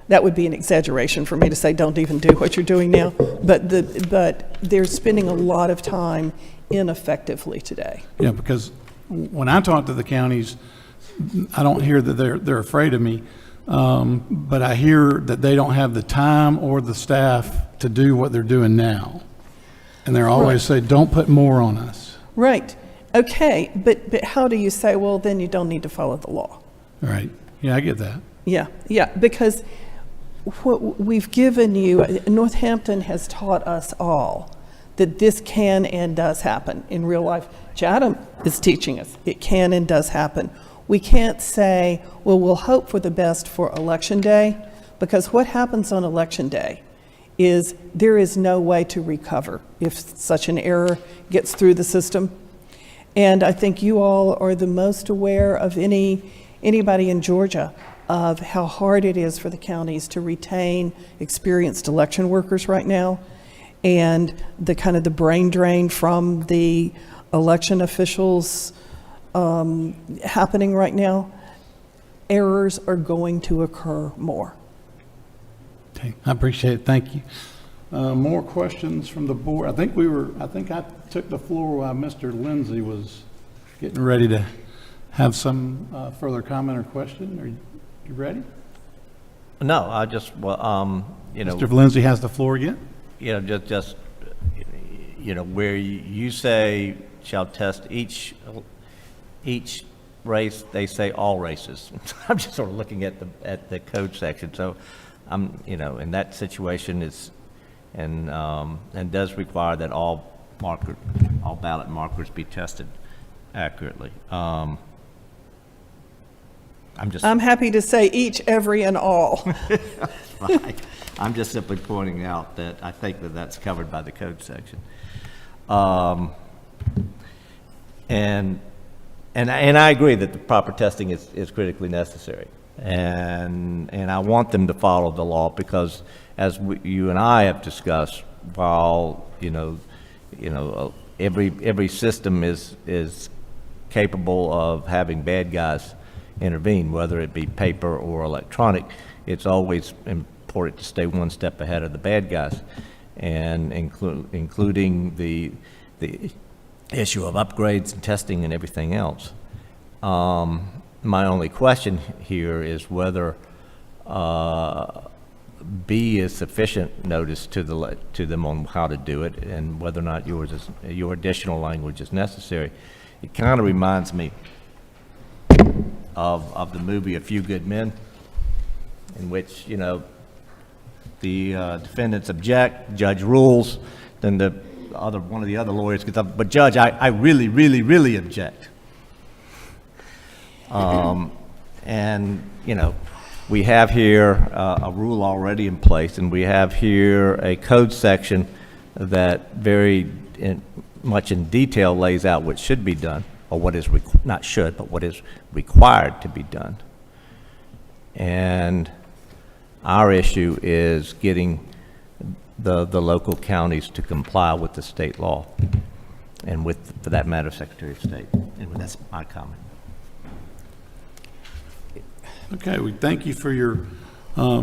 [SPEAKER 5] that would be an exaggeration for me to say don't even do what you're doing now, but they're spending a lot of time ineffectively today.
[SPEAKER 1] Yeah, because when I talk to the counties, I don't hear that they're afraid of me, but I hear that they don't have the time or the staff to do what they're doing now. And they're always say, don't put more on us.
[SPEAKER 5] Right. Okay, but how do you say, well, then you don't need to follow the law?
[SPEAKER 1] All right. Yeah, I get that.
[SPEAKER 5] Yeah, because what we've given you, Northampton has taught us all that this can and does happen in real life. Chatham is teaching us it can and does happen. We can't say, well, we'll hope for the best for Election Day, because what happens on Election Day is there is no way to recover if such an error gets through the system. And I think you all are the most aware of anybody in Georgia of how hard it is for the counties to retain experienced election workers right now, and the kind of the brain drain from the election officials happening right now. Errors are going to occur more.
[SPEAKER 1] Okay, I appreciate it. Thank you. More questions from the board? I think I took the floor while Mr. Lindsay was getting ready to have some further comment or question. Are you ready?
[SPEAKER 3] No, I just, well,
[SPEAKER 1] Mr. Lindsay has the floor again.
[SPEAKER 3] just where you say shall test each race, they say all races. I'm just sort of looking at the code section. So I'm, in that situation is, and does require that all ballot markers be tested accurately.
[SPEAKER 5] I'm happy to say each, every, and all.
[SPEAKER 3] Right. I'm just simply pointing out that I think that that's covered by the code section. And I agree that the proper testing is critically necessary. And I want them to follow the law because, as you and I have discussed, while every system is capable of having bad guys intervene, whether it be paper or electronic, it's always important to stay one step ahead of the bad guys, and including the issue of upgrades and testing and everything else. My only question here is whether B is sufficient notice to to them on how to do it and whether or not your additional language is necessary. It kind of reminds me of the movie A Few Good Men, in which, the defendants object, judge rules, then one of the other lawyers gets up, but judge, I really, really, really object. And, we have here a rule already in place, and we have here a code section that very much in detail lays out what should be done, or what is, not should, but what is required to be done. And our issue is getting the local counties to comply with the state law, and with, for that matter, Secretary of State. And that's my comment.
[SPEAKER 1] Okay, we thank you for your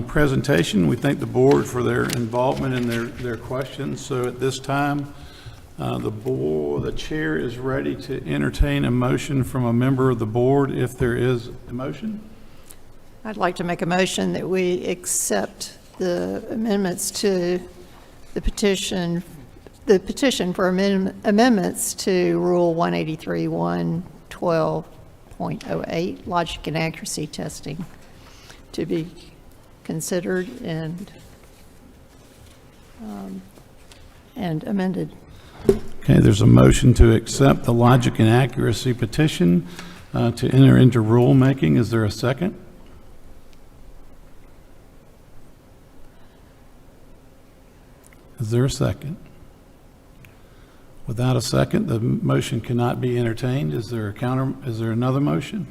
[SPEAKER 1] presentation. We thank the board for their involvement and their questions. So at this time, the chair is ready to entertain a motion from a member of the board, if there is a motion.
[SPEAKER 4] I'd like to make a motion that we accept the amendments to the petition for amendments to Rule 183-112.08, logic and accuracy testing, to be considered and amended.
[SPEAKER 1] Okay, there's a motion to accept the logic and accuracy petition to enter into rulemaking. Is there a second? Is there a second? Without a second, the motion cannot be entertained. Is there another motion?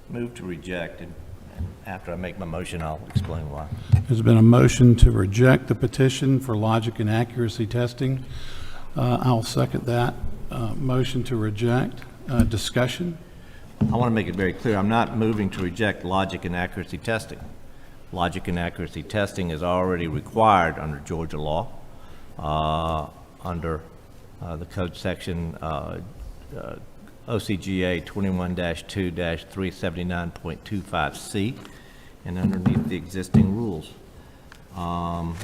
[SPEAKER 3] Move to reject, and after I make my motion, I'll explain why.
[SPEAKER 1] There's been a motion to reject the petition for logic and accuracy testing. I'll second that. Motion to reject. Discussion?
[SPEAKER 3] I want to make it very clear, I'm not moving to reject logic and accuracy testing. Logic and accuracy testing is already required under Georgia law, under the code section OCGA 21-2-379.25C, and underneath the existing rules. And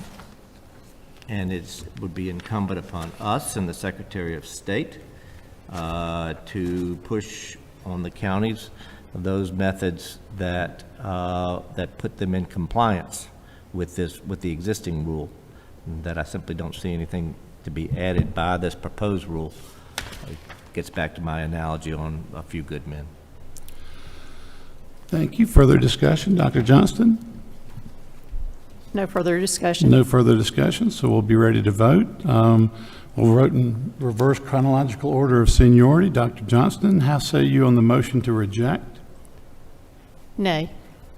[SPEAKER 3] it would be incumbent upon us and the Secretary of State to push on the counties those methods that that put them in compliance with the existing rule. That I simply don't see anything to be added by this proposed rule. It gets back to my analogy on A Few Good Men.
[SPEAKER 1] Thank you. Further discussion? Dr. Johnston?
[SPEAKER 4] No further discussion.
[SPEAKER 1] No further discussion, so we'll be ready to vote. We'll vote in reverse chronological order of seniority. Dr. Johnston, how say you on the motion to reject?
[SPEAKER 4] Nay.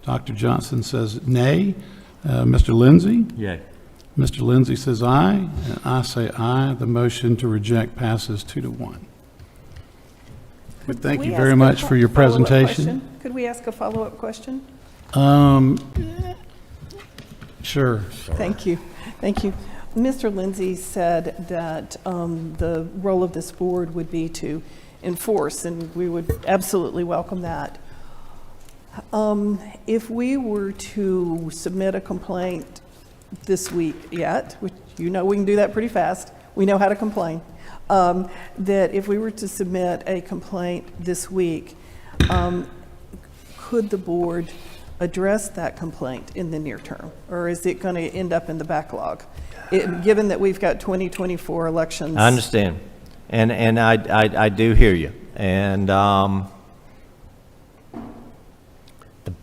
[SPEAKER 1] Dr. Johnston says nay. Mr. Lindsay?
[SPEAKER 3] Yay.
[SPEAKER 1] Mr. Lindsay says aye, and I say aye. The motion to reject passes 2-1. But thank you very much for your presentation.
[SPEAKER 5] Could we ask a follow-up question?
[SPEAKER 1] Sure.
[SPEAKER 5] Thank you. Thank you. Mr. Lindsay said that the role of this board would be to enforce, and we would absolutely welcome that. If we were to submit a complaint this week yet, which we can do that pretty fast, we know how to complain, that if we were to submit a complaint this week, could the board address that complaint in the near term, or is it going to end up in the backlog? Given that we've got 2024 elections.
[SPEAKER 3] I understand, and I do hear you, and the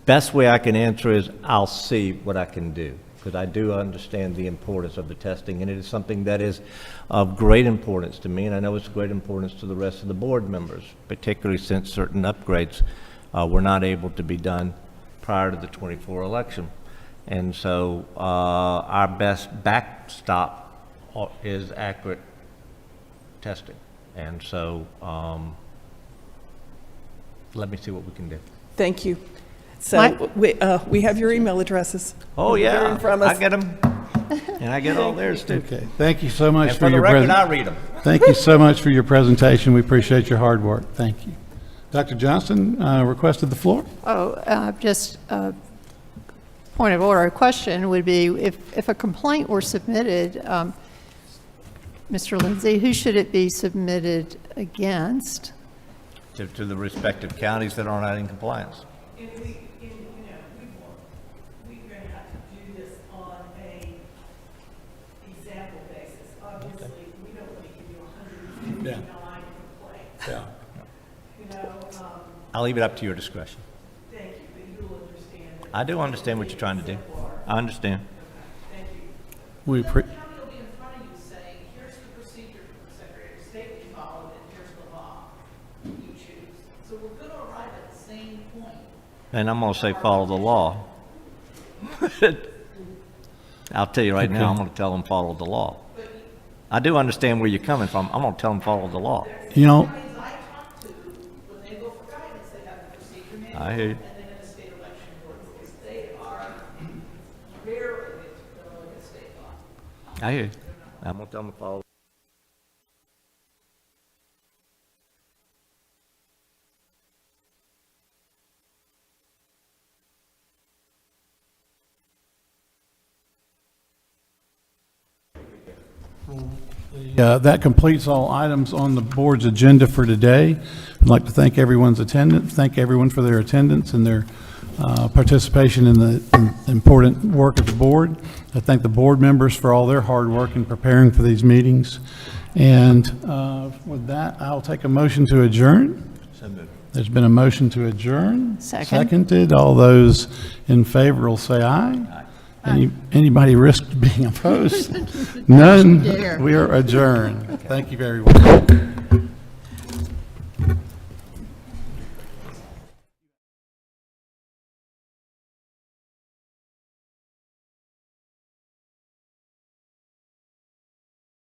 [SPEAKER 3] best way I can answer is I'll see what I can do, because I do understand the importance of the testing, and it is something that is of great importance to me, and I know it's of great importance to the rest of the board members, particularly since certain upgrades were not able to be done prior to the 24 election. And so our best backstop is accurate testing. And so let me see what we can do.
[SPEAKER 5] Thank you. So we have your email addresses.
[SPEAKER 3] Oh, yeah,
[SPEAKER 5] They're in front of us.
[SPEAKER 3] I get them, and I get all theirs too.
[SPEAKER 1] Okay. Thank you so much
[SPEAKER 3] And
[SPEAKER 1] for
[SPEAKER 3] for the
[SPEAKER 1] your
[SPEAKER 3] record, I read them.
[SPEAKER 1] Thank you so much for your presentation. We appreciate your hard work. Thank you. Dr. Johnston requested the floor.
[SPEAKER 4] Just point of order, a question would be, if a complaint were submitted, Mr. Lindsay, who should it be submitted against?
[SPEAKER 3] To the respective counties that are not in compliance.
[SPEAKER 5] We're going to have to do this on a example basis. Obviously, we don't want to give you 159 complaints.
[SPEAKER 1] Yeah.
[SPEAKER 5] You know,
[SPEAKER 3] I'll leave it up to your discretion.
[SPEAKER 5] thank you, but you'll understand that.
[SPEAKER 3] I do understand what you're trying to do. I understand.
[SPEAKER 5] Thank you.
[SPEAKER 1] We,
[SPEAKER 6] The
[SPEAKER 1] pre-
[SPEAKER 6] county will be in front of you saying, here's the procedure the Secretary of State we followed, and here's the law you choose. So we're going to arrive at the same point.
[SPEAKER 3] And I'm going to say follow the law. I'll tell you right now, I'm going to tell them follow the law. I do understand where you're coming from. I'm going to tell them follow the law.
[SPEAKER 1] you know,
[SPEAKER 6] Counties I talk to, when they go for guidance, they have the procedure manual.
[SPEAKER 3] I hear you.
[SPEAKER 6] And then in the state election board, because they are rarely going to look at state law.
[SPEAKER 3] I hear you. I'm going to tell them to follow.
[SPEAKER 1] that completes all items on the board's agenda for today. I'd like to thank everyone's attendance, thank everyone for their attendance and their participation in the important work of the board. I thank the board members for all their hard work in preparing for these meetings. And with that, I'll take a motion to adjourn. There's been a motion to adjourn.
[SPEAKER 4] Second.
[SPEAKER 1] Seconded. All those in favor will say aye. Anybody risk being opposed? None. We are adjourned. Thank you very much.